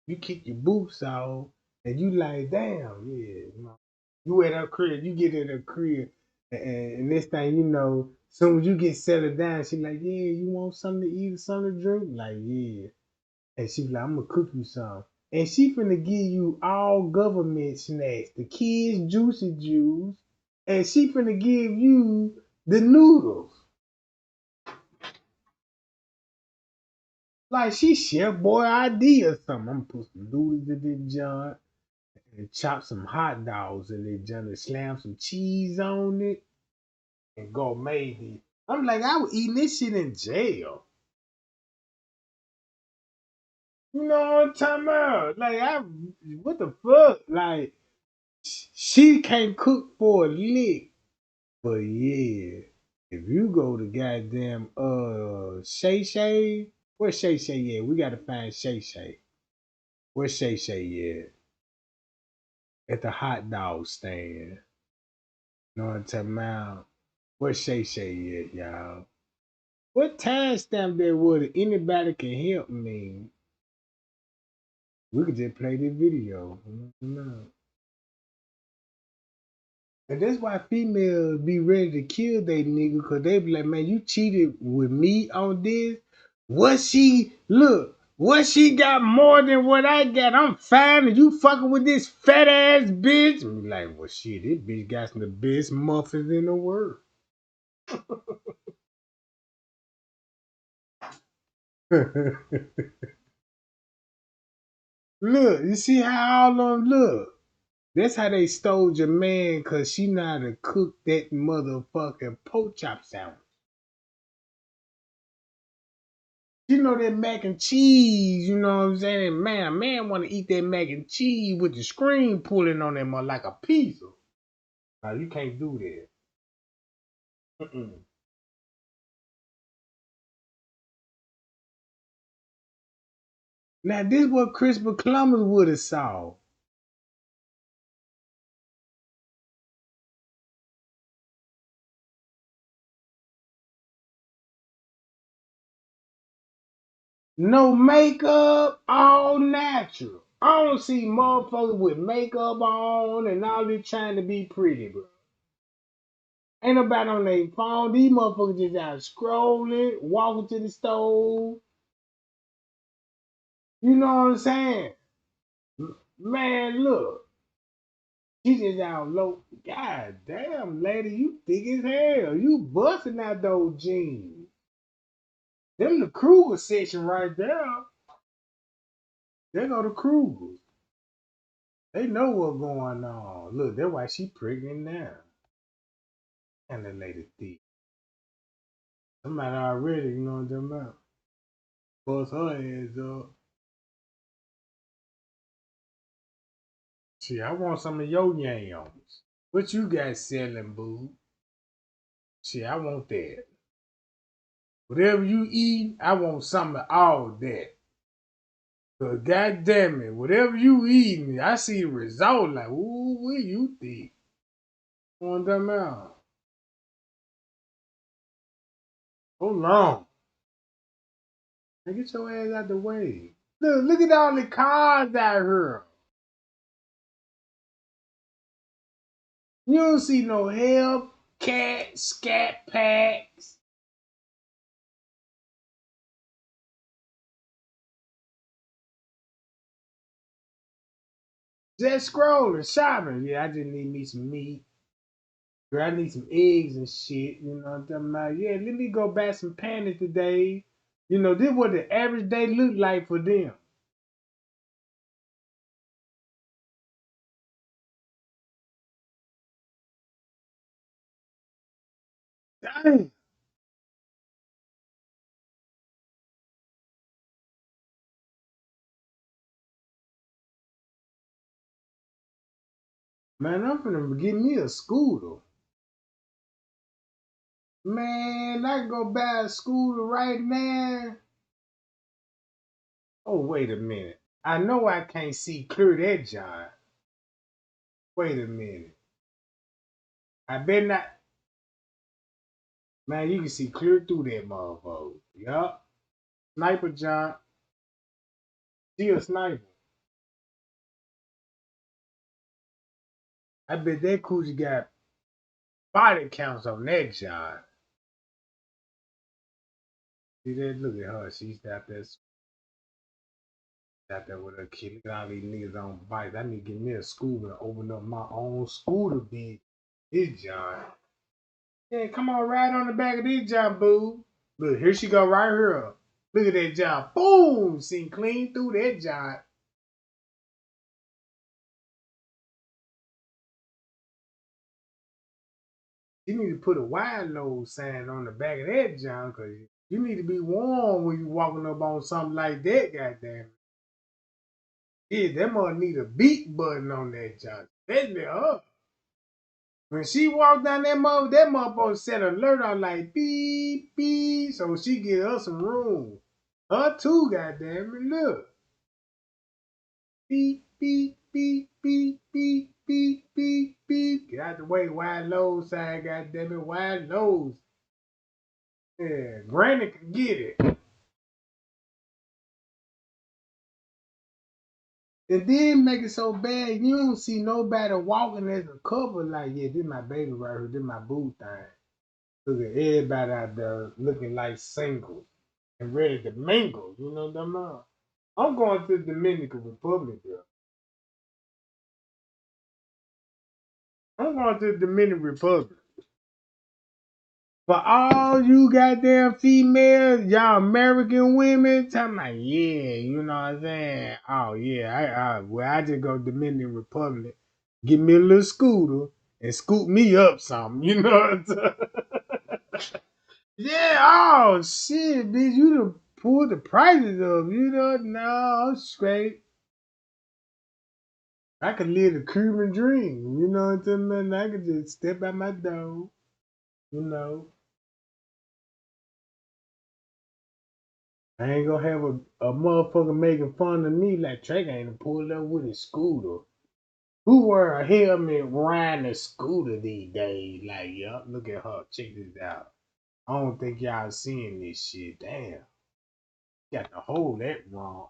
You kick your boots off, and you like, damn, yeah. You at her crib, you get in her crib, and next thing you know, soon as you get settled down, she like, yeah, you want something to eat or something to drink? Like, yeah. And she like, I'm gonna cook you some. And she finna give you all government snacks, the kids' juicy juice, and she finna give you the noodles. Like she chef boy ID or something. I'm gonna put some noodles in this joint and chop some hot dogs in this joint and slam some cheese on it and go maybe. I'm like, I was eating this shit in jail. You know what I'm talking about? Like, what the fuck? Like, she can't cook for a lick. But yeah, if you go to goddamn Shay Shay, where's Shay Shay at? We gotta find Shay Shay. Where's Shay Shay at? At the hot dog stand. You know what I'm talking about? Where's Shay Shay at, y'all? What timestamp there would anybody can help me? We could just play this video. No. And that's why females be ready to kill they nigga, cause they be like, man, you cheated with me on this. What she got more than what I got? I'm fine and you fucking with this fat ass bitch. And be like, well shit, this bitch got some of the best muffins in the world. Look, you see how all of them look? That's how they stole your man, cause she know how to cook that motherfucking pork chop sandwich. You know that mac and cheese, you know what I'm saying? Man, a man want to eat that mac and cheese with the screen pulling on them like a pizza. Now you can't do that. Mm-mm. Now this what Christopher Columbus would have saw. No makeup, all natural. I don't see motherfuckers with makeup on and all this trying to be pretty, bro. Ain't nobody on their phone. These motherfuckers just out scrolling, walking to the stove. You know what I'm saying? Man, look. She just out low. God damn, lady, you thick as hell. You busting out those jeans. Them the Kruger section right there. They go to Kruger. They know what's going on. Look, that's why she pregnant now. And the lady thick. Somebody already, you know what I'm talking about? Bust her ass up. Shit, I want some of your yams. What you got selling, boo? Shit, I want that. Whatever you eat, I want some of all that. Cause goddamn it, whatever you eating, I see the result like, ooh, what you think? On them out. Hold on. Now get your ass out the way. Look at all the cars out here. You don't see no Hellcat, Scat Packs. Just scrolling, shopping. Yeah, I just need me some meat. Girl, I need some eggs and shit. You know what I'm talking about? Yeah, let me go buy some panties today. You know, this what the average day look like for them. Dang. Man, I'm finna get me a scooter. Man, I can go buy a scooter right now. Oh, wait a minute. I know I can't see clear that John. Wait a minute. I better not. Man, you can see clear through that motherfucker. Yup. Sniper John. She a sniper. I bet that coochie got body counts on that John. See that? Look at her. She's out there with her kid. Look at all these niggas on bikes. I need to get me a scooter and open up my own scooter, bitch. This John. Yeah, come on, ride on the back of this John, boo. Look, here she go right here. Look at that John. Boom! Seen clean through that John. You need to put a wide load sign on the back of that John, because you need to be warm when you walking up on something like that, goddamn. Yeah, that mother need a beat button on that John. That up. When she walked down that motherfucker set alert on like beep, beep, so she get her some room. Her too, goddamn it, look. Beep, beep, beep, beep, beep, beep, beep, beep. Get out the way, wide load side, goddamn it, wide loads. Yeah, Granny can get it. And then make it so bad, you don't see nobody walking as a couple like, yeah, this my baby right here, this my boo thing. Look at everybody out there looking like singles and ready to mingle, you know what I'm talking about? I'm going to the Dominican Republic, girl. I'm going to the Dominican Republic. For all you goddamn females, y'all American women, talking about, yeah, you know what I'm saying? Oh, yeah, I just go to Dominican Republic, get me a little scooter, and scoop me up something, you know what I'm saying? Yeah, oh, shit, bitch, you done pulled the prices up, you know? No, I'm straight. I could live the Cuban dream, you know what I'm saying? I could just step out my door, you know? I ain't gonna have a motherfucker making fun of me like Trey ain't pulled up with a scooter. Who wear a helmet riding a scooter these days? Like, yup, look at her. Check this out. I don't think y'all seeing this shit. Damn. Got to hold that wrong.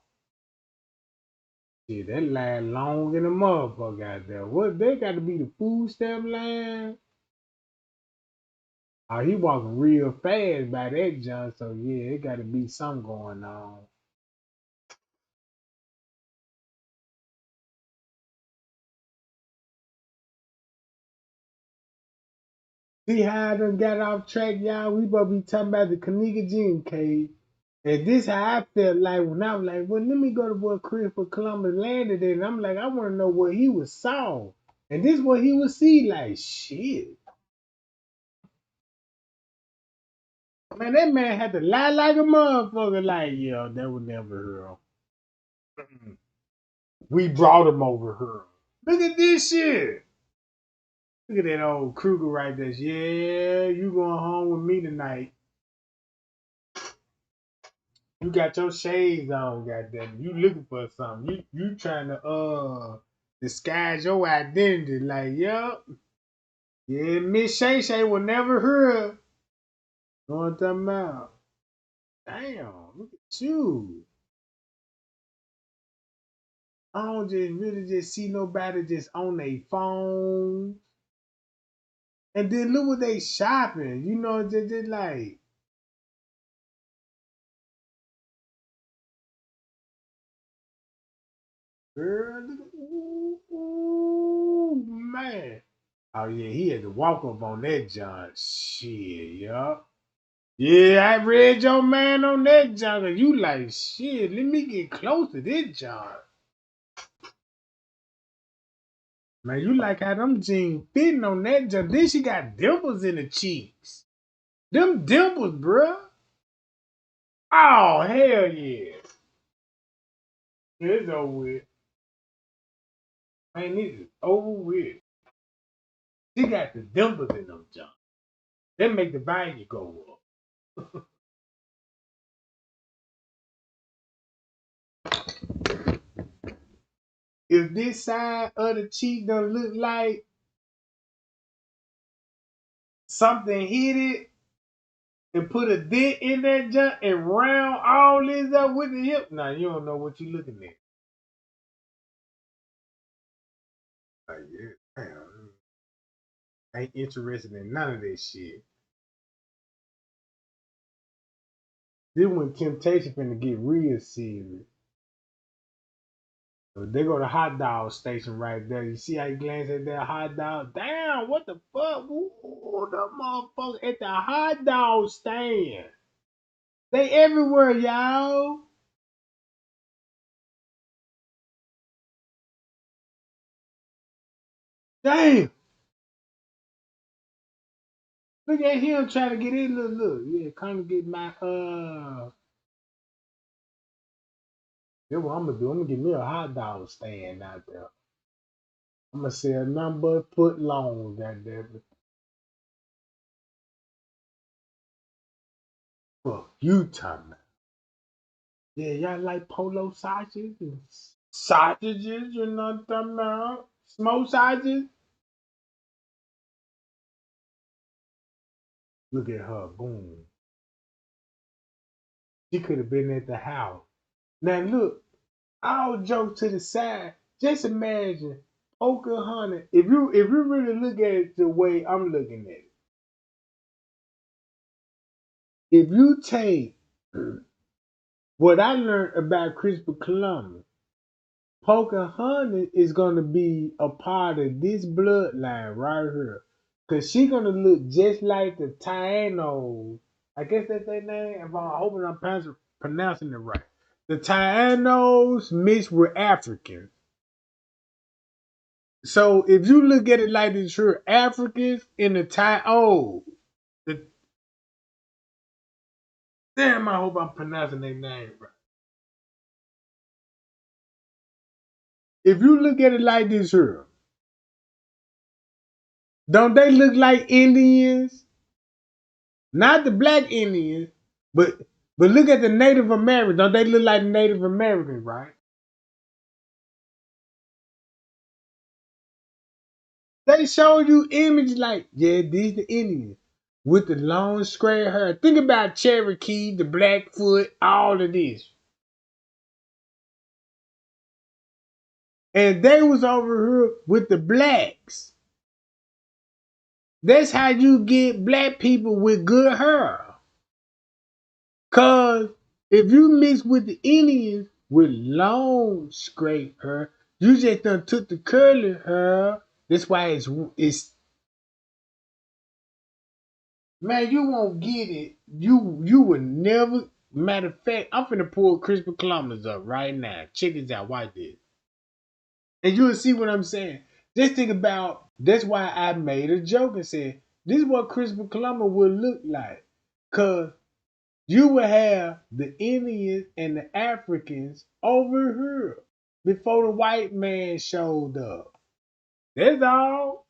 Shit, that line long in the motherfucker out there. What, they got to be the food stamp line? Oh, he walking real fast by that jump, so yeah, it got to be something going on. See how I done got off track, y'all? We supposed to be talking about the Kenneka Jenkins case. And this how I felt like when I was like, well, let me go to where Christopher Columbus landed in. And I'm like, I want to know what he was saw. And this what he would see, like, shit. Man, that man had to lie like a motherfucker. Like, yeah, that would never hurt. We brought him over here. Look at this shit. Look at that old Kruger right there. Yeah, you going home with me tonight. You got your shades on, goddamn. You looking for something. You trying to disguise your identity. Like, yup. Yeah, Miss Shay Shay will never hear. Know what I'm talking about? Damn, look at you. I don't just really just see nobody just on their phone. And then look what they shopping. You know, just like, girl, look at, ooh, man. Oh yeah, he had to walk up on that John. Shit, yup. Yeah, I read your man on that John. And you like, shit, let me get close to this John. Man, you like how them jeans fitting on that John. Then she got dimples in the cheeks. Them dimples, bruh. Oh, hell yeah. It's over with. Man, this is over with. She got the dimples in them John. That make the value go up. If this side of the cheek don't look like something hit it and put a dent in that junk and round all this up with the hip, now you don't know what you looking at. Like, yeah, damn. Ain't interested in none of this shit. This when temptation finna get real serious. So they go to hot dog station right there. You see how you glance at that hot dog? Damn, what the fuck? Ooh, the motherfucker at the hot dog stand. They everywhere, y'all. Damn. Look at him trying to get in. Look. Yeah, come to get my That's what I'm gonna do. I'm gonna get me a hot dog stand out there. I'm gonna sell nothing but foot long, goddamn it. Fuck you, talking. Yeah, y'all like polo sausages and sausages, you know what I'm talking about? Smoked sausages. Look at her, boom. She could have been at the house. Now look, all jokes to the side. Just imagine Pocahontas. If you really look at it the way I'm looking at it, if you take what I learned about Christopher Columbus, Pocahontas is gonna be a part of this bloodline right here. Cause she gonna look just like the Taínos. I guess that's their name. If I'm hoping I'm pronouncing it right. The Taínos mixed with Africans. So if you look at it like this here, Africans in the the damn, I hope I'm pronouncing their name right. If you look at it like this here, don't they look like Indians? Not the black Indians, but look at the Native Americans. Don't they look like Native Americans, right? They show you images like, yeah, these the Indians with the long straight hair. Think about Cherokee, the Blackfoot, all of this. And they was over here with the blacks. That's how you get black people with good hair. Cause if you mix with the Indians with long straight hair, you just done took the curly hair. That's why it's man, you won't get it. You would never. Matter of fact, I'm finna pull Christopher Columbus up right now. Check this out. Watch this, and you'll see what I'm saying. Just think about. That's why I made a joke and said this is what Christopher Columbus would look like, cause you would have the Indians and the Africans over here before the white man showed up. That's all.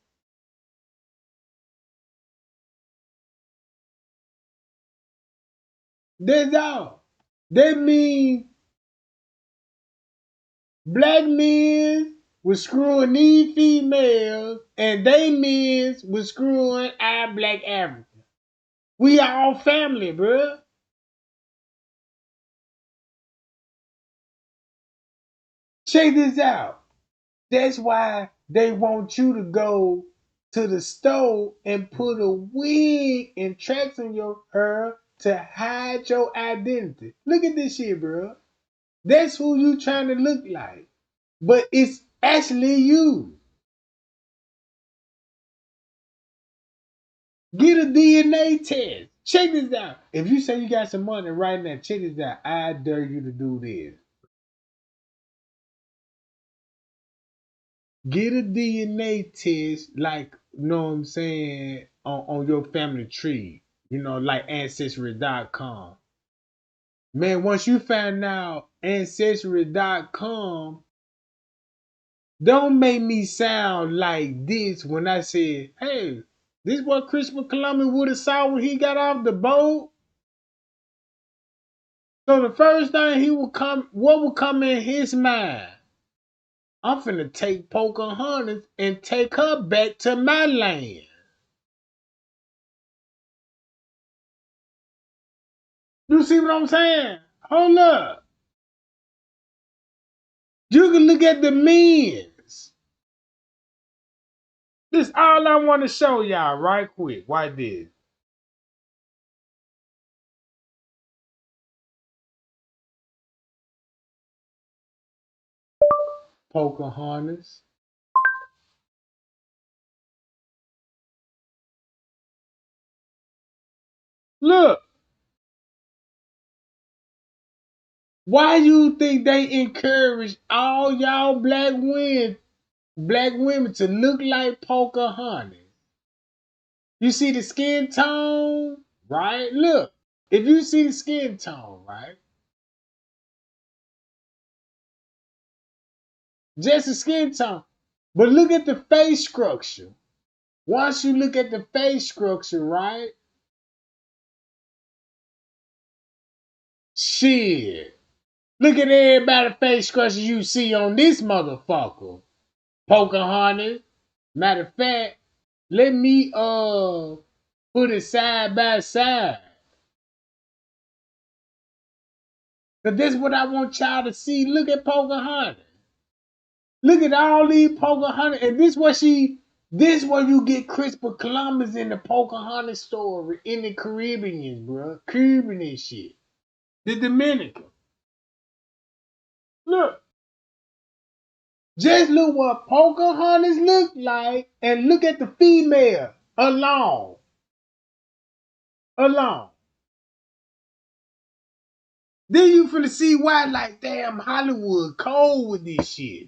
That's all. That means black men was screwing these females, and they men was screwing our black Africans. We all family, bruh. Check this out. That's why they want you to go to the store and put a wig and tracks on your hair to hide your identity. Look at this shit, bro. That's who you trying to look like. But it's actually you. Get a DNA test. Check this out. If you say you got some money right now, check this out. I dare you to do this. Get a DNA test, like, you know what I'm saying, on your family tree. You know, like Ancestry.com. Man, once you find out Ancestry.com, don't make me sound like this when I say, hey, this is what Christopher Columbus would have saw when he got off the boat. So the first thing what would come in his mind? I'm finna take Pocahontas and take her back to my land. You see what I'm saying? Hold up. You can look at the men's. This all I want to show y'all right quick. Why this? Pocahontas. Look, why you think they encourage all y'all black women to look like Pocahontas? You see the skin tone, right? Look, if you see the skin tone, right? Just the skin tone. But look at the face structure. Once you look at the face structure, right? Shit. Look at everybody's face structure you see on this motherfucker. Pocahontas. Matter of fact, let me put it side by side. Cause this is what I want y'all to see. Look at Pocahontas. Look at all these Pocahontas. And this where you get Christopher Columbus in the Pocahontas story in the Caribbean, bro. Cuban and shit. The Dominican. Look. Just look what Pocahontas look like and look at the female alone. Alone. Then you finna see why, like, damn, Hollywood cold with this shit.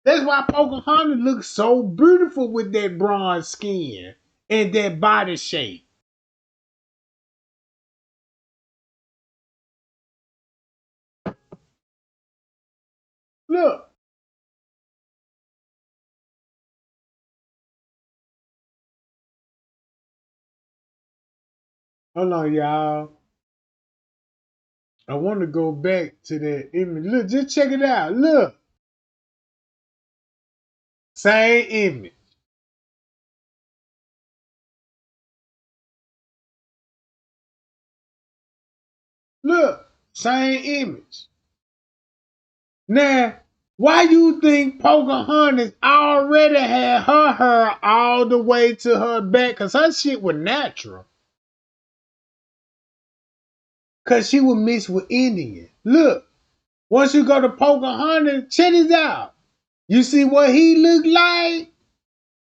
That's why Pocahontas looks so beautiful with that bronze skin and that body shape. Look. Hold on, y'all. I want to go back to that image. Look, just check it out. Look. Same image. Look. Same image. Now, Why you think Pocahontas already had her hair all the way to her back? Because her shit was natural. Because she was mixed with Indian. Look, once you go to Pocahontas, check this out. You see what he looked like?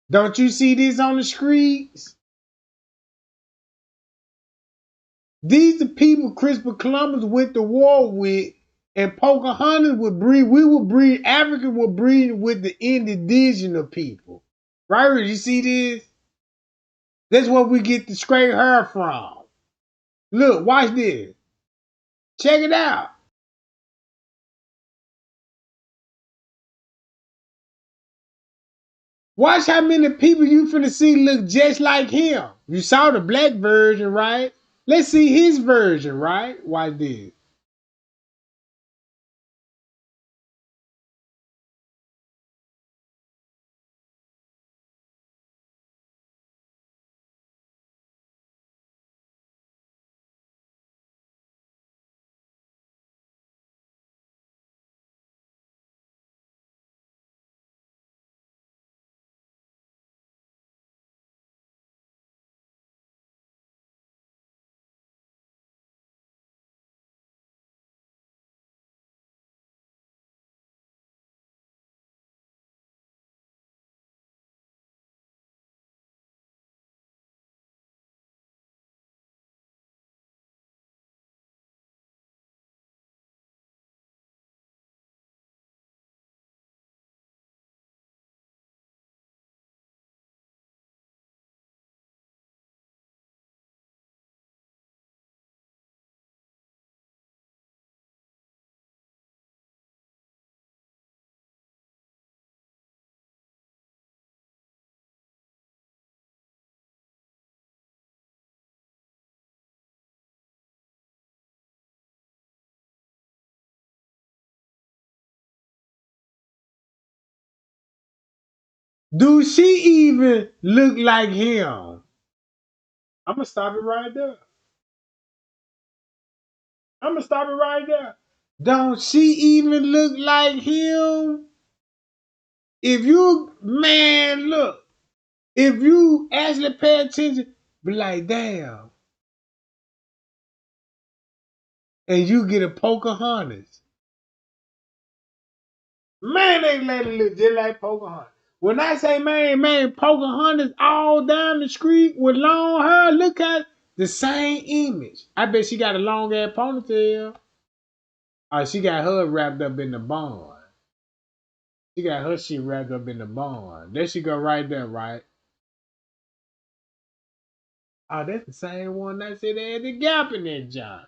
Don't you see this on the streets? These are people Christopher Columbus went to war with, and Pocahontas would breed, Africa would breed with the indigenous people. Right? You see this? That's where we get the straight hair from. Look, watch this. Check it out. Watch how many people you finna see look just like him. You saw the black version, right? Let's see his version, right? Watch this. Do she even look like him? I'm gonna stop it right there. I'm gonna stop it right there. Don't she even look like him? If you, man, look, if you actually pay attention, be like, damn, and you get a Pocahontas. Man, they let it look just like Pocahontas. When I say, man, Pocahontas all down the street with long hair, look at the same image. I bet she got a long ass ponytail. Oh, she got her wrapped up in the bun. She got her shit wrapped up in the bun. There she go right there, right? Oh, that's the same one that said they had the gap in that John.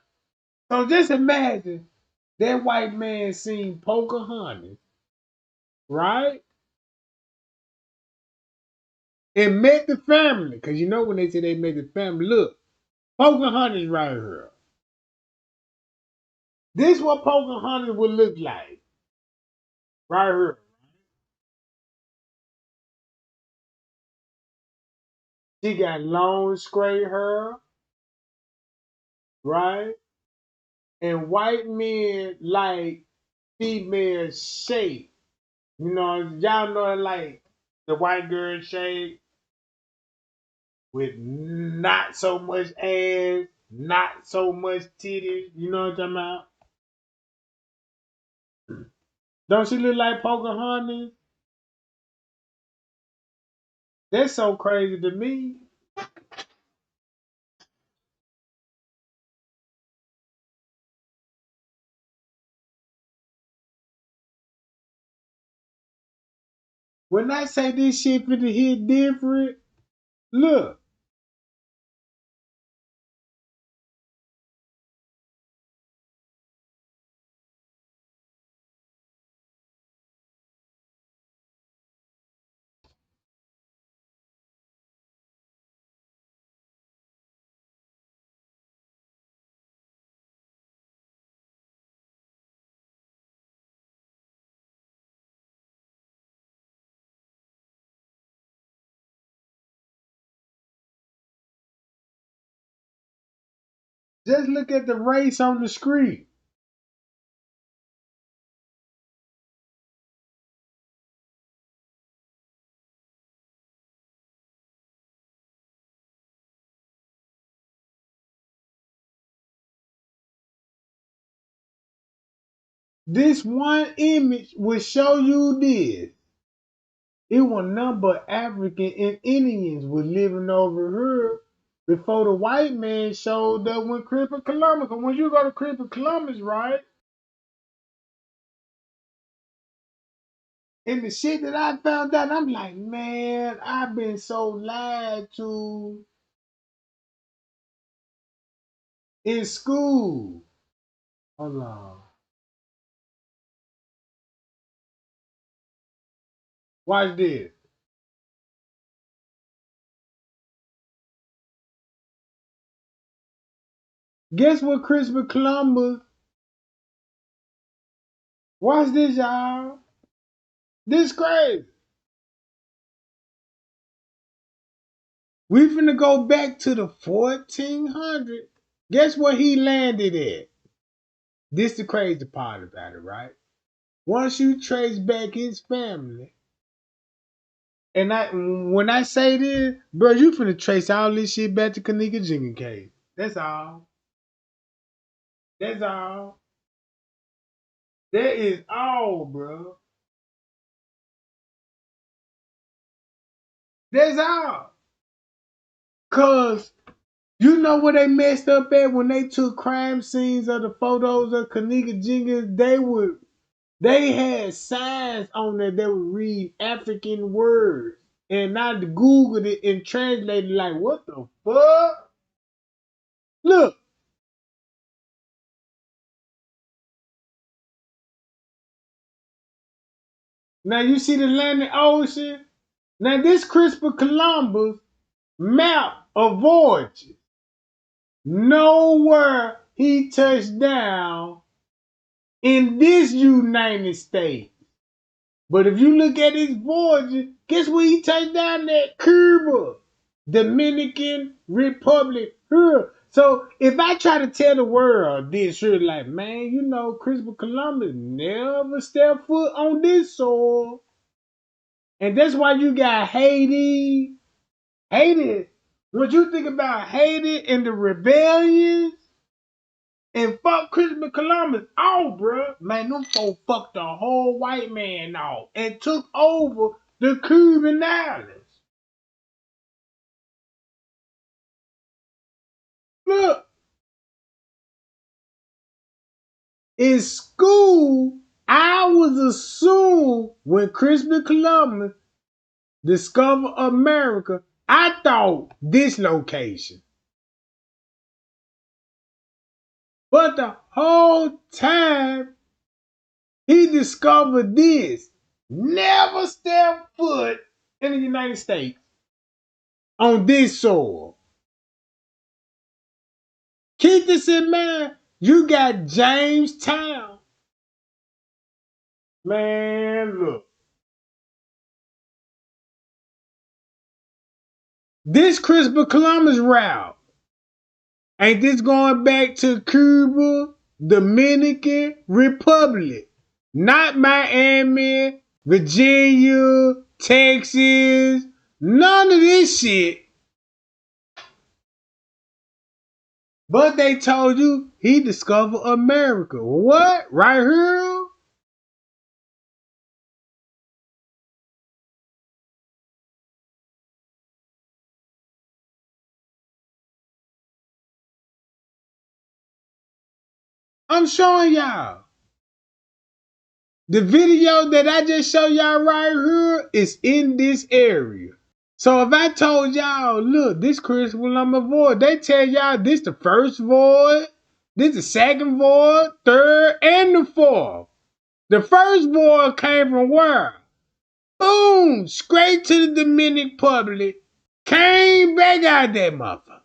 So just imagine that white man seen Pocahontas, right? And met the family. Because you know when they say they met the family, look, Pocahontas right here. This what Pocahontas would look like. Right here. She got long straight hair, right? And white men like female shape. You know, y'all know like the white girl shape with not so much ass, not so much titties. You know what I'm talking about? Don't she look like Pocahontas? That's so crazy to me. When I say this shit finna hit different, look. Just look at the race on the screen. This one image will show you this. It was none but African and Indians was living over here before the white man showed up when Christopher Columbus. When you go to Christopher Columbus, right? And the shit that I found out, I'm like, man, I've been so lied to in school. Hold on. Watch this. Guess what Christopher Columbus? Watch this, y'all. This crazy. We finna go back to the 1400s. Guess where he landed at? This the crazy part about it, right? Once you trace back his family, and when I say this, bro, you finna trace all this shit back to Kenneka Jenkins case. That's all. That's all. That is all, bro. That's all. Cause you know where they messed up at when they took crime scenes of the photos of Kenneka Jenkins? They had signs on there that would read African words. And I Googled it and translated like, what the fuck? Look. Now you see the Atlantic Ocean? Now this Christopher Columbus map of voyages. Nowhere he touched down in this United States. But if you look at his voyages, guess where he touched down at? Cuba, Dominican Republic. Here. So if I try to tell the world this, you're like, man, you know, Christopher Columbus never stepped foot on this soil. And that's why you got Haiti. Haiti. What you think about Haiti and the rebellions? And fuck Christopher Columbus. Oh, bro. Man, them folks fucked the whole white man off and took over the Cuban islands. Look. In school, I was assumed when Christopher Columbus discovered America, I thought this location. But the whole time he discovered this. Never step foot in the United States on this soil. Keep this in mind. You got Jamestown. Man, look. This Christopher Columbus route. Ain't this going back to Cuba, Dominican Republic? Not Miami, Virginia, Texas. None of this shit. But they told you he discovered America. What? Right here? I'm showing y'all. The video that I just showed y'all right here is in this area. So if I told y'all, look, this Christopher Columbus void, they tell y'all this the first void, this the second void, third, and the fourth. The first void came from where? Boom! Straight to the Dominican Republic. Came back out that motherfucker.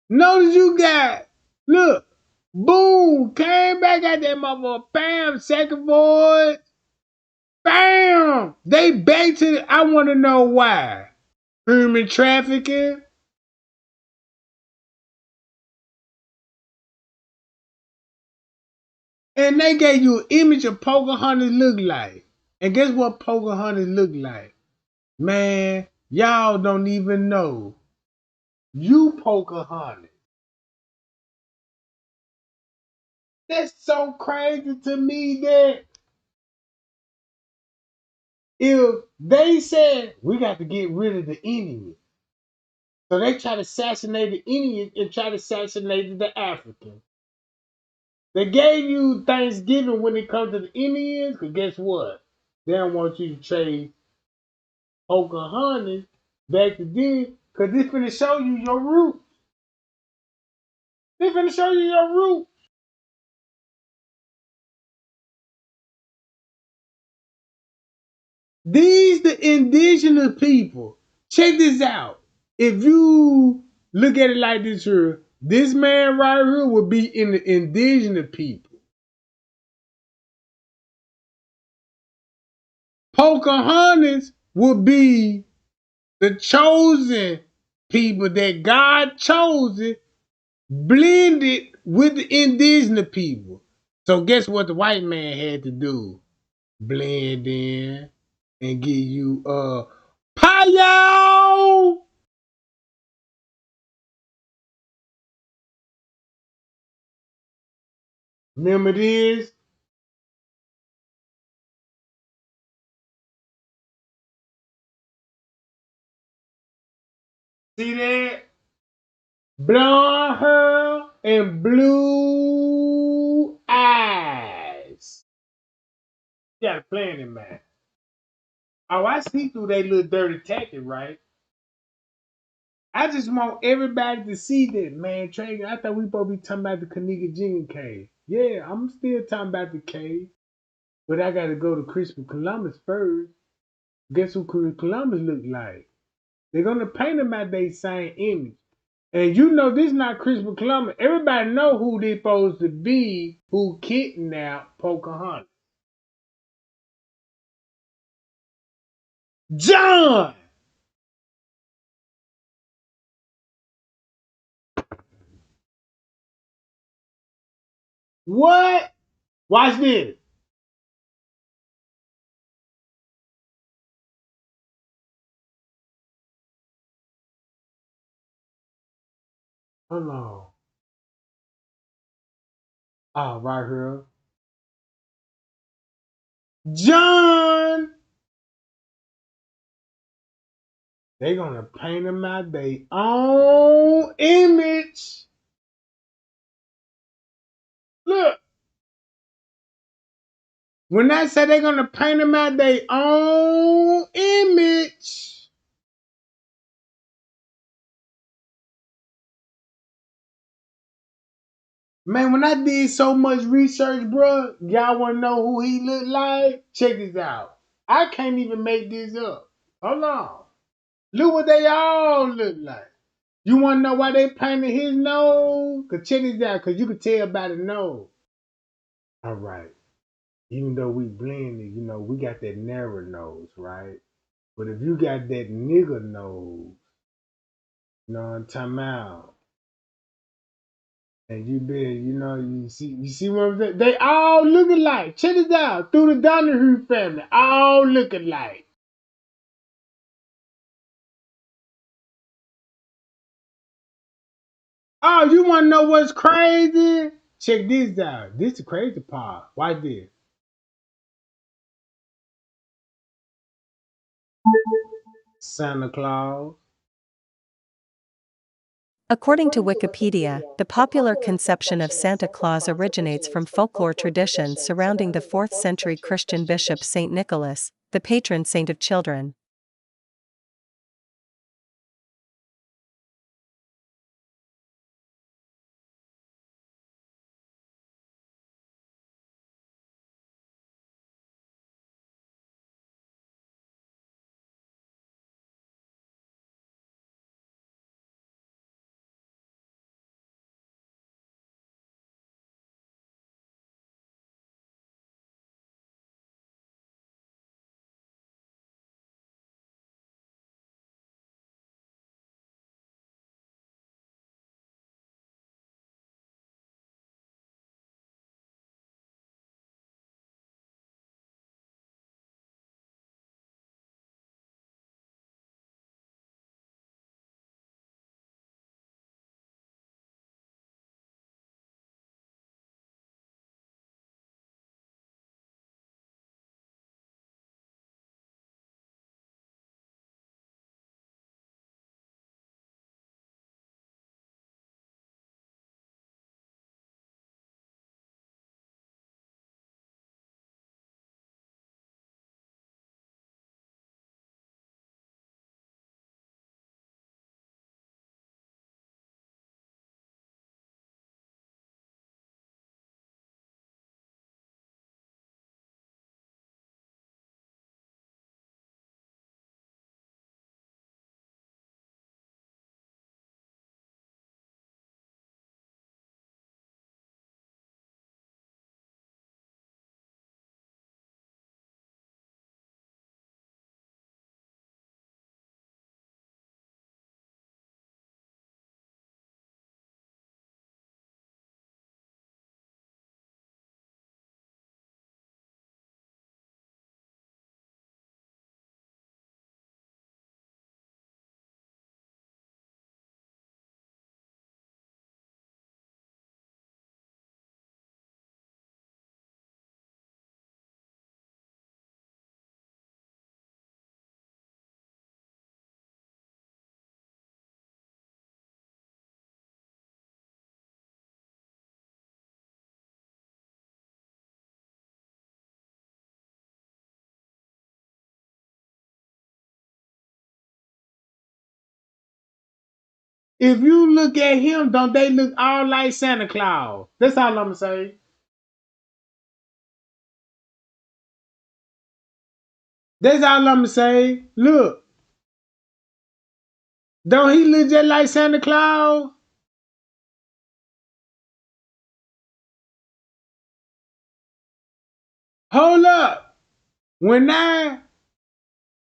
Notice you got, look, boom, came back out that motherfucker. Bam, second void. Bam! They back to the, I want to know why. Human trafficking. And they gave you an image of Pocahontas look like. And guess what Pocahontas look like? Man, y'all don't even know. You Pocahontas. That's so crazy to me that if they said we got to get rid of the Indians, so they try to assassinate the Indians and try to assassinate the Africans. They gave you Thanksgiving when it comes to the Indians, because guess what? They don't want you to trade Pocahontas back to them, because this finna show you your roots. They finna show you your roots. These the indigenous people. Check this out. If you look at it like this here, this man right here would be in the indigenous people. Pocahontas would be the chosen people that God chose it, blended with the indigenous people. So guess what the white man had to do? Blend in and give you Pio. Remember this? See that? Blonde hair and blue eyes. You got a plan in mind. Oh, I see through they little dirty tactic, right? I just want everybody to see that, man. Trey, I thought we supposed to be talking about the Kenneka Jenkins cave. Yeah, I'm still talking about the cave. But I got to go to Christopher Columbus first. Guess who Christopher Columbus looked like? They're going to paint him at their same image. And you know this not Christopher Columbus. Everybody know who they supposed to be who kidnapped Pocahontas. John! What? Watch this. Hold on. Oh, right here. John! They gonna paint him out their own image. Look, when I say they gonna paint him out their own image, man, when I did so much research, bro, y'all wanna know who he looked like? Check this out. I can't even make this up. Hold on. Look what they all look like. You wanna know why they painted his nose? Cause check this out, cause you can tell by the nose. All right. Even though we blended, you know, we got that narrow nose, right? But if you got that nigger nose, you know what I'm talking about? And you been, you know, you see what I'm saying? They all look alike. Check it out. Through the Donahue family, all look alike. Oh, you want to know what's crazy? Check this out. This is the crazy part. Watch this. Santa Claus. According to Wikipedia, the popular conception of Santa Claus originates from folklore traditions surrounding the 4th century Christian bishop Saint Nicholas, the patron saint of children. If you look at him, don't they look all like Santa Claus? That's all I'm gonna say. That's all I'm gonna say. Look, don't he look just like Santa Claus? Hold up.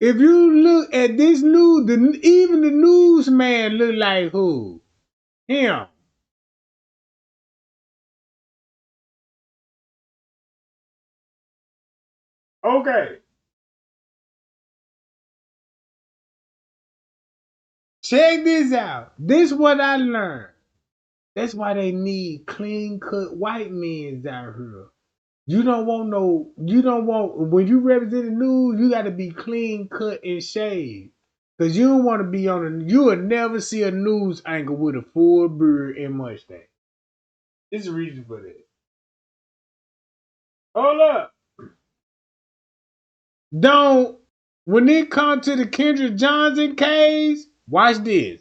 If you look at this news, even the newsman look like who? Him. Okay. Check this out. This is what I learned. That's why they need clean cut white men out here. You don't want, when you represent the news, you got to be clean cut and shaved. Because you don't want to be you will never see a news anchor with a full beard and mustache. There's a reason for that. Hold up. Don't, when it comes to the Kendrick Johnson case, watch this.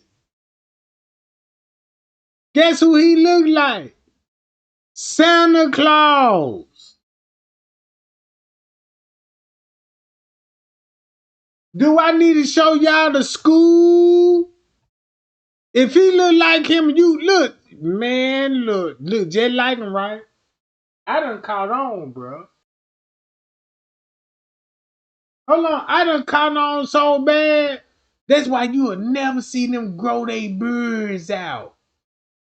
Guess who he looked like? Santa Claus. Do I need to show y'all the school? If he look like him, you look, man, look just like him, right? I done caught on, bro. Hold on, I done caught on so bad. That's why you will never see them grow their beards out.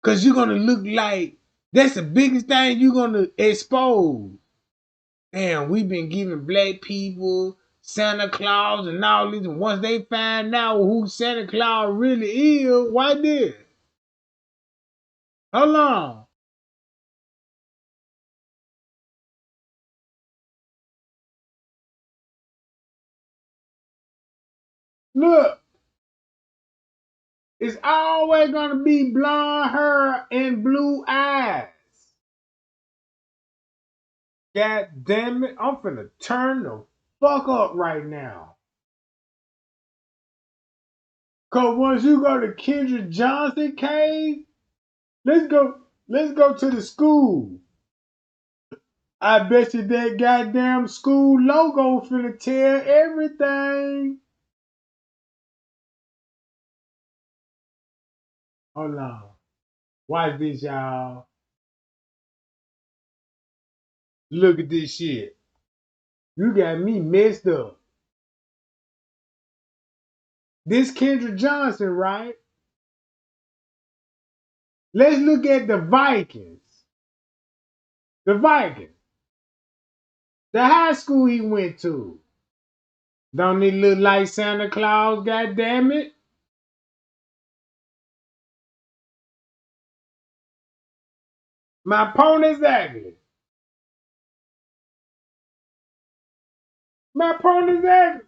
Cause you're gonna look like, that's the biggest thing you're gonna expose. Damn, we've been giving black people Santa Claus and all this. And once they find out who Santa Claus really is, why this? Hold on. Look, it's always gonna be blonde hair and blue eyes. God damn it, I'm finna turn the fuck up right now. Cause once you go to Kendrick Johnson cave, let's go to the school. I bet you that goddamn school logo finna tell everything. Hold on. Watch this, y'all. Look at this shit. You got me messed up. This Kendrick Johnson, right? Let's look at the Vikings. The Vikings. The high school he went to. Don't he look like Santa Claus, goddamn it? My point exactly. My point exactly.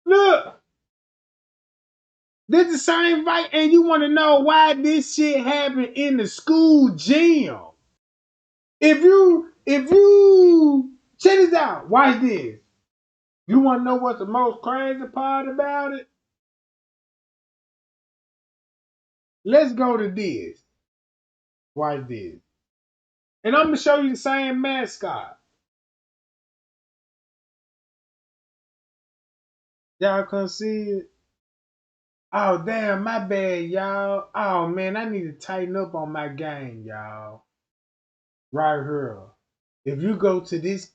Look, this the same fight, and you want to know why this shit happened in the school gym. If you check this out, watch this. You want to know what's the most crazy part about it? Let's go to this. Watch this. And I'm gonna show you the same mascot. Y'all can see it. Oh damn, my bad, y'all. Oh man, I need to tighten up on my game, y'all. Right here. If you go to this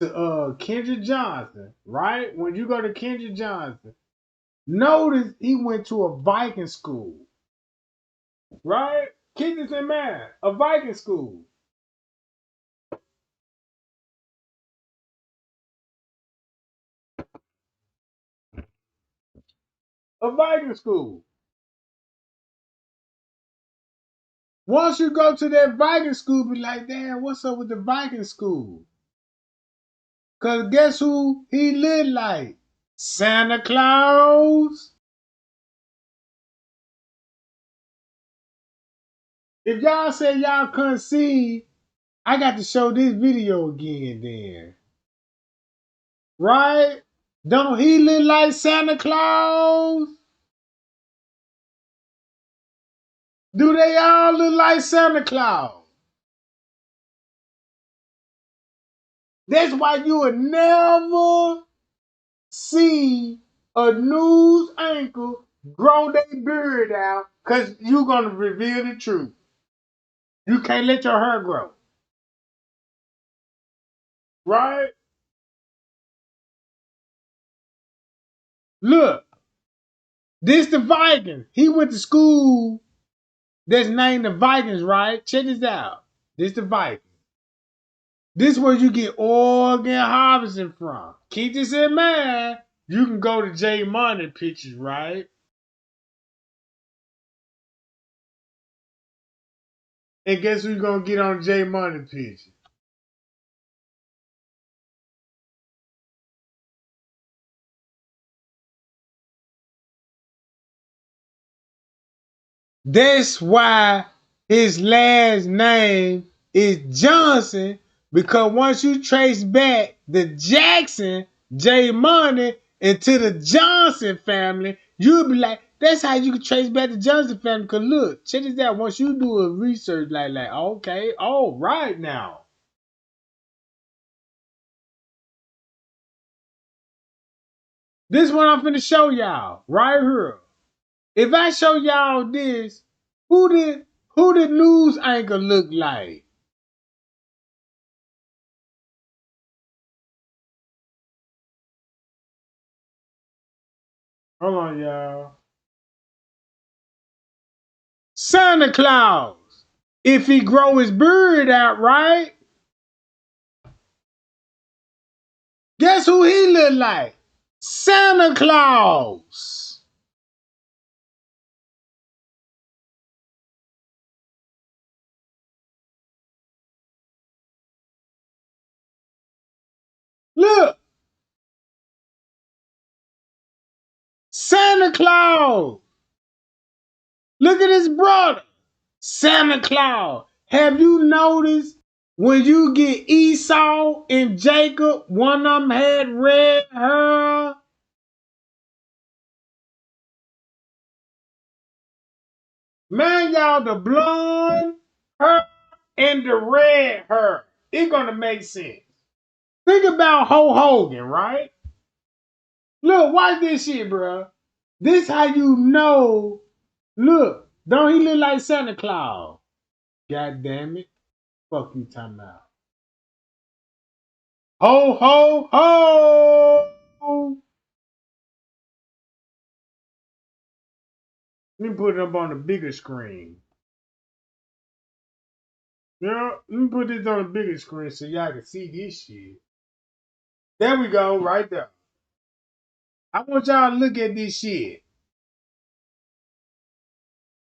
to Kendrick Johnson, right? When you go to Kendrick Johnson, notice he went to a Viking school. Right? Keep this in mind. A Viking school. A Viking school. Once you go to that Viking school, be like, damn, what's up with the Viking school? Cause guess who he looked like? Santa Claus. If y'all said y'all couldn't see, I got to show this video again then. Right? Don't he look like Santa Claus? Do they all look like Santa Claus? That's why you would never see a news anchor grow their beard out because you're going to reveal the truth. You can't let your hair grow. Right? Look, this the Vikings. He went to school that's named the Vikings, right? Check this out. This the Vikings. This is where you get organ harvesting from. Keep this in mind. You can go to J Money pictures, right? And guess who's gonna get on J Money picture? That's why his last name is Johnson, because once you trace back the Jackson, J Money, into the Johnson family, you'll be like, that's how you can trace back the Johnson family. Because look, check this out. Once you do a research like, okay, all right now. This is what I'm finna show y'all right here. If I show y'all this, who the news anchor look like? Hold on, y'all. Santa Claus. If he grow his beard out right, guess who he look like? Santa Claus. Look, Santa Claus. Look at his brother, Santa Claus. Have you noticed when you get Esau and Jacob, one of them had red hair? Man, y'all, the blonde hair and the red hair. It's gonna make sense. Think about Hulk Hogan, right? Look, watch this shit, bro. This how you know. Look, don't he look like Santa Claus? God damn it. Fuck you talking about. Ho, ho, ho! Let me put it up on the bigger screen. Yeah, let me put this on the bigger screen so y'all can see this shit. There we go, right there. I want y'all to look at this shit.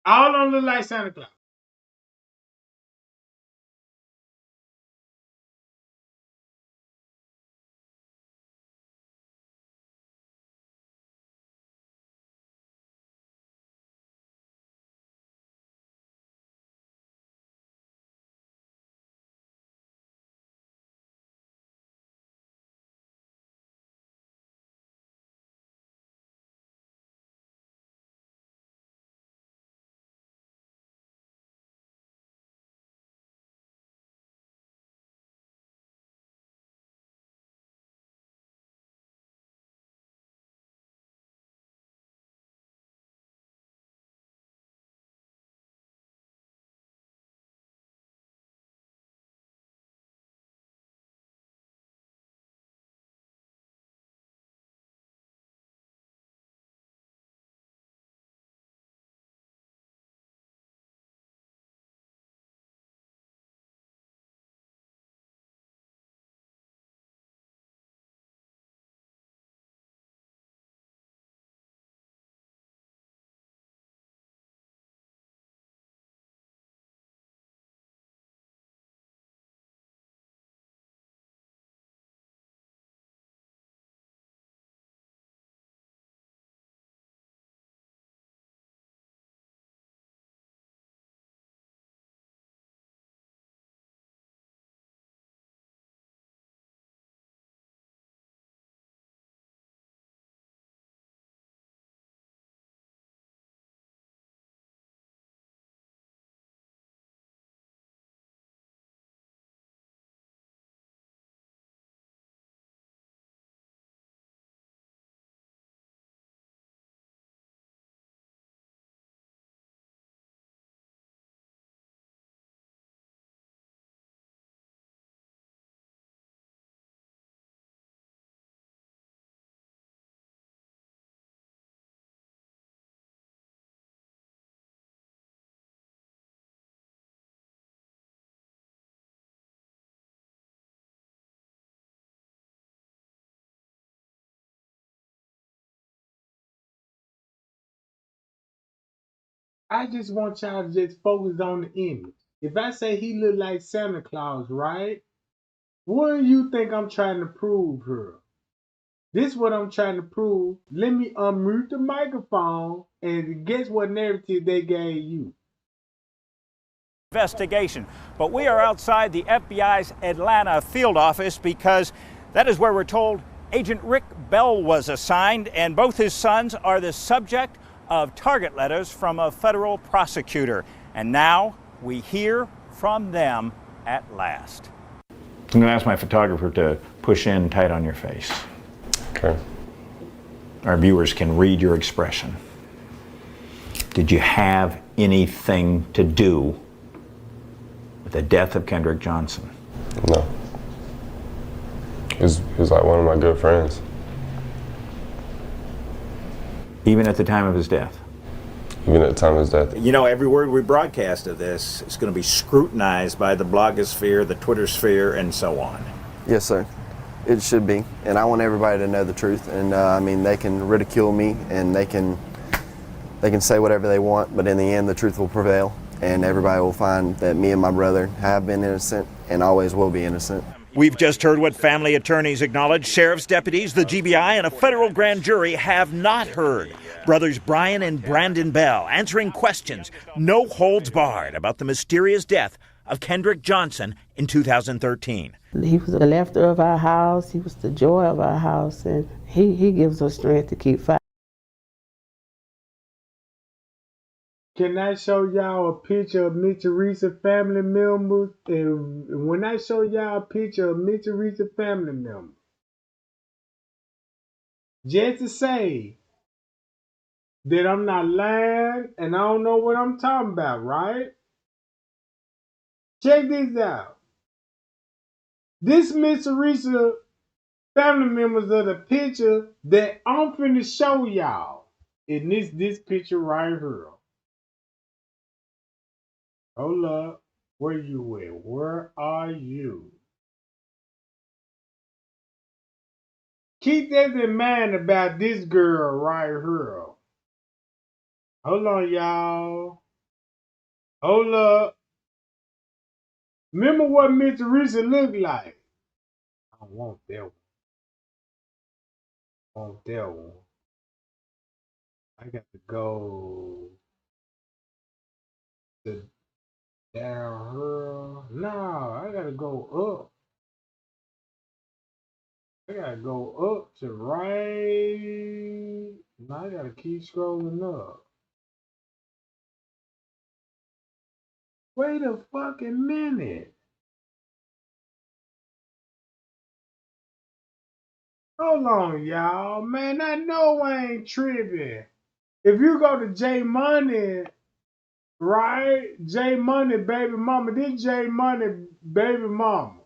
All don't look like Santa Claus. I just want y'all to just focus on the image. If I say he look like Santa Claus, right? What do you think I'm trying to prove here? This is what I'm trying to prove. Let me unmute the microphone and guess what narrative they gave you. Investigation. But we are outside the FBI's Atlanta field office because that is where we're told Agent Rick Bell was assigned, and both his sons are the subject of target letters from a federal prosecutor. And now we hear from them at last. I'm going to ask my photographer to push in tight on your face. Okay. Our viewers can read your expression. Did you have anything to do with the death of Kendrick Johnson? No. He was like one of my good friends. Even at the time of his death? Even at the time of his death. You know, every word we broadcast of this is going to be scrutinized by the blogosphere, the Twitter sphere, and so on. Yes, sir. It should be. And I want everybody to know the truth. And I mean, they can ridicule me and they can say whatever they want, but in the end, the truth will prevail. And everybody will find that me and my brother have been innocent and always will be innocent. We've just heard what family attorneys acknowledge sheriff's deputies, the GBI, and a federal grand jury have not heard. Brothers Brian and Brandon Bell answering questions, no holds barred, about the mysterious death of Kendrick Johnson in 2013. He was the laughter of our house. He was the joy of our house, and he gives us strength to keep fighting. Can I show y'all a picture of Miss Teresa family members? And when I show y'all a picture of Miss Teresa family members, just to say that I'm not lying and I don't know what I'm talking about, right? Check this out. This Miss Teresa family members of the picture that I'm finna show y'all in this picture right here. Hold up. Where you at? Where are you? Keep that in mind about this girl right here. Hold on, y'all. Hold up. Remember what Miss Teresa looked like? I want that one. I want that one. I got to go to down here. No, I gotta go up. I gotta go up to right. No, I gotta keep scrolling up. Wait a fucking minute. Hold on, y'all. Man, I know I ain't tripping. If you go to J Money, right? J Money baby mama. This J Money baby mama.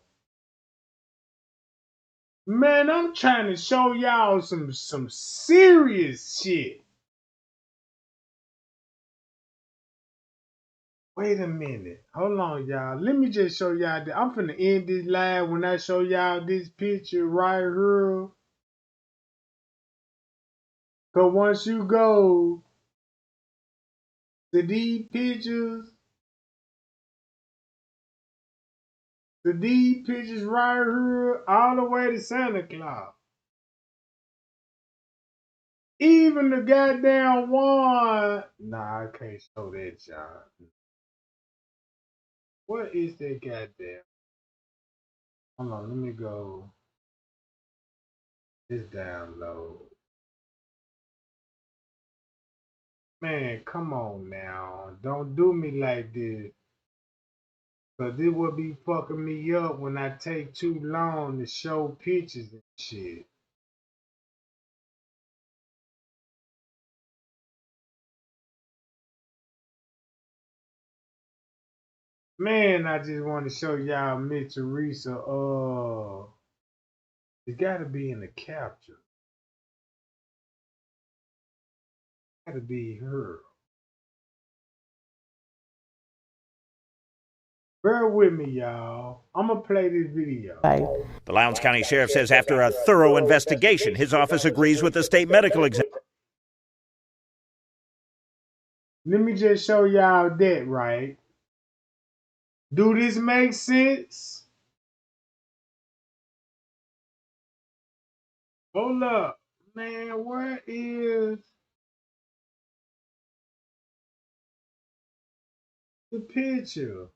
Man, I'm trying to show y'all some serious shit. Wait a minute. Hold on, y'all. Let me just show y'all that. I'm finna end this live when I show y'all this picture right here. Cause once you go to these pictures, right here, all the way to Santa Claus. Even the goddamn one. Nah, I can't show that, y'all. What is that goddamn? Hold on, let me go. This download. Man, come on now. Don't do me like this. Cause it would be fucking me up when I take too long to show pictures and shit. Man, I just want to show y'all Miss Teresa. It gotta be in the capture. Gotta be her. Bear with me, y'all. I'm gonna play this video. The Lowndes County Sheriff says after a thorough investigation, his office agrees with the state medical examiner. Let me just show y'all that, right? Do this make sense? Hold up. Man, where is the picture?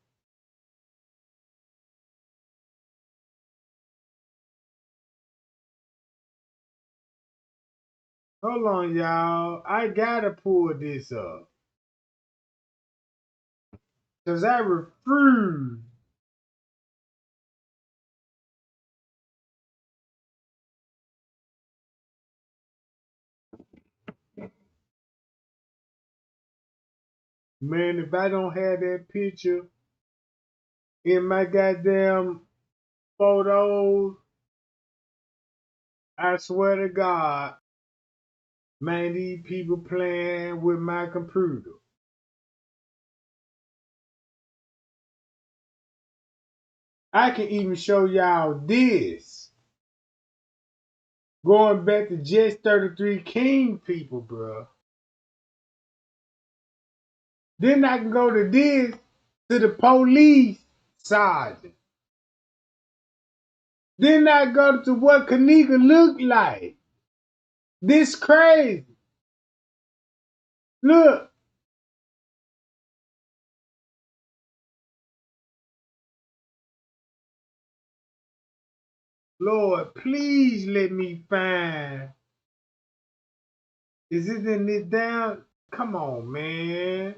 Hold on, y'all. I gotta pull this up. Because I refuse. Man, if I don't have that picture in my goddamn photos, I swear to God, man, these people playing with my computer. I can even show y'all this. Going back to just 33 King people, bro. Then I can go to this, to the police sergeant. Then I go to what Kenneka looked like. This crazy. Look. Lord, please let me find. Is it in this down? Come on, man.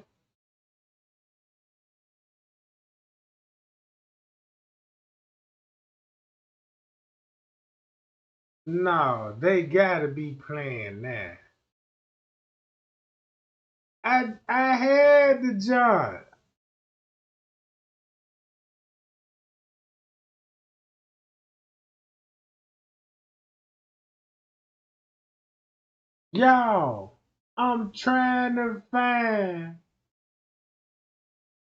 No, they gotta be playing that. I had the John. Y'all, I'm trying to find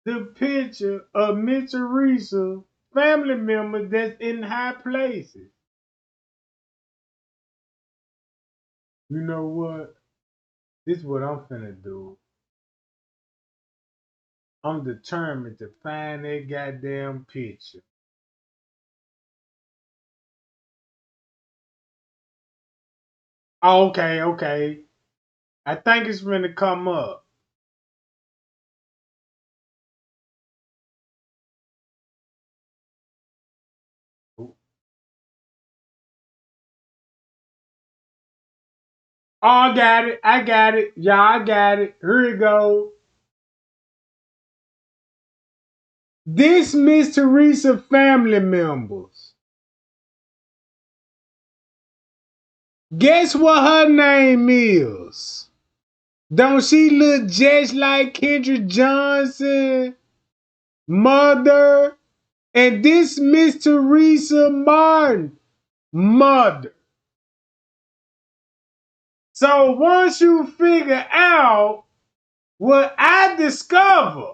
the picture of Miss Teresa family members that's in high places. You know what? This is what I'm finna do. I'm determined to find that goddamn picture. Oh, okay. I think it's finna come up. Oh, I got it. Yeah, I got it. Here we go. This Miss Teresa family members. Guess what her name is? Don't she look just like Kendra Johnson, mother? And this Miss Teresa Martin, mother. So once you figure out what I discover,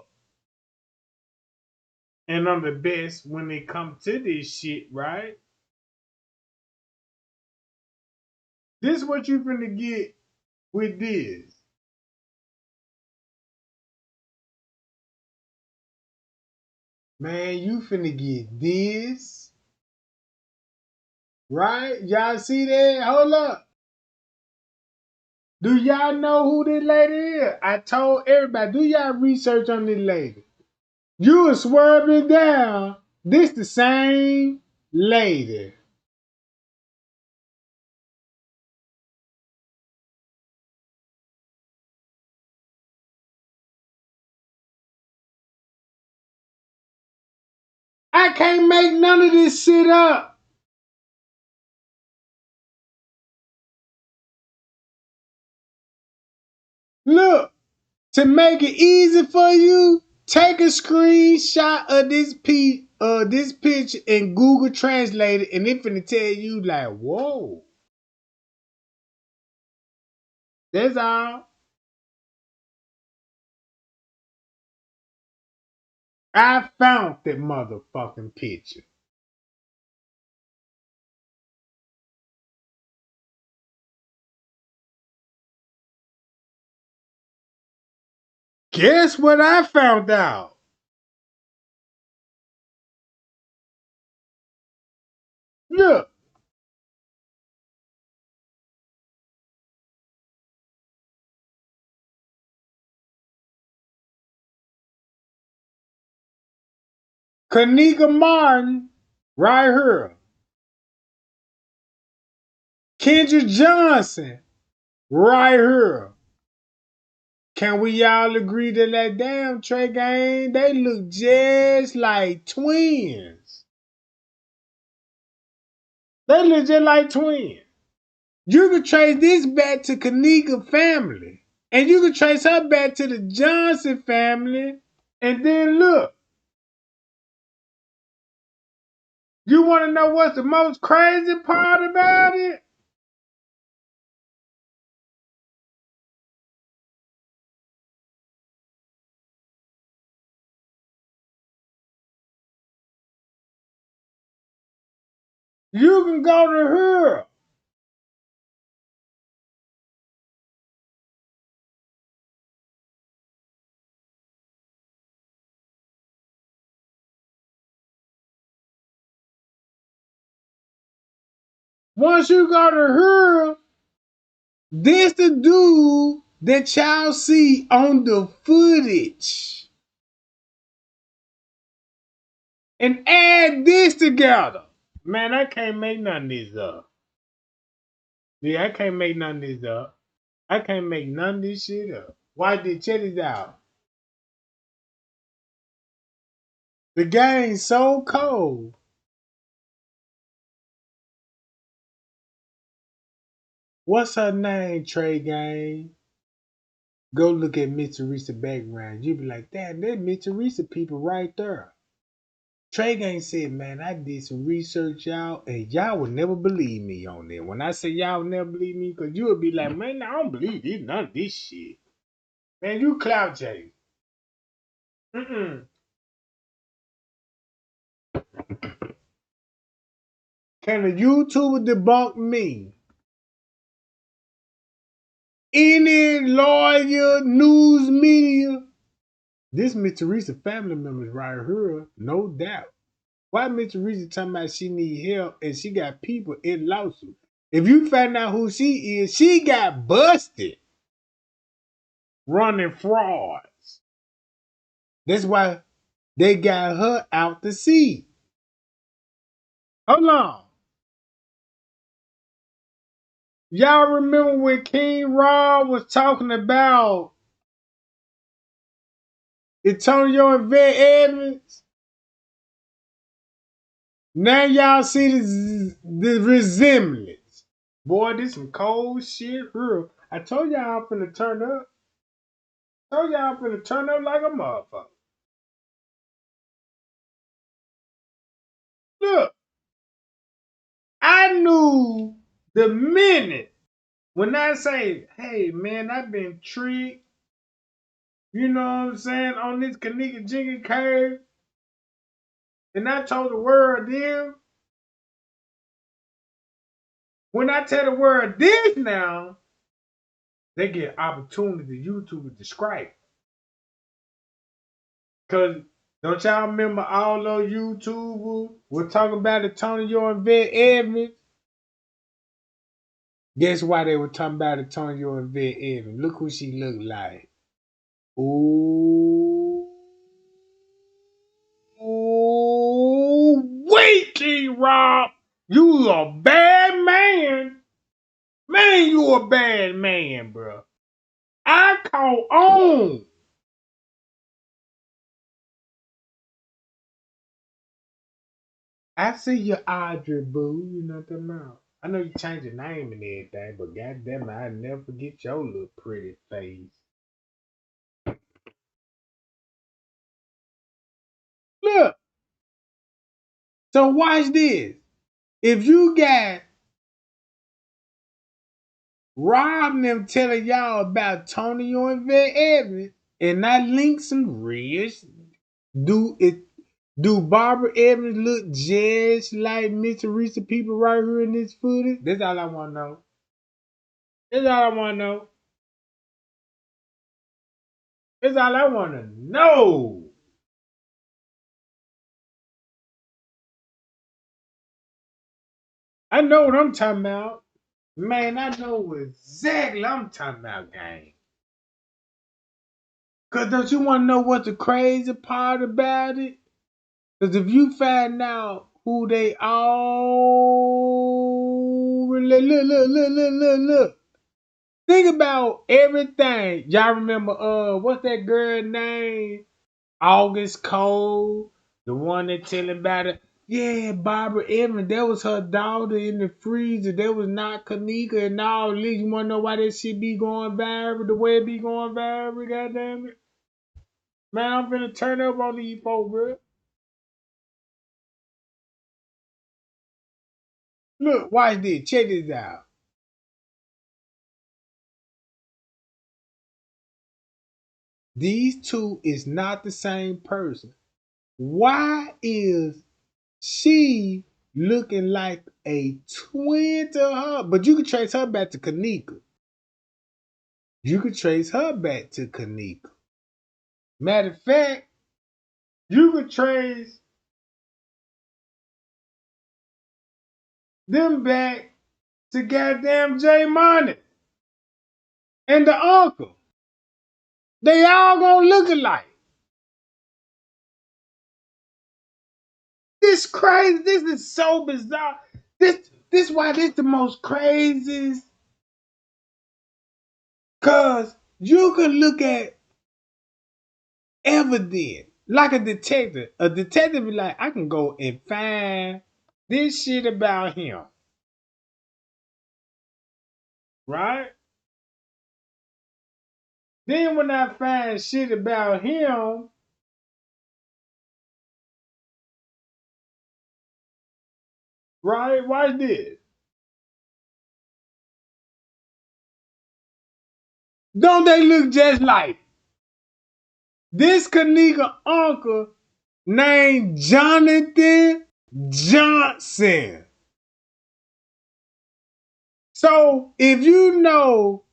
and I'm the best when it comes to this shit, right? This is what you finna get with this. Man, you finna get this. Right? Y'all see that? Hold up. Do y'all know who this lady is? I told everybody, do y'all research on this lady. You will swerve it down. This the same lady. I can't make none of this shit up. Look, to make it easy for you, take a screenshot of this picture and Google Translate it, and it finna tell you like, whoa. That's all. I found that motherfucking picture. Guess what I found out? Look. Kenneka Martin, right here. Kendra Johnson, right here. Can we all agree that damn Trey Gang, they look just like twins? They look just like twins. You can trace this back to Kenneka family. And you can trace her back to the Johnson family. And then look. You want to know what's the most crazy part about it? You can go to her. Once you go to her, this the dude that y'all see on the footage. And add this together. Man, I can't make none of this up. Yeah, I can't make none of this up. I can't make none of this shit up. Why did check this out? The game's so cold. What's her name, Trey Gang? Go look at Miss Teresa background. You be like, damn, that Miss Teresa people right there. Trey Gang said, man, I did some research, y'all, and y'all would never believe me on that. When I say y'all would never believe me, because you would be like, man, I don't believe this, none of this shit. Man, you clout chase. Mm-mm. Can a YouTuber debunk me? Any lawyer, news media? This Miss Teresa family member is right here, no doubt. Why Miss Teresa talking about she need help and she got people in lawsuit? If you find out who she is, she got busted running frauds. That's why they got her out the seat. Hold on. Y'all remember when King Rob was talking about Antonio and Vet Edmonds? Now y'all see the resemblance. Boy, this some cold shit real. I told y'all I'm finna turn up. Told y'all I'm finna turn up like a motherfucker. Look, I knew the minute when I say, hey man, I've been tricked, you know what I'm saying, on this Kenneka Jenkins curve, and I told the world then, when I tell the world this now, they get opportunity to YouTube to strike. Cause don't y'all remember all those YouTubers were talking about Antonio and Vet Edmonds? Guess why they were talking about Antonio and Vet Edmonds? Look who she looked like. Ooh. Ooh. Wait, King Rob. You a bad man. Man, you a bad man, bro. I caught on. I see your Audrey, boo. You know what I'm about. I know you changed your name and everything, but goddamn it, I never forget your little pretty face. Look. So watch this. If you got Rob and them telling y'all about Tonyo and Vet Evans, and I link some real, do it? Do Barbara Evans look just like Miss Teresa people right here in this footage? That's all I want to know. That's all I want to know. That's all I want to know. I know what I'm talking about. Man, I know exactly what I'm talking about, gang. Because don't you want to know what the crazy part about it? Because if you find out who they all... Look. Think about everything. Y'all remember, what's that girl name? August Cole, the one that telling about it. Yeah, Barbara Evans, that was her daughter in the freezer. That was not Kenneka and all this. You wanna know why that shit be going viral the way it be going viral, goddamn it? Man, I'm finna turn up on these folks, bro. Look, watch this. Check this out. These two is not the same person. Why is she looking like a twin to her? But you can trace her back to Kenneka. You could trace her back to Kenneka. Matter of fact, you could trace them back to goddamn J Money and the uncle. They all gonna look alike. This crazy. This is so bizarre. This why this the most craziest. Cause you can look at evidence like a detective. A detective be like, I can go and find this shit about him. Right? Then when I find shit about him, right? Watch this. Don't they look just like this Kenneka uncle named Jonathan Johnson? So if you know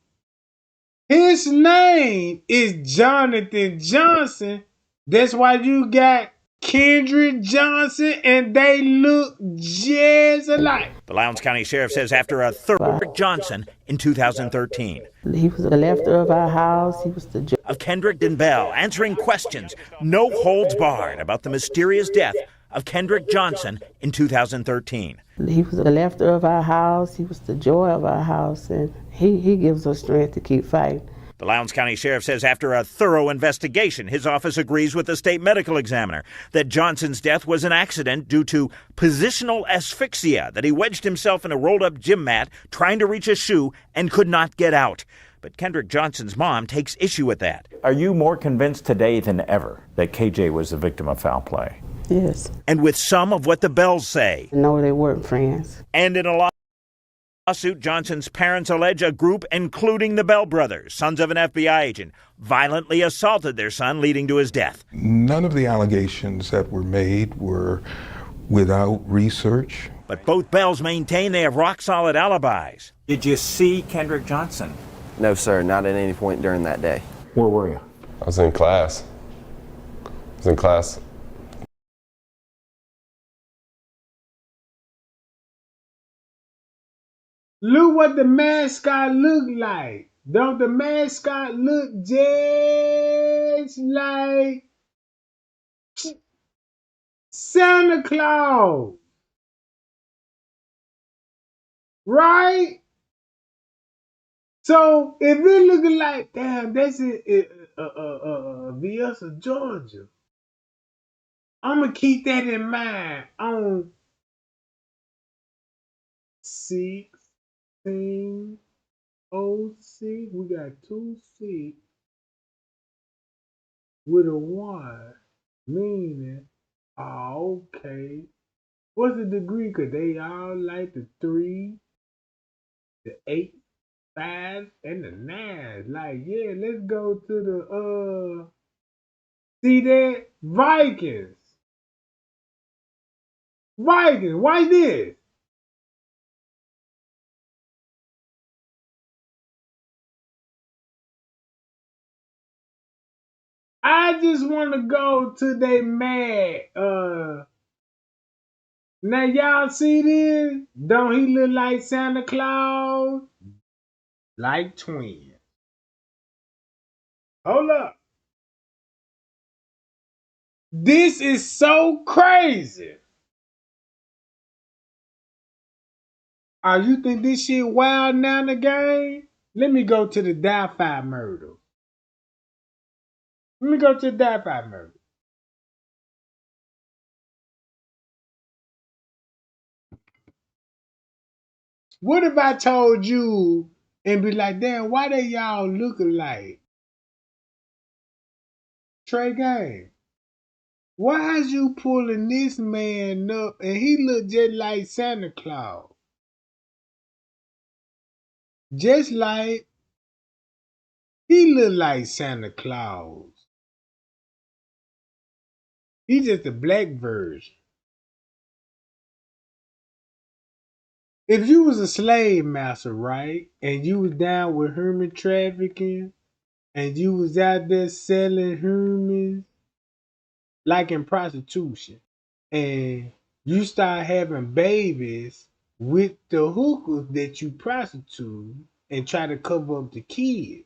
his name is Jonathan Johnson, that's why you got Kendrick Johnson and they look just alike. The Lowndes County Sheriff says after a thorough Johnson in 2013. He was the lefter of our house. He was the Of Kendrick Denbell answering questions, no holds barred, about the mysterious death of Kendrick Johnson in 2013. He was the lefter of our house. He was the joy of our house, and he gives us strength to keep fighting. The Lowndes County Sheriff says after a thorough investigation, his office agrees with the state medical examiner that Johnson's death was an accident due to positional asphyxia, that he wedged himself in a rolled-up gym mat trying to reach a shoe and could not get out. But Kendrick Johnson's mom takes issue with that. Are you more convinced today than ever that KJ was a victim of foul play? Yes. And with some of what the Bells say. No, they weren't friends. And in a lawsuit, Johnson's parents allege a group, including the Bell brothers, sons of an FBI agent, violently assaulted their son, leading to his death. None of the allegations that were made were without research. But both Bells maintain they have rock-solid alibis. Did you see Kendrick Johnson? No, sir, not at any point during that day. Where were you? I was in class. Look what the mascot look like. Don't the mascot look just like Santa Claus? Right? So if it looking like, damn, that's Viesa, Georgia. I'm gonna keep that in mind on 1606. We got 2 6 with a 1, meaning, okay. What's the degree? Cause they all like the 3, the 8, 5, and the 9. Like, yeah, let's go to the see that? Vikings. Why this? just want to go to they mad. Now y'all see this? Don't he look like Santa Claus? Like twins. Hold up. This is so crazy. Oh, you think this shit wild now in the game? Let me go to the Delphi murder. Let me go to the Delphi murder. What if I told you and be like, damn, why they y'all look alike? Trey Gang, why is you pulling this man up and he look just like Santa Claus? Just like he look like Santa Claus. He just a black version. If you was a slave master, right, and you was down with human trafficking, and you was out there selling humans, like in prostitution, and you start having babies with the hookers that you prostitute and try to cover up the kids,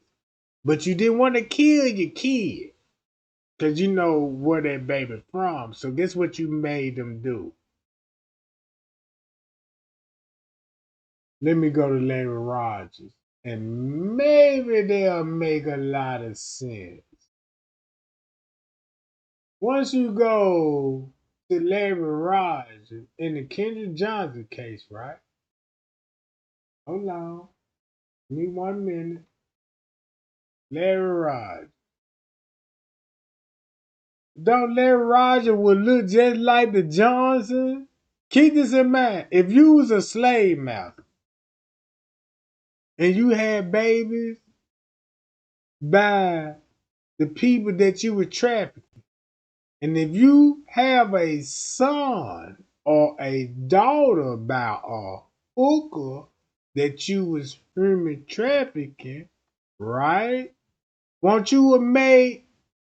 but you didn't want to kill your kid because you know where that baby from. So guess what you made them do? Let me go to Larry Rogers, and maybe they'll make a lot of sense. Once you go to Larry Rogers in the Kendrick Johnson case, right? Hold on. Give me 1 minute. Larry Rogers. Don't Larry Rogers would look just like the Johnson? Keep this in mind. If you was a slave master and you had babies by the people that you were trafficking, and if you have a son or a daughter by a hooker that you was human trafficking, right? Won't you have made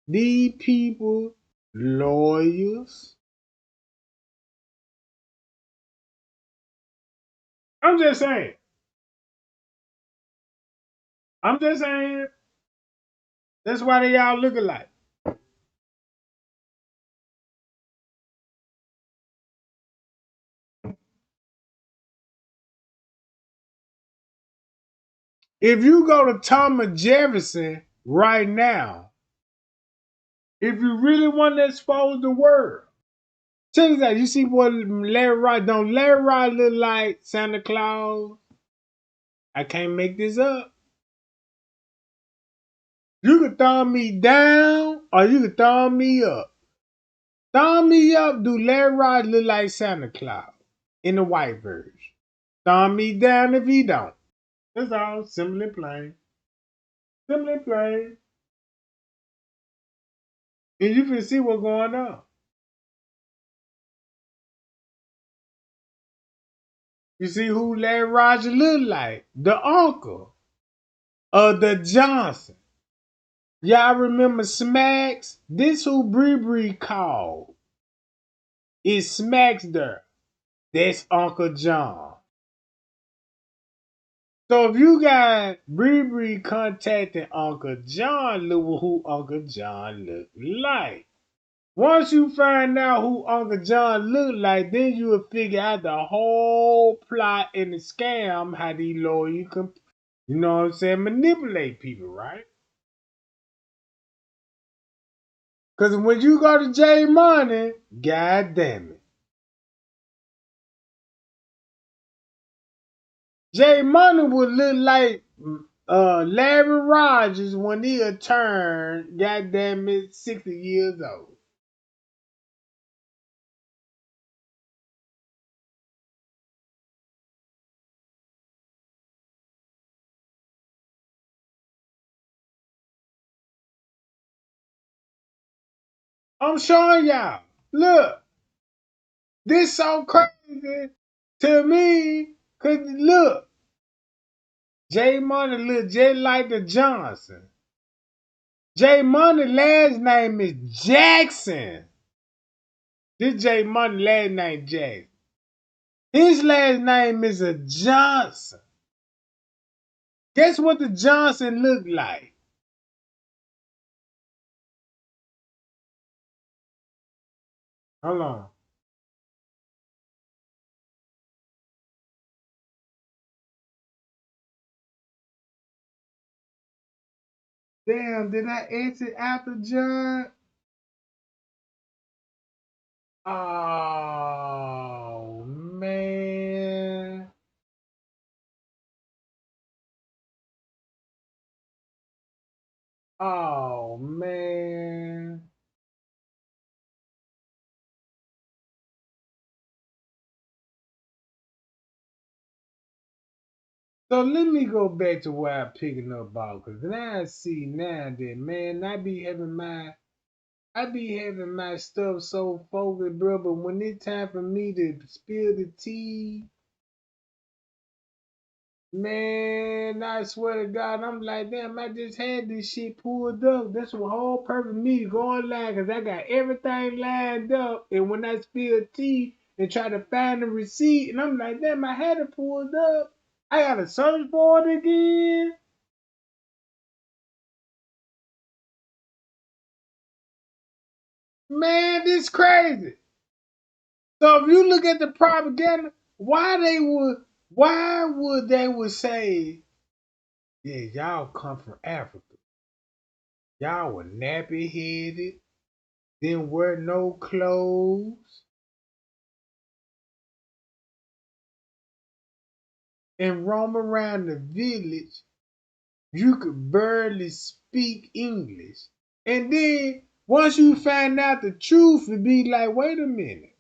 these people lawyers? I'm just saying. I'm just saying. That's why they all look alike. If you go to Thomas Jefferson right now, if you really want to expose the world, check this out. You see what Larry Rod don't Larry Rod look like Santa Claus? I can't make this up. You can thumb me down or you can thumb me up. Thumb me up, do Larry Rod look like Santa Claus in the white version? Thumb me down if he don't. That's all. Simple and plain. Simple and plain. And you can see what's going on. You see who Larry Rogers look like? The uncle of the Johnson. Y'all remember Smacks? This who Bree called. Is Smacks there? That's Uncle John. So if you got Bree contacting Uncle John, look who Uncle John look like. Once you find out who Uncle John look like, then you will figure out the whole plot and the scam, how these lawyers can, you know what I'm saying, manipulate people, right? Because when you go to J Money, god damn it. J Money would look like Larry Rogers when he had turned, goddamn it, 60 years old. I'm showing y'all. Look, this so crazy to me. Cause look, J Money look just like the Johnson. J Money last name is Jackson. This J Money last name Jackson. His last name is a Johnson. Guess what the Johnson look like? Hold on. Damn, did I exit after John? Oh, man. Oh, man. So let me go back to where I'm picking up about, because now I see now that, man, I be having my stuff so focused, bro, but when it's time for me to spill the tea, man, I swear to God, I'm like, damn, I just had this shit pulled up. That's the whole purpose of me to go online, because I got everything lined up. And when I spill tea and try to find the receipt, and I'm like, damn, I had it pulled up. I got to search for it again. Man, this crazy. So if you look at the propaganda, why would they would say, yeah, y'all come from Africa. Y'all were nappy headed, didn't wear no clothes, and roam around the village. You could barely speak English. And then once you find out the truth, it be like, wait a minute.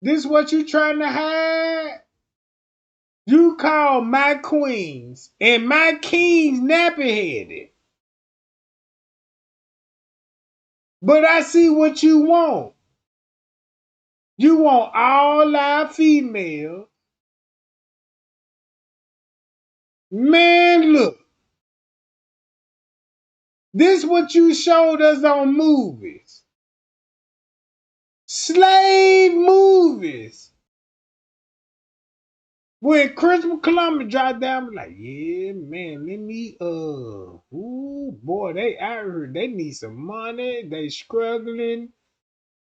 This what you trying to hide? You call my queens and my kings nappy headed. But I see what you want. You want all our females. Man, look. This what you showed us on movies. Slave movies. When Christopher Columbus dropped down, I'm like, yeah, man, let me, ooh, boy, they out here, they need some money, they struggling.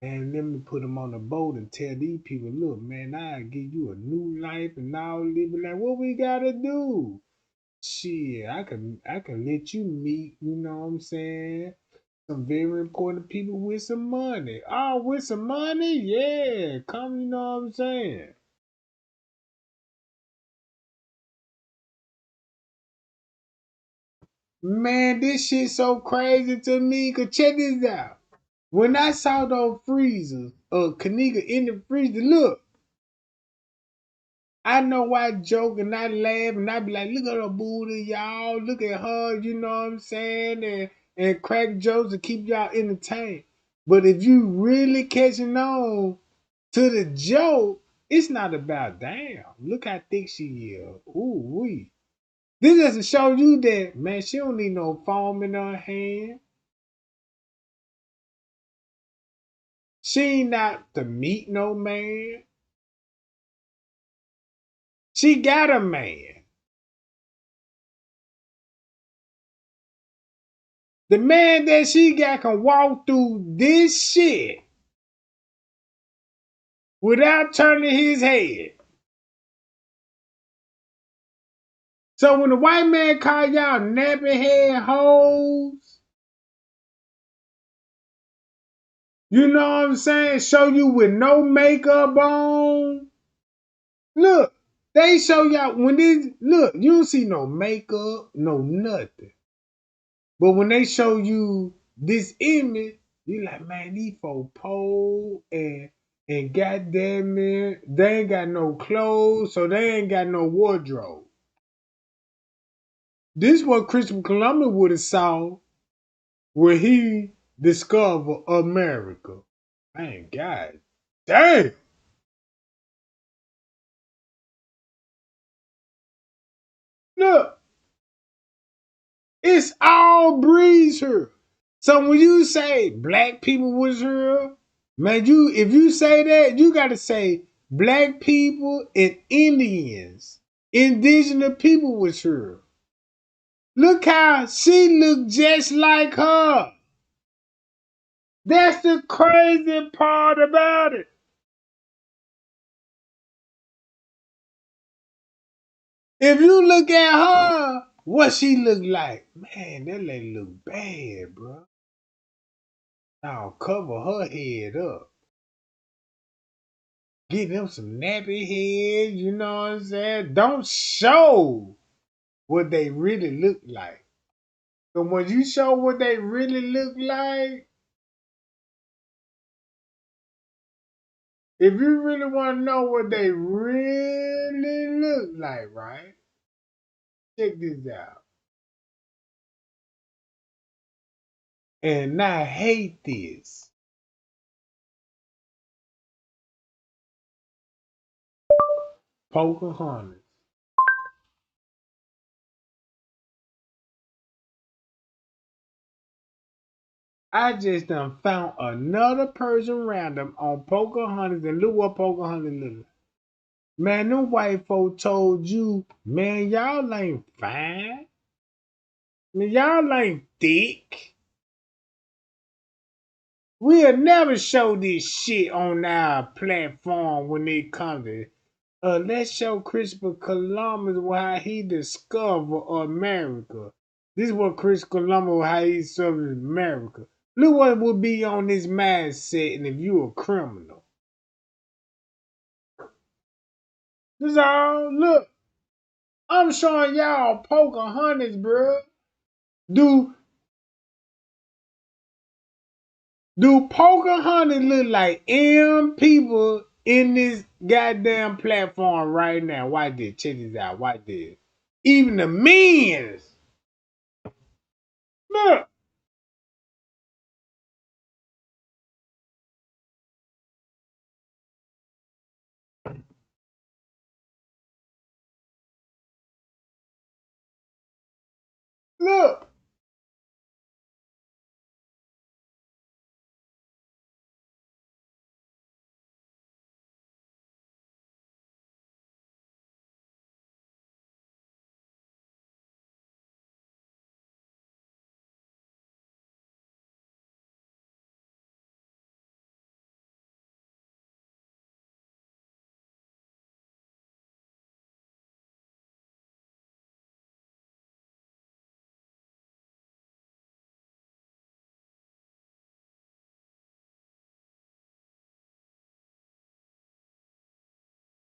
And let me put them on a boat and tell these people, look, man, I'll give you a new life and all living like what we gotta do. Shit, I can let you meet, you know what I'm saying? Some very important people with some money. Oh, with some money? Yeah. Come, you know what I'm saying? Man, this shit so crazy to me. Cause check this out. When I saw those freezers of Kenneka in the freezer, look, I know I joke and I laugh and I be like, look at her booty, y'all. Look at her, you know what I'm saying? And crack jokes to keep y'all entertained. But if you really catching on to the joke, it's not about damn. Look how thick she is. Ooh wee. This just to show you that man, she don't need no foam in her hand. She ain't not to meet no man. She got a man. The man that she got can walk through this shit without turning his head. So when the white man call y'all nappy head hoes, you know what I'm saying? Show you with no makeup on. Look, they show y'all when this look, you don't see no makeup, no nothing. But when they show you this image, you like, man, these folks pole and goddamn it, they ain't got no clothes, so they ain't got no wardrobe. This what Christopher Columbus would have saw when he discovered America. Man, God damn. Look, It's all breeds here. So when you say black people was here, man, if you say that, you gotta say black people and Indians, indigenous people was here. Look how she looked just like her. That's the crazy part about it. If you look at her, what she look like? Man, that lady look bad, bro. Now cover her head up. Get them some nappy heads, you know what I'm saying? Don't show what they really look like. So when you show what they really look like, if you really want to know what they really look like, right? Check this out. And I hate this. Pocahontas. I just done found another person random on Pocahontas and look what Pocahontas look like. Man, them white folk told you, man, y'all ain't fine. Man, y'all ain't thick. We'll never show this shit on our platform when it comes to let's show Christopher Columbus how he discovered America. This is what Christopher Columbus how he discovered America. Look what would be on this mindset and if you a criminal. This all look. I'm showing y'all Pocahontas, bro. Do Pocahontas look like people in this goddamn platform right now? Watch this. Check this out. Watch this. Even the men's. Look. Look.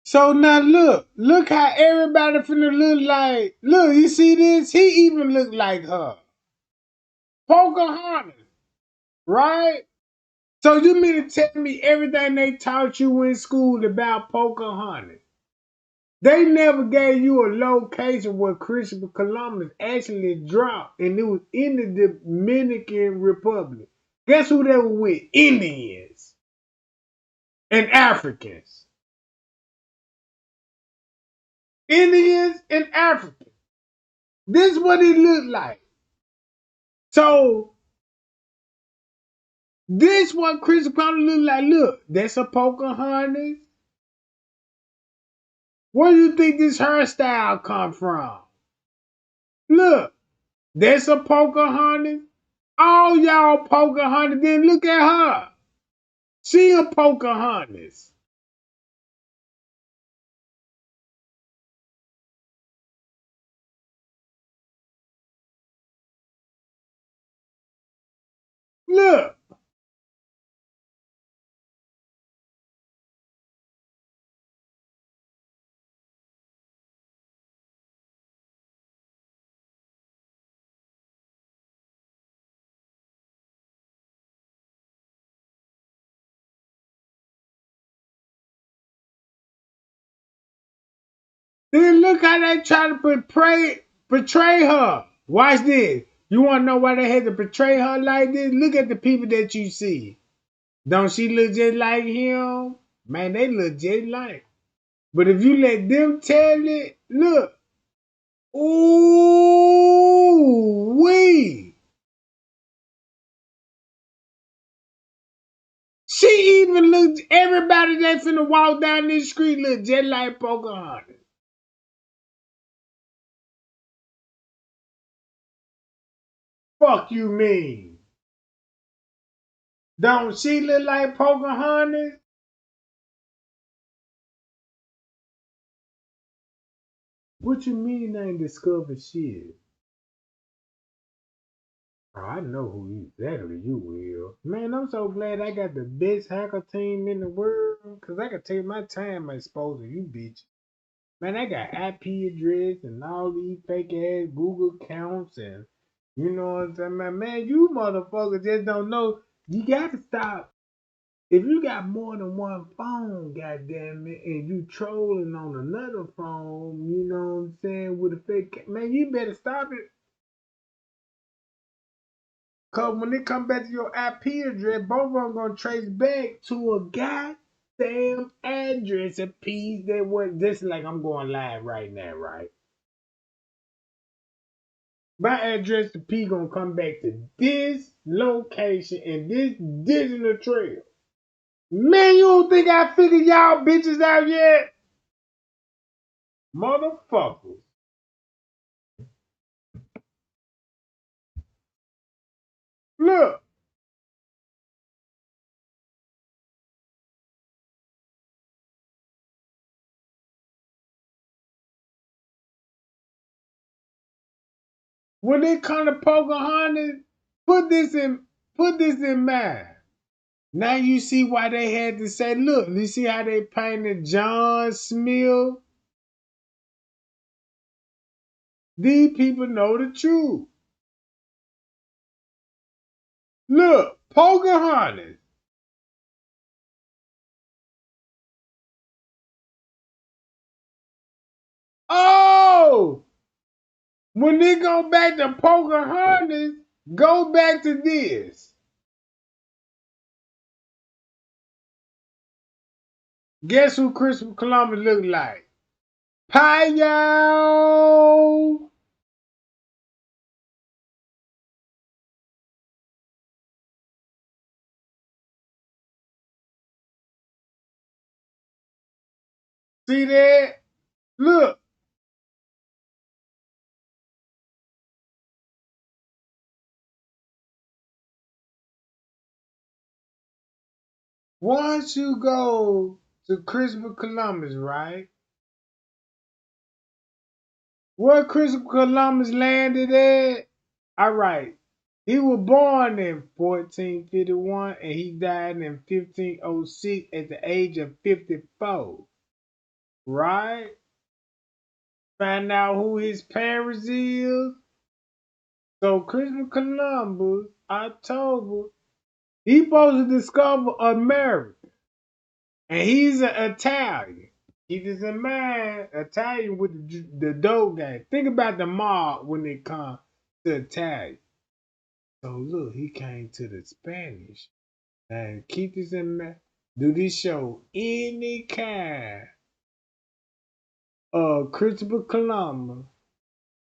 So now look how everybody finna look like. Look, you see this? He even look like her. Pocahontas, right? So you mean to tell me everything they taught you in school about Pocahontas? They never gave you a location where Christopher Columbus actually dropped, and it was in the Dominican Republic. Guess who they were with? Indians and Africans. Indians and Africans. This is what it looked like. So this what Christopher Columbus looked like. Look, that's a Pocahontas. Where do you think this hairstyle come from? Look, that's a Pocahontas. All y'all Pocahontas. Then look at her. She a Pocahontas. Look. Then look how they try to portray her. Watch this. You want to know why they had to portray her like this? Look at the people that you see. Don't she look just like him? Man, they look just like. But if you let them tell it, look. Ooh. Ooh wee! She even looked. Everybody that finna walk down this street look just like Pocahontas. Fuck you mean? Don't she look like Pocahontas? What you mean they ain't discovered shit? Oh, I know who exactly you will. Man, I'm so glad I got the best hacker team in the world. Cause I can take my time exposing you bitch. Man, I got IP address and all these fake ass Google accounts and you know what I'm saying? Man, you motherfuckers just don't know. You gotta stop. If you got more than one phone, goddamn it, and you trolling on another phone, you know what I'm saying, with a fake man, you better stop it. Cause when they come back to your IP address, both of them gonna trace back to a goddamn address, a piece that was this like I'm going live right now, right? My address to P gonna come back to this location and this digital trail. Man, you don't think I figured y'all bitches out yet? Motherfuckers. Look. When it come to Pocahontas, put this in mind. Now you see why they had to say, look, you see how they painted John Smith? These people know the truth. Look, Pocahontas. Oh! When they go back to Pocahontas, go back to this. Guess who Christopher Columbus looked like? Pio! See that? Look. Once you go to Christopher Columbus, right? Where Christopher Columbus landed at? All right. He was born in 1451 and he died in 1506 at the age of 54. Right? Find out who his parents is. So Christopher Columbus, October, he supposed to discover America. And he's an Italian. Keep this in mind, Italian with the dough game. Think about the mob when it comes to Italian. So look, he came to the Spanish. And keep this in mind. Do this show any kind of Christopher Columbus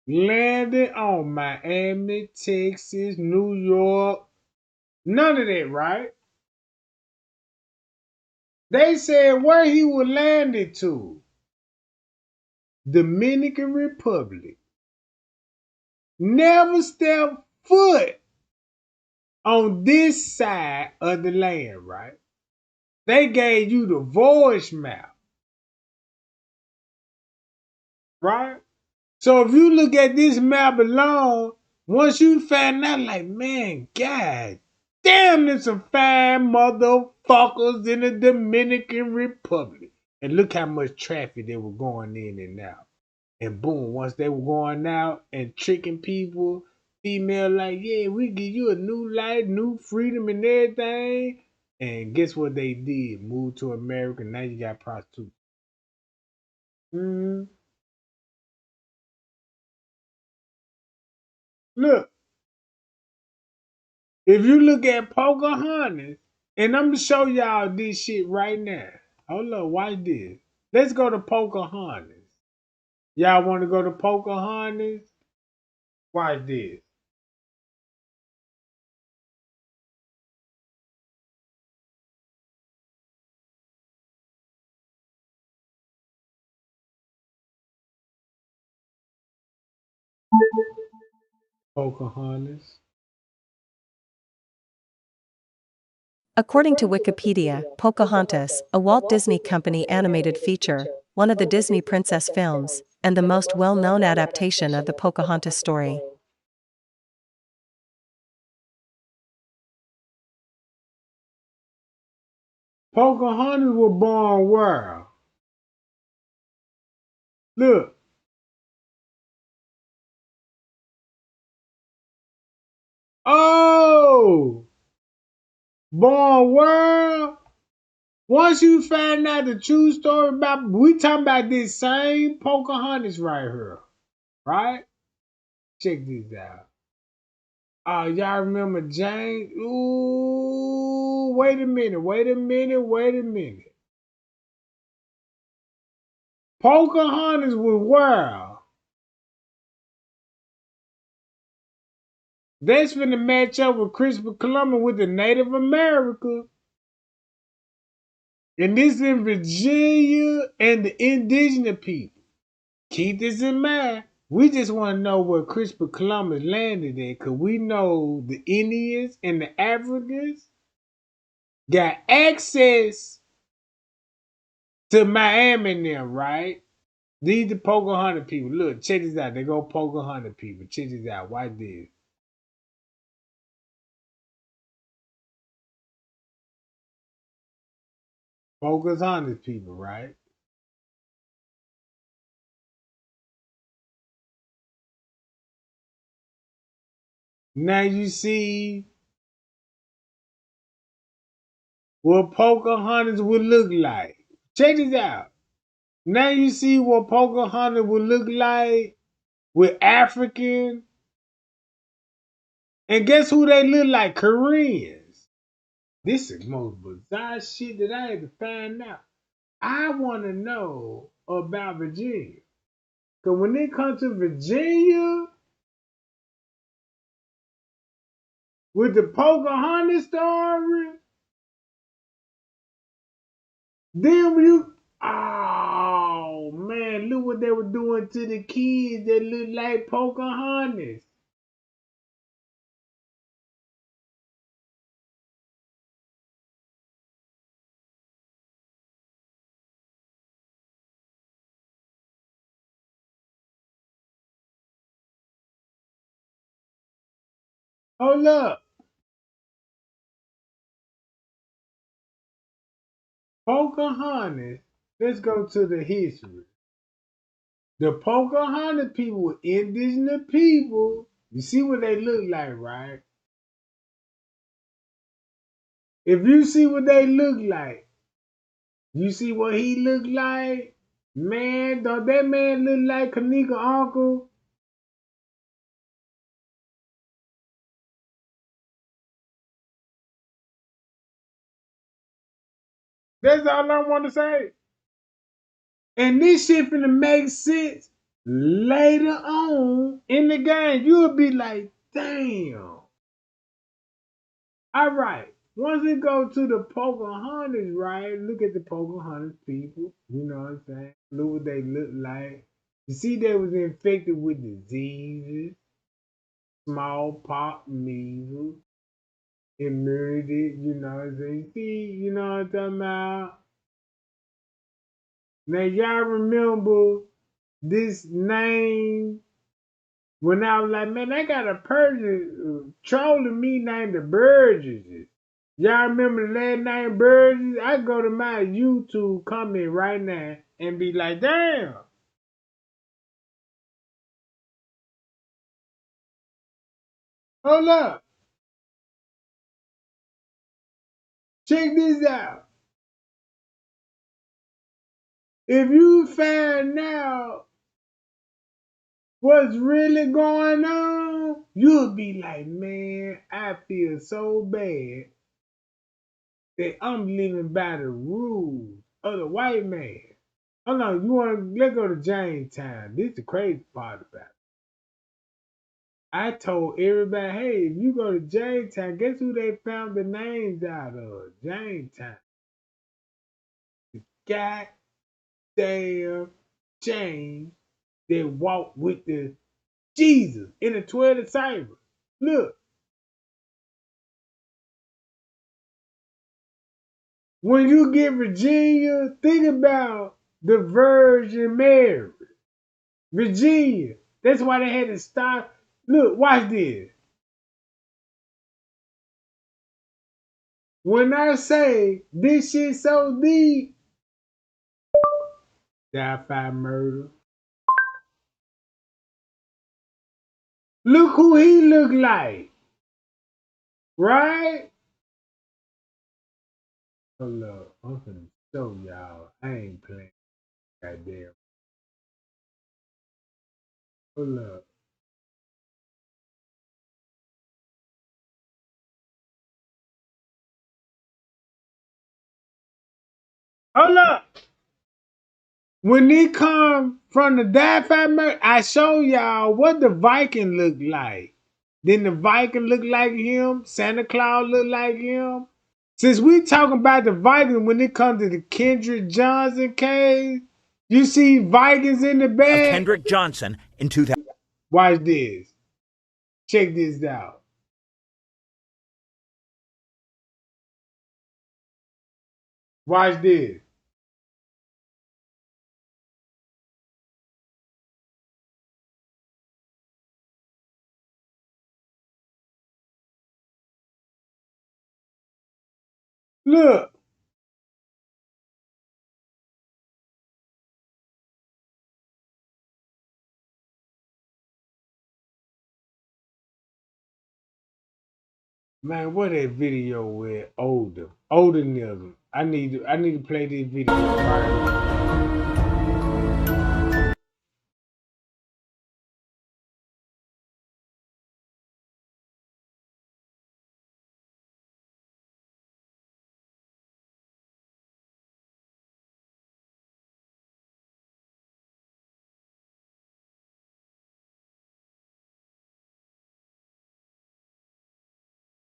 landed on Miami, Texas, New York? None of that, right? They said where he would land it to. Dominican Republic. Never step foot on this side of the land, right? They gave you the voyage map, right? So if you look at this map alone, once you find out, like, man, God damn, there's some fine motherfuckers in the Dominican Republic. And look how much traffic they were going in and out. And boom, once they were going out and tricking people, female like, yeah, we give you a new life, new freedom and everything. And guess what they did? Moved to America. Now you got prostitutes. Mm-hmm. Look, if you look at Pocahontas, and I'm gonna show y'all this shit right now. Hold up, watch this. Let's go to Pocahontas. Y'all want to go to Pocahontas? Watch this. Pocahontas. According to Wikipedia, Pocahontas, a Walt Disney Company animated feature, one of the Disney princess films, and the most well-known adaptation of the Pocahontas story. Pocahontas was born where? Look. Oh! Born where? Once you find out the true story about, we talking about this same Pocahontas right here, right? Check this out. Oh, y'all remember Jane? Ooh, wait a minute. Pocahontas was where? That's finna match up with Christopher Columbus with the Native America. And this in Virginia and the indigenous people. Keep this in mind. We just want to know where Christopher Columbus landed at, because we know the Indians and the Africans got access to Miami now, right? These the Pocahontas people. Look, check this out. They go Pocahontas people. Check this out. Watch this. Pocahontas people, right? Now you see what Pocahontas would look like. Check this out. Now you see what Pocahontas would look like with African. And guess who they look like? Koreans. This is the most bizarre shit that I had to find out. I want to know about Virginia. Because when it comes to Virginia, with the Pocahontas story, then you, oh man, look what they were doing to the kids that look like Pocahontas. Hold up. Pocahontas, let's go to the history. The Pocahontas people were indigenous people. You see what they look like, right? If you see what they look like, you see what he look like, man, don't that man look like Kenneka uncle? That's all I want to say. And this shit finna make sense later on in the game. You'll be like, damn. All right. Once we go to the Pocahontas, right? Look at the Pocahontas people. You know what I'm saying? Look what they look like. You see, they was infected with diseases, smallpox, measles, immunity. You know what I'm saying? See, you know what I'm talking about? Now, y'all remember this name when I was like, man, I got a person trolling me named the Burgesses. Y'all remember the last name Burgess? I go to my YouTube comment right now and be like, damn. Hold up. Check this out. If you find out what's really going on, you'll be like, man, I feel so bad that I'm living by the rules of the white man. Hold on, let's go to Jamestown. This is the crazy part about it. I told everybody, hey, if you go to Jamestown, guess who they found the names out of? Jamestown. Goddamn James that walked with the Jesus in the 12 disciples. Look, when you get Virginia, think about the Virgin Mary. Virginia. That's why they had to stop. Look, watch this. When I say this shit so deep, die murder. Look who he look like, right? Hold up, I'm gonna show y'all. I ain't playing. Goddamn. Hold up. Hold up. When they come from the die murder, I show y'all what the Viking look like. Then the Viking look like him. Santa Claus look like him. Since we talking about the Vikings when it comes to the Kendrick Johnson case, you see Vikings in the Of bag. Kendrick Johnson in 2000. Watch this. Check this out. Watch this. Look. Man, what that video with oldernism. I need to play this video right.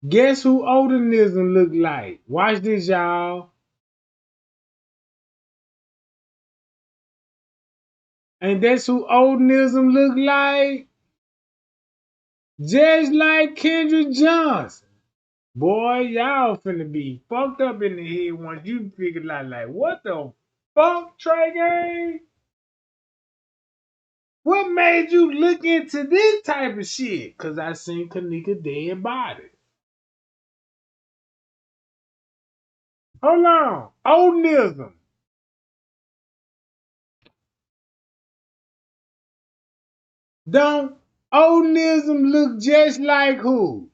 Guess who oldernism look like? Watch this, y'all. And that's who oldernism look like? Just like Kendrick Johnson. Boy, y'all finna be fucked up in the head once you figure out, like, what the fuck, Trey Gang? What made you look into this type of shit? Cause I seen Kenneka dead body. Hold on. Oldenism. Don't Oldenism look just like who?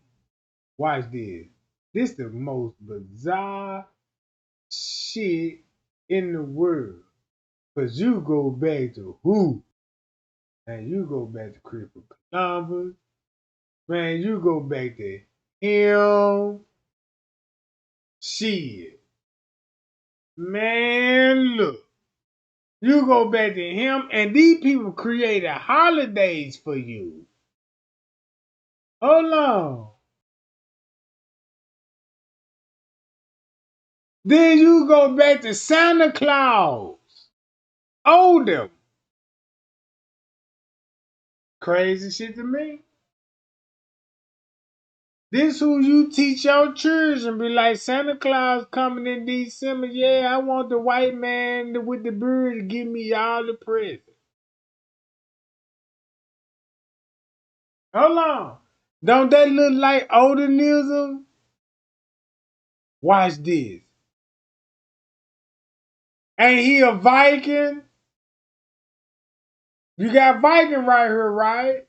Watch this. This the most bizarre shit in the world. Cause you go back to who? And you go back to Christopher Columbus. Man, you go back to him. Shit. Man, look. You go back to him, and these people created holidays for you. Hold on. Then you go back to Santa Claus. Older. Crazy shit to me. This who you teach your children. Be like, Santa Claus coming in December. Yeah, I want the white man with the beard to give me all the presents. Hold on. Don't that look like oldernism? Watch this. Ain't he a Viking? You got Viking right here, right?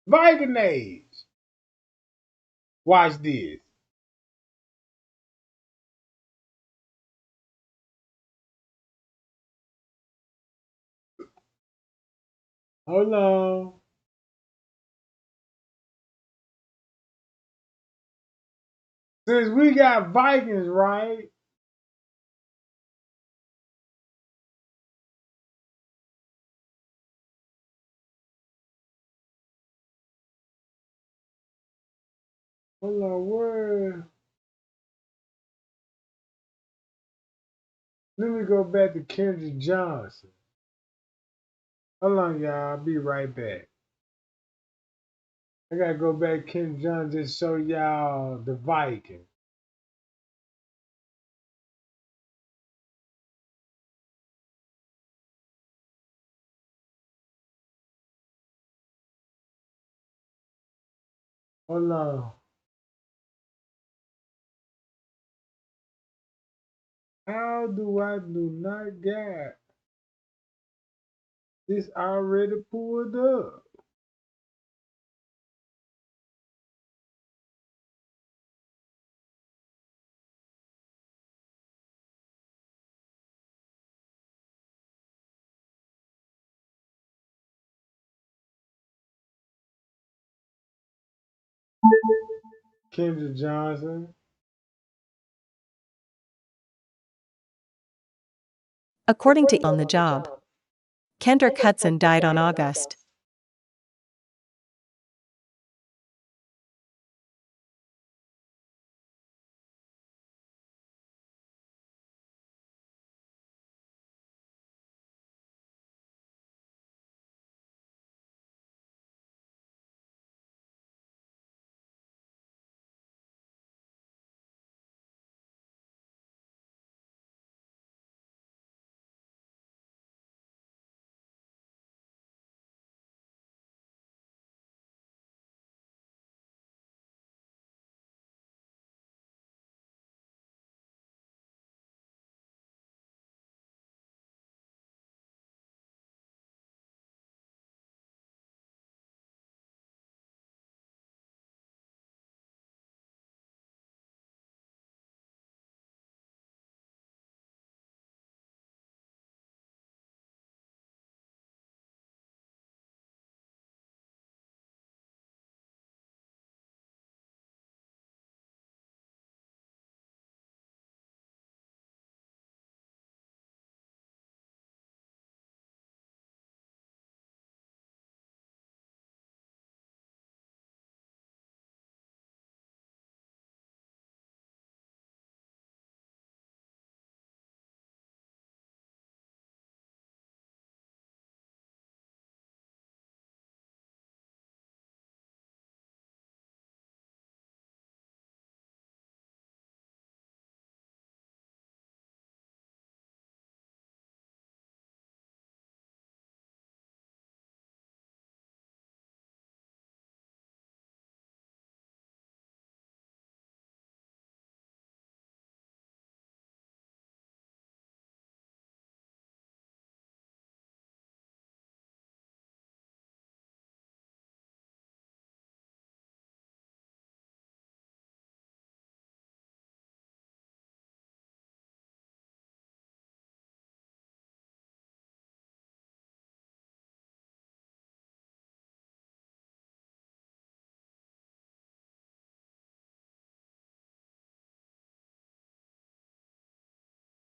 Viking age. Watch this. Hold on. Since we got Vikings, right? Hold on, where? Let me go back to Kendrick Johnson. Hold on, y'all. I'll be right back. I gotta go back to Kendrick Johnson just show y'all the Viking. Hold on. How do I do not get this already pulled up? Kendrick Johnson. According to On the Job, Kendrick Hudson died on August.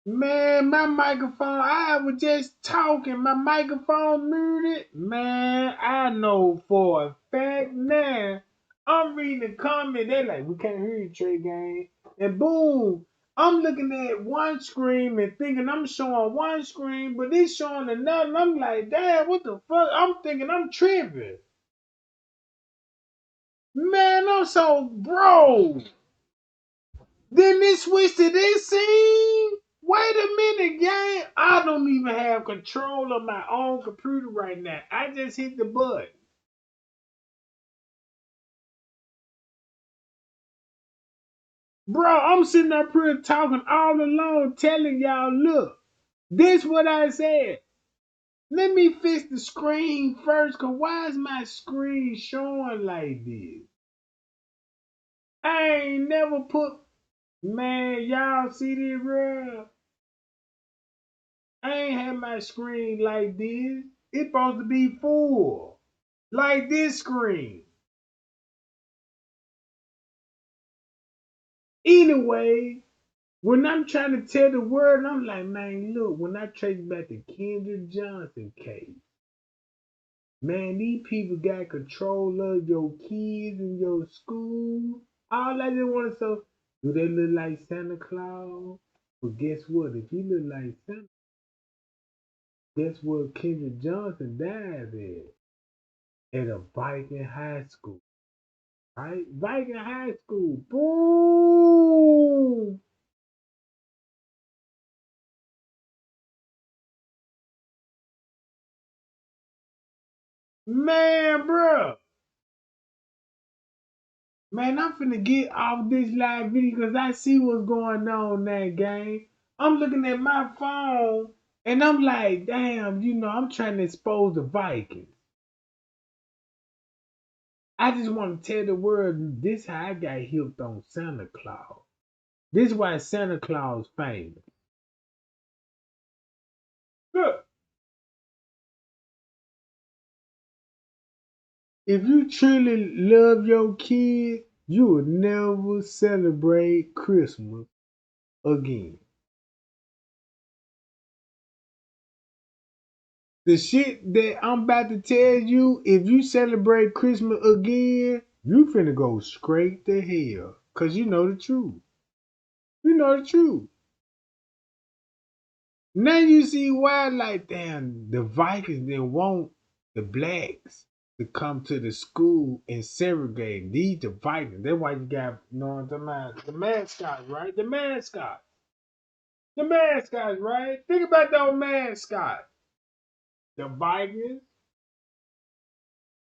Man, my microphone, I was just talking, my microphone muted. Man, I know for a fact now. I'm reading the comment, they like, we can't hear you, Trey Gang. And boom, I'm looking at one screen and thinking I'm showing one screen, but it's showing another. And I'm like, damn, what the fuck? I'm thinking I'm tripping. Man, I'm so bro. Then they switched to this scene. Wait a minute, gang. I don't even have control of my own computer right now. I just hit the button. Bro, I'm sitting up here talking all alone, telling y'all, look, this what I said. Let me fix the screen first, cause why is my screen showing like this? I ain't never put, man, y'all see this, bro? I ain't had my screen like this. It's supposed to be full. Like this screen. Anyway, when I'm trying to tell the word, I'm like, man, look, when I trace back the Kendrick Johnson case, man, these people got control of your kids in your school. All I just want to know, do they look like Santa Claus? But guess what? If he look like Santa, guess what Kendrick Johnson died at a Viking high school. Right? Viking high school. Boom! Man, bro. Man, I'm finna get off this live video because I see what's going on in that game. I'm looking at my phone and I'm like, damn, I'm trying to expose the Vikings. I just want to tell the world this how I got hooked on Santa Claus. This is why Santa Claus famous. Look, if you truly love your kid, you will never celebrate Christmas again. The shit that I'm about to tell you, if you celebrate Christmas again, you finna go straight to hell. Cause you know the truth. You know the truth. Now you see why, like, damn, the Vikings didn't want the blacks to come to the school and segregate. These the Vikings. That's why you got, what I'm talking about? The mascots, right? The mascots. The mascots, right? Think about those mascots. The Vikings.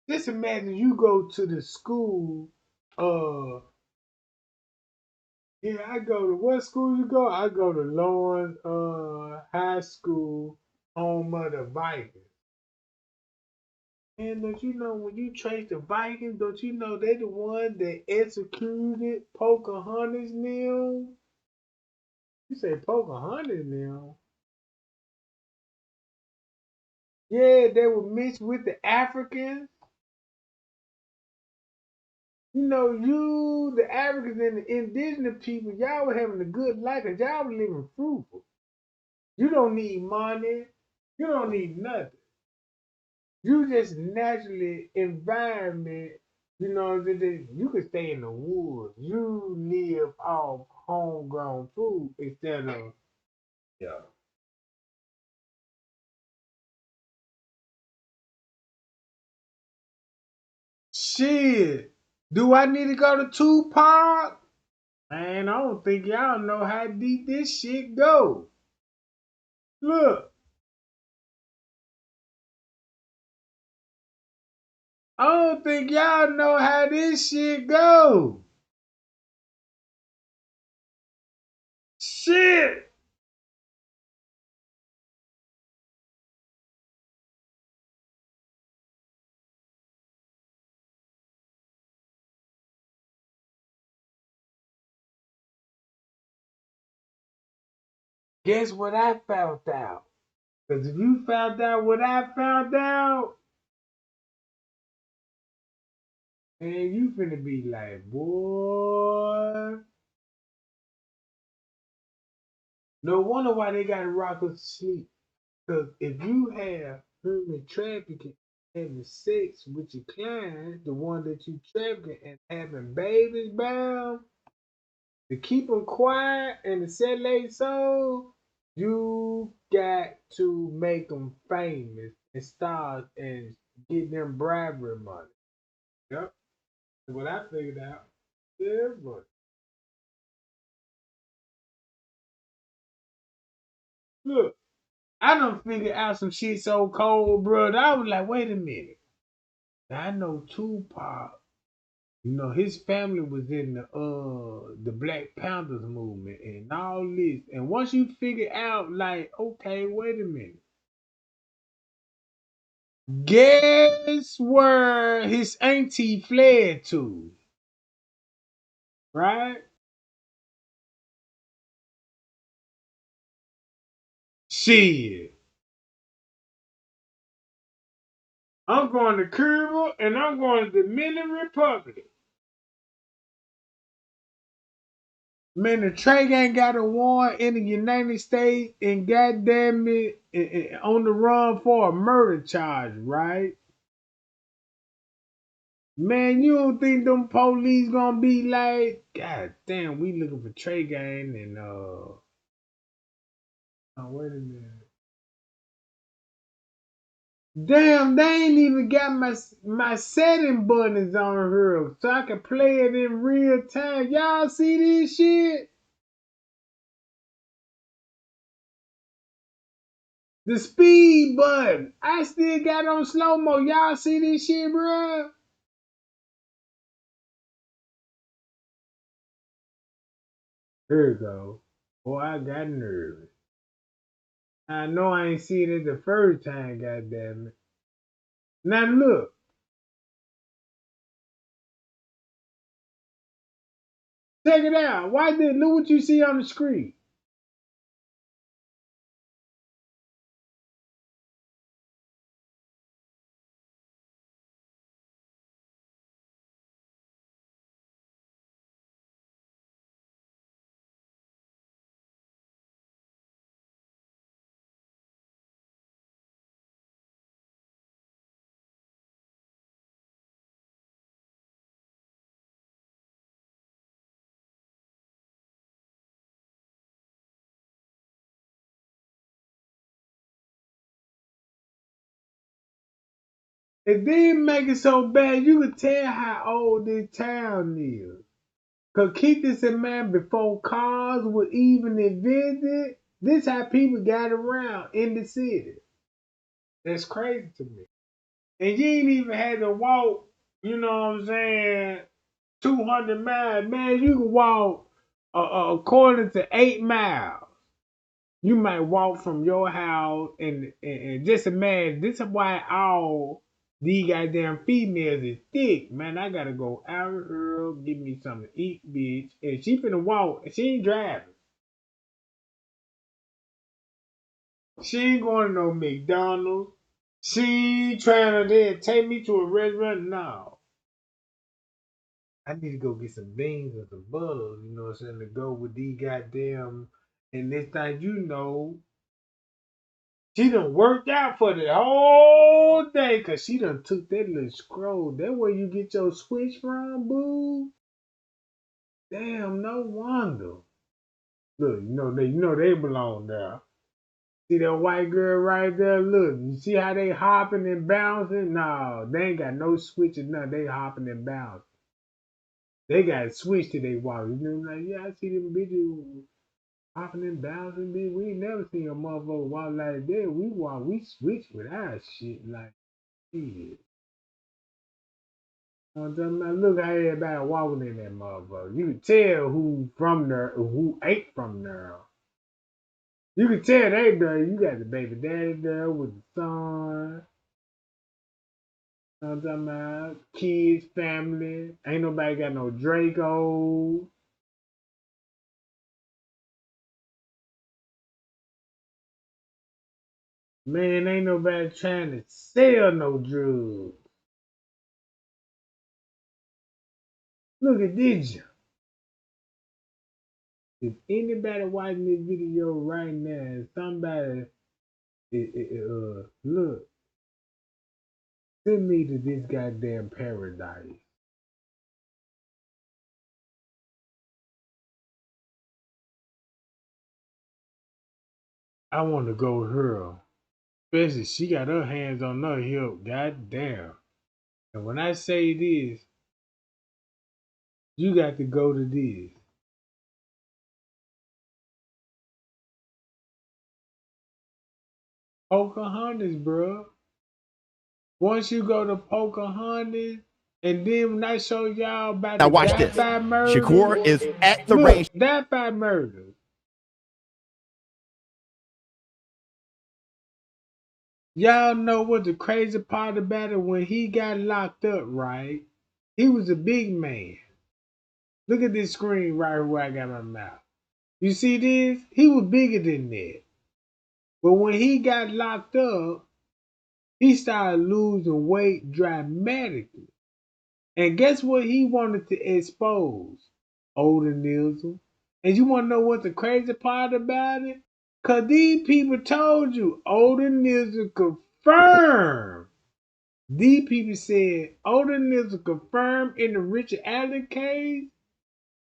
Just imagine you go to the school. Yeah, I go to what school you go? I go to Lawrence High School, home of the Vikings. And don't you know when you trace the Vikings, don't you know they the one that executed Pocahontas now? You say Pocahontas now? Yeah, they were mixed with the Africans. You, the Africans and the indigenous people, y'all were having a good life because y'all were living fruitful. You don't need money. You don't need nothing. You just naturally environment, you could stay in the woods. You live off homegrown food instead of, yeah. Shit. Do I need to go to Tupac? Man, I don't think y'all know how deep this shit go. Look, I don't think y'all know how this shit go. Shit. Guess what I found out? Because if you found out what I found out, man, you finna be like, boy. No wonder why they got to rock us to sleep. Because if you have human trafficking, having sex with your client, the one that you trafficking, and having babies bound, to keep them quiet and to sell their soul, you got to make them famous and stars and get them bribery money. Yep. That's what I figured out. Yeah, but look, I done figured out some shit so cold, bro. That I was like, wait a minute. Now I know Tupac. His family was in the Black Panthers movement and all this. And once you figure out, like, okay, wait a minute. Guess where his auntie fled to? Right? Shit. I'm going to Cuba and I'm going to the Dominican Republic. Man, the Trey ain't got a warrant in the United States and goddamn it, on the run for a murder charge, right? Man, you don't think them police gonna be like, God damn, we looking for Trey Gang and oh, wait a minute. Damn, they ain't even got my setting buttons on here so I can play it in real time. Y'all see this shit? The speed button. I still got on slow-mo. Y'all see this shit, bruh? Here we go. Boy, I got nervous. I know I ain't seen it the first time, goddammit. Now look. Check it out. Look what you see on the screen. It didn't make it so bad. You could tell how old this town is. Cause keep this in mind, before cars were even invented, this how people got around in the city. That's crazy to me. And you ain't even had to walk, you know what I'm saying, 200 miles. Man, you can walk according to 8 miles. You might walk from your house and just imagine, this is why all these goddamn females is thick, man. I gotta go out here, give me something to eat, bitch. And she finna walk, she ain't driving. She ain't going to no McDonald's. She ain't trying to then take me to a restaurant. No. I need to go get some beans and some butter, you know what I'm saying, to go with these goddamn, and this thing, you know, she done worked out for the whole day because she done took that little scroll. That where you get your switch from, boo? Damn, no wonder. Look, you know they belong there. See that white girl right there? Look, you see how they hopping and bouncing? No, they ain't got no switch or nothing. They hopping and bouncing. They got a switch till they walk. You know, like, yeah, I see them bitches hopping and bouncing, bitch. We ain't never seen a motherfucker walk like that. We switch with our shit like shit. Look how everybody walking in that motherfucker. You can tell who from there, who ain't from there. You can tell they there. You got the baby daddy there with the son. I'm talking about kids, family. Ain't nobody got no Draco. Man, ain't nobody trying to sell no drugs. Look at this. If anybody watching this video right now, somebody, look, send me to this goddamn paradise. I want to go her. Especially she got her hands on her hip. God damn. And when I say this, you got to go to this. Pocahontas, bro. Once you go to Pocahontas, and then when I show y'all about Now the watch this. die-by murder, Shakur is at the look, range. die-by murder. Y'all know what the crazy part about it? When he got locked up, right? He was a big man. Look at this screen right where I got my mouth. You see this? He was bigger than that. But when he got locked up, he started losing weight dramatically. And guess what he wanted to expose? Odinism. And you want to know what the crazy part about it? Because these people told you Odinism confirmed These people said Odonism confirmed in the Richard Allen case.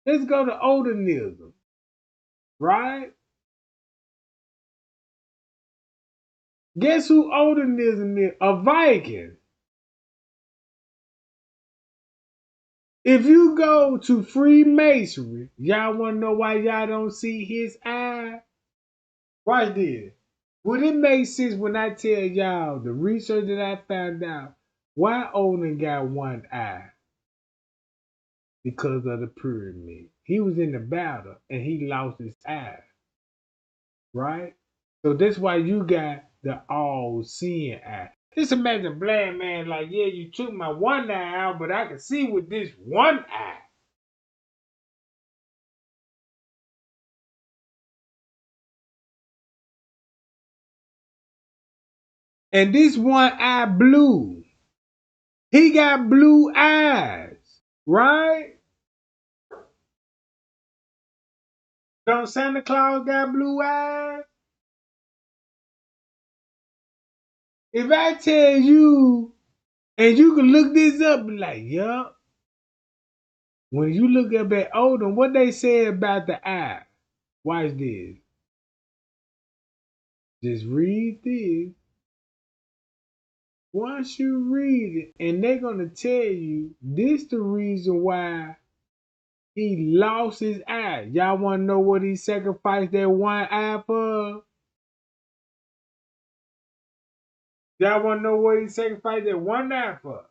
Let's go to Odonism, right? Guess who Odonism is? A Viking. If you go to Freemasonry, y'all want to know why y'all don't see his eye? Watch this. Would it make sense when I tell y'all the research that I found out why Odin got one eye? Because of the pyramid. He was in the battle and he lost his eye. Right? So that's why you got the all-seeing eye. Just imagine a blind man like, yeah, you took my one eye out, but I can see with this one eye. And this one eye blue. He got blue eyes, right? Don't Santa Claus got blue eyes? If I tell you, and you can look this up, be like, yup. When you look up at Odin, what they say about the eye? Watch this. Just read this. Once you read it, and they're gonna tell you this the reason why he lost his eye. Y'all wanna know what he sacrificed that one eye for? Y'all wanna know what he sacrificed that one eye for?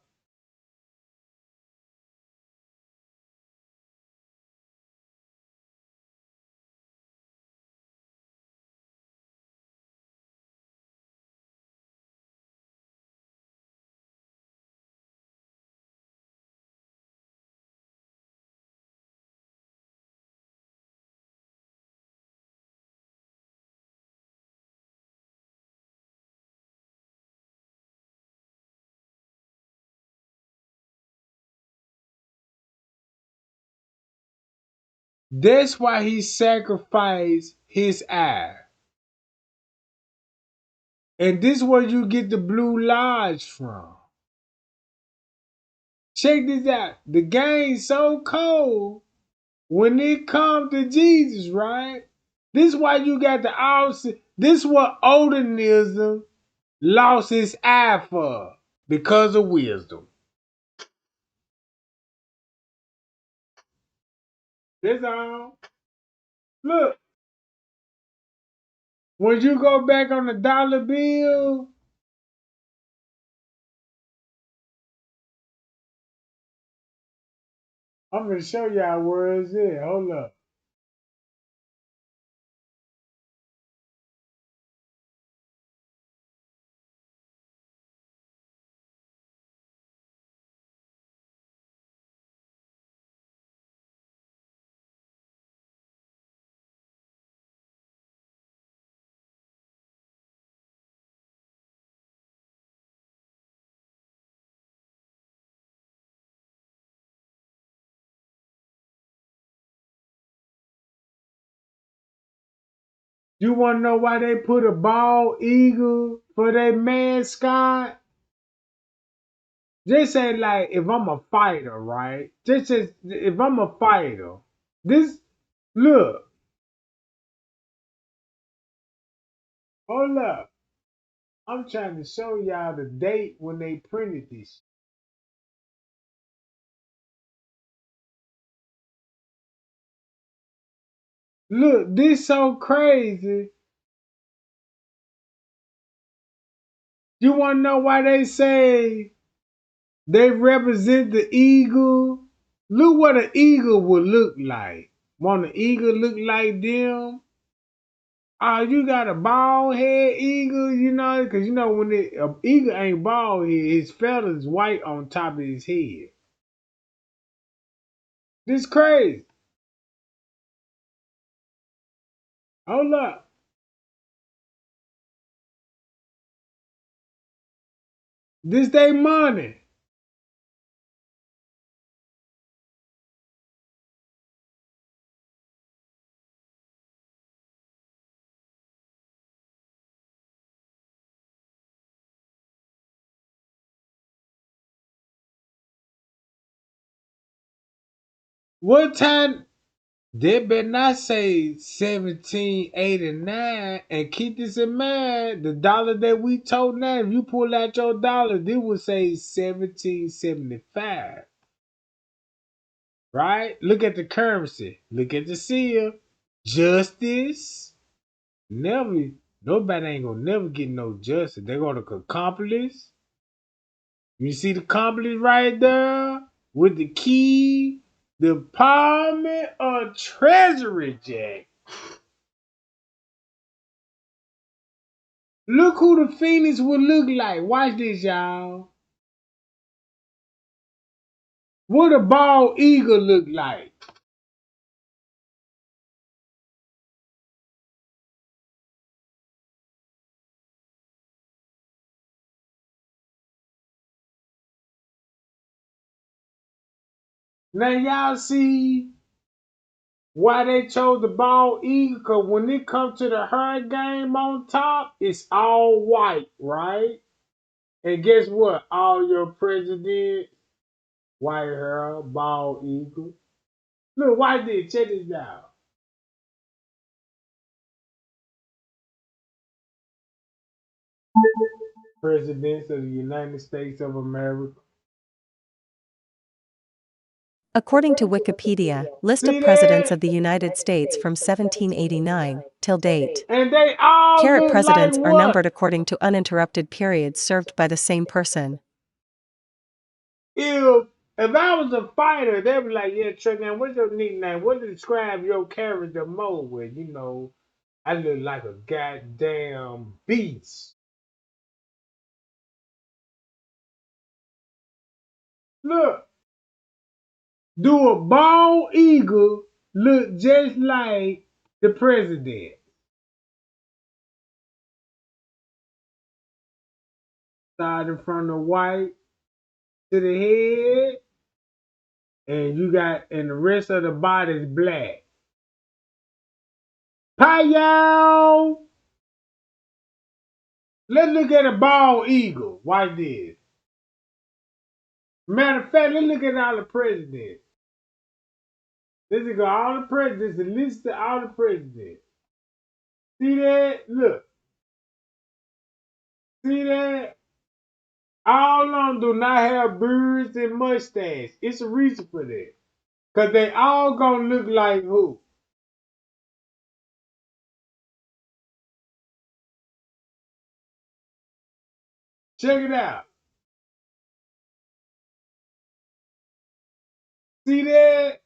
That's why he sacrificed his eye. And this is where you get the Blue Lodge from. Check this out. The game's so cold when it comes to Jesus, right? This is why you got the opposite. This is what Odinism lost his eye for. Because of wisdom. That's all. Look, when you go back on the dollar bill, I'm going to show y'all where it's at. Hold up. You want to know why they put a bald eagle for their mascot? Just say like, if I'm a fighter, right? Just if I'm a fighter, this look, hold up. I'm trying to show y'all the date when they printed this. Look, this so crazy. You want to know why they say they represent the eagle? Look what an eagle would look like. Want an eagle look like them? Oh, you got a bald head eagle, you know, because you know when an eagle ain't bald head, his feathers white on top of his head. This crazy. Hold up. This they money. What time? They better not say 1789. And keep this in mind, the dollar that we told now, if you pull out your dollar, they would say 1775. Right? Look at the currency. Look at the seal. Justice. Never. Nobody ain't gonna never get no justice. They're gonna accomplish. You see the accomplice right there with the key. Department of Treasury, Jack. Look who the Phoenix would look like. Watch this, y'all. What a bald eagle look like. Now y'all see why they chose the bald eagle? Because when it comes to the her game on top, it's all white, right? And guess what? All your presidents, white hair, bald eagle. Look, watch this. Check this out. Presidents of the United States of America. According to Wikipedia, list of See presidents that? of the United States from 1789 till date. And they all Carat look like presidents are what? numbered according to uninterrupted periods served by the same person. If I was a fighter, they'd be like, yeah, Trick, man, what's your nickname? What to describe your character more with? You know, I look like a goddamn beast. Look, do a bald eagle look just like the president? Starting from the white to the head, and the rest of the body's black. Pow! Let's look at a bald eagle. Watch this. Matter of fact, let's look at all the presidents. Let's look at all the presidents, the list of all the presidents. See that? Look. See that? All of them do not have beards and mustaches. It's a reason for that. Because they all gonna look like who? Check it out. See that?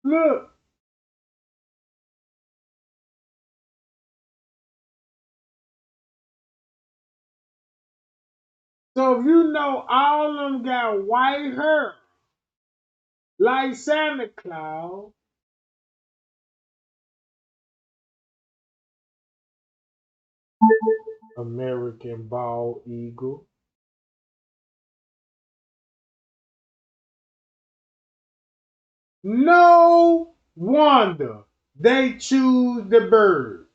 Look. So if you know all of them got white hair, like Santa Claus, American bald eagle. No wonder they choose the bird.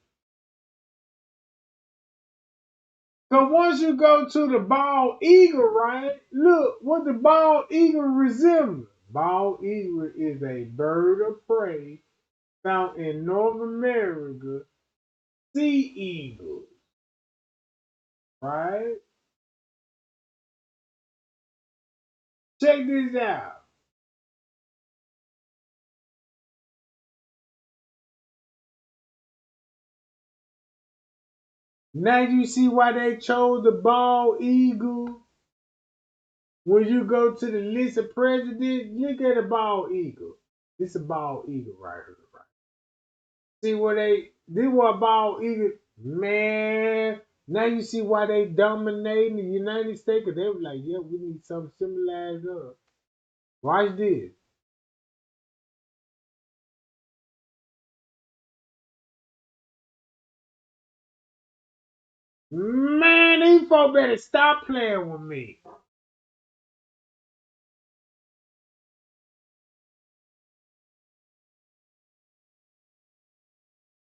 So once you go to the bald eagle, right? Look what the bald eagle resembles. Bald eagle is a bird of prey found in North America. Sea eagles, right? Check this out. Now you see why they chose the bald eagle. When you go to the list of presidents, look at a bald eagle. It's a bald eagle right here. Right? See what they were bald eagle. Man, now you see why they dominating the United States. Cause they were like, yeah, we need something similar as us. Watch this. Man, these folks better stop playing with me.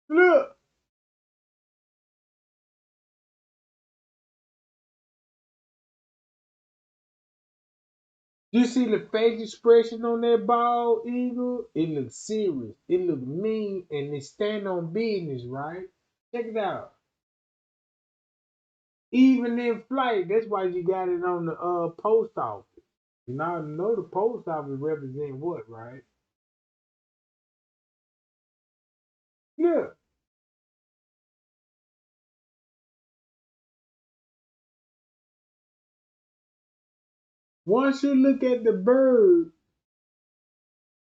Look. You see the face expression on that bald eagle? It looks serious. It looks mean, and it stand on business, right? Check it out. Even in flight, that's why you got it on the post office. You know the post office represent what, right? Yeah. Once you look at the bird,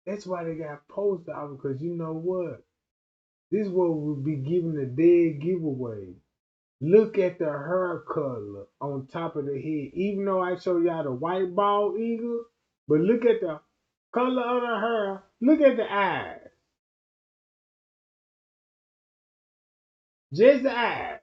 that's why they got post office, because you know what? This is what will be giving the dead giveaway. Look at the hair color on top of the head. Even though I show y'all the white bald eagle, but look at the color of the hair. Look at the eyes. Just the eyes.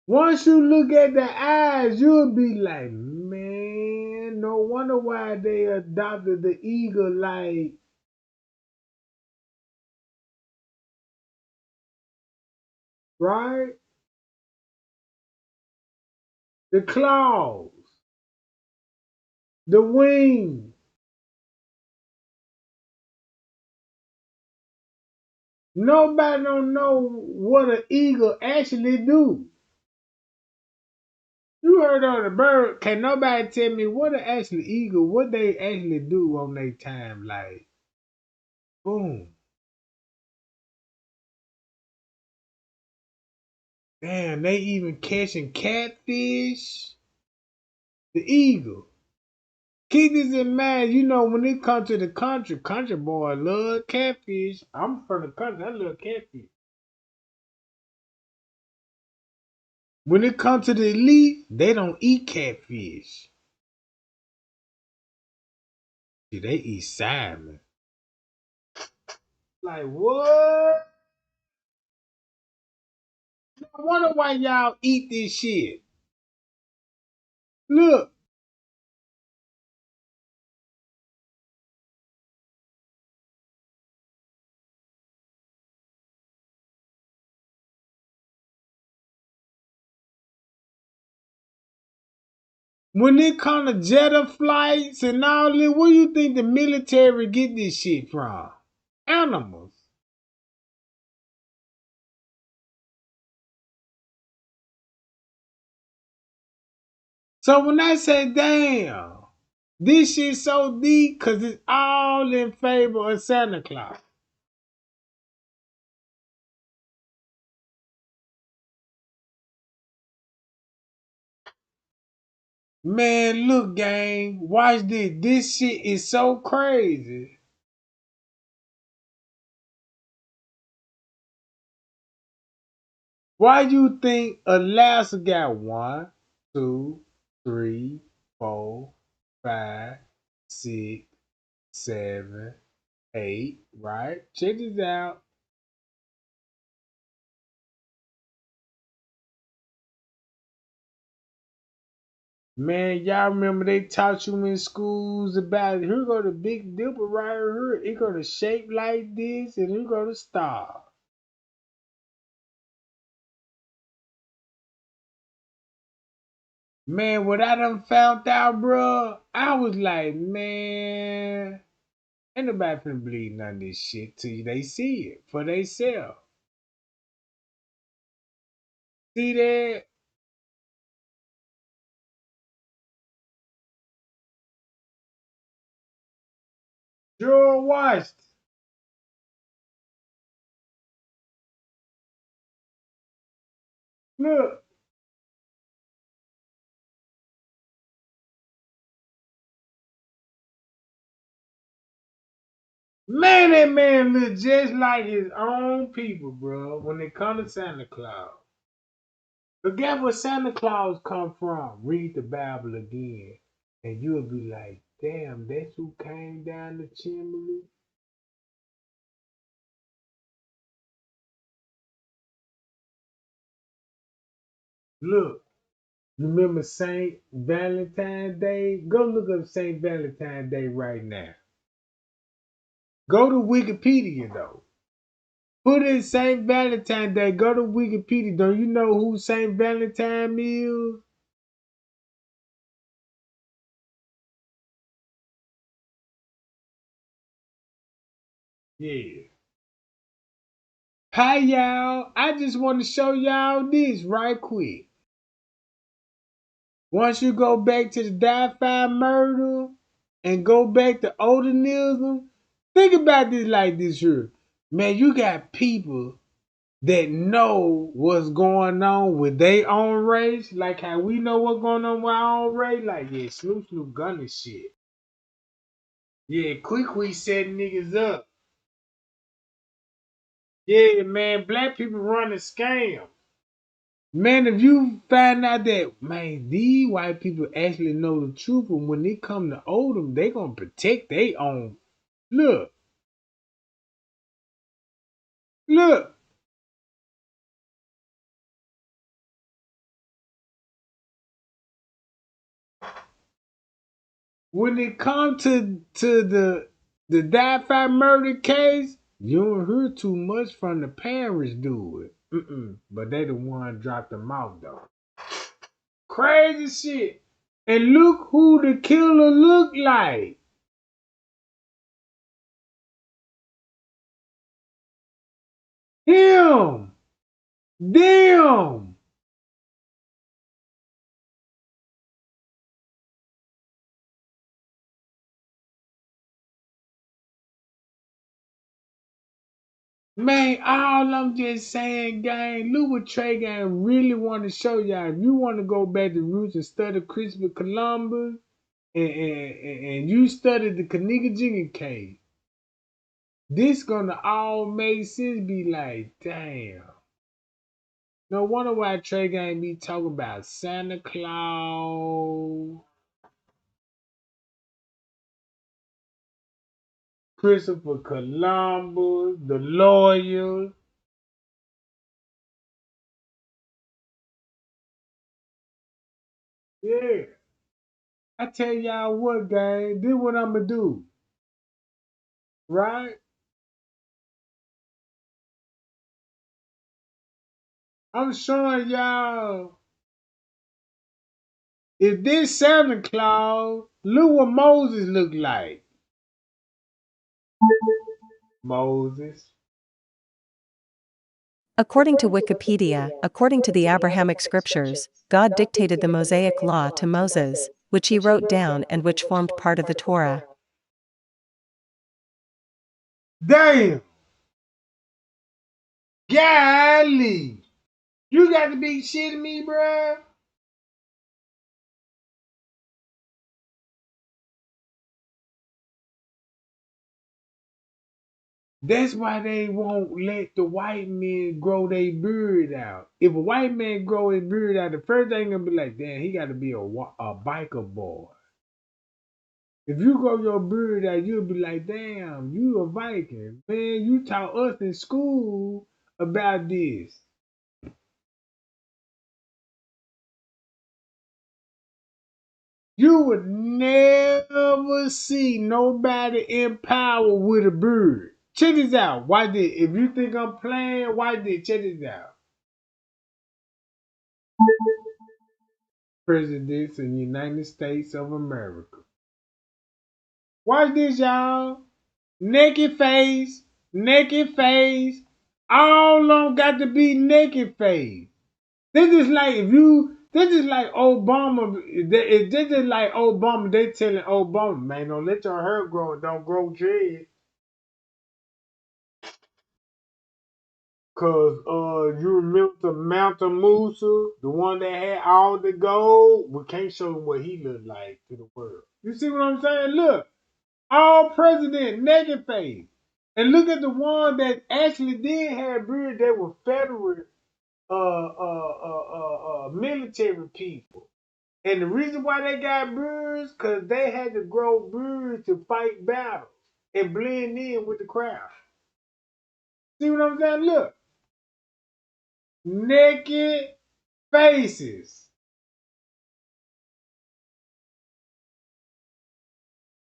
Once you look at the eyes, you'll be like, man, no wonder why they adopted the eagle like, right? The claws, the wings. Nobody don't know what an eagle actually do. You heard of the bird. Can nobody tell me what the actual eagle, what they actually do on their time? Like, boom. Damn, they even catching catfish. The eagle. Keep this in mind, you know, when it comes to the country boy love catfish. I'm from the country, I love catfish. When it comes to the elite, they don't eat catfish. See, they eat salmon. Like, what? I wonder why y'all eat this shit. Look. When it comes to jet flights and all this, where you think the military get this shit from? Animals. So when I say, damn, this shit so deep, because it's all in favor of Santa Claus. Man, look, gang, watch this. This shit is so crazy. Why you think Alaska got 1, 2, 3, 4, 5, 6, 7, 8, right? Check this out. Man, y'all remember they taught you in schools about it. Here go the Big Dipper right here. It gonna shape like this, and here go the star. Man, what I done found out, bro, I was like, man, ain't nobody finna believe none of this shit till they see it for themselves. See that? George Washington. Look. Man, that man look just like his own people, bro, when it comes to Santa Claus. But guess where Santa Claus come from? Read the Bible again, and you'll be like, damn, that's who came down the chimney? Look, you remember Saint Valentine's Day? Go look up Saint Valentine's Day right now. Go to Wikipedia, though. Who is Saint Valentine Day? Go to Wikipedia. Don't you know who Saint Valentine is? Yeah. Hi y'all. I just want to show y'all this right quick. Once you go back to the Di-Fi murder and go back to Odinism, think about this like this here. Man, you got people that know what's going on with their own race, like how we know what's going on with our own race. Like, yeah, Snoop gun and shit. Yeah, quick setting niggas up. Yeah, man, black people run a scam. Man, if you find out that, man, these white people actually know the truth, and when they come to Odom, they gonna protect their own. Look, look. When it comes to the Di-Fi murder case, you don't hear too much from the parents do it. But they the one dropped them off though. Crazy shit. And look who the killer looked like. Him. Them. Man, all I'm just saying, gang, look what Trey Gang really want to show y'all. If you want to go back to roots and study Christopher Columbus and you study the Kenneka case, this gonna all make sense. Be like, damn. No wonder why Trey Gang be talking about Santa Claus, Christopher Columbus, the lawyers. Yeah. I tell y'all what, gang, this what I'ma do. Right? I'm showing y'all if this Santa Claus, look what Moses look like. Moses. According to Wikipedia, according to the Abrahamic scriptures, God dictated the Mosaic law to Moses, which he wrote down and which formed part of the Torah. Damn. Golly. You got to be shitting me, bruh. That's why they won't let the white men grow their beard out. If a white man grow his beard out, the first thing gonna be like, damn, he got to be a biker boy. If you grow your beard out, you'll be like, damn, you a Viking. Man, you taught us in school about this. You would never see nobody in power with a beard. Check this out. Watch this. If you think I'm playing, watch this. Check this out. Presidents in the United States of America. Watch this, y'all. Naked face, naked face. All of them got to be naked face. This is like if you. This is like Obama. This is like Obama. They telling Obama, man, don't let your hair grow and don't grow dreads. Cause you remember the Mountain Musa, the one that had all the gold? We can't show him what he looked like to the world. You see what I'm saying? Look, all president naked face. And look at the one that actually did have beard that were federal military people. And the reason why they got beards, cause they had to grow beards to fight battles and blend in with the crowd. See what I'm saying? Look. Naked faces.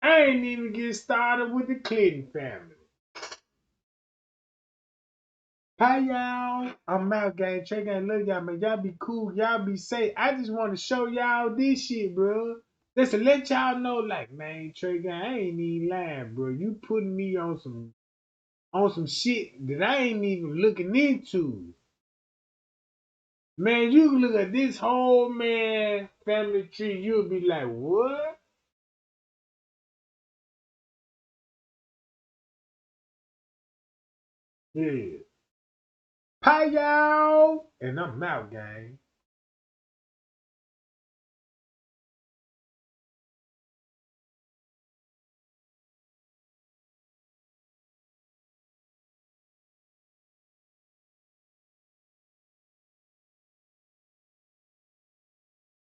I ain't even get started with the Clinton family. Hi y'all, I'm out, gang. Trey gang, look y'all, man. Y'all be cool, y'all be safe. I just want to show y'all this shit, bro. Just to let y'all know, like, man, Trey gang, I ain't even lying, bro. You putting me on some shit that I ain't even looking into. Man, you can look at this whole man family tree, you'll be like, what? Yeah. Hi y'all, and I'm out, gang.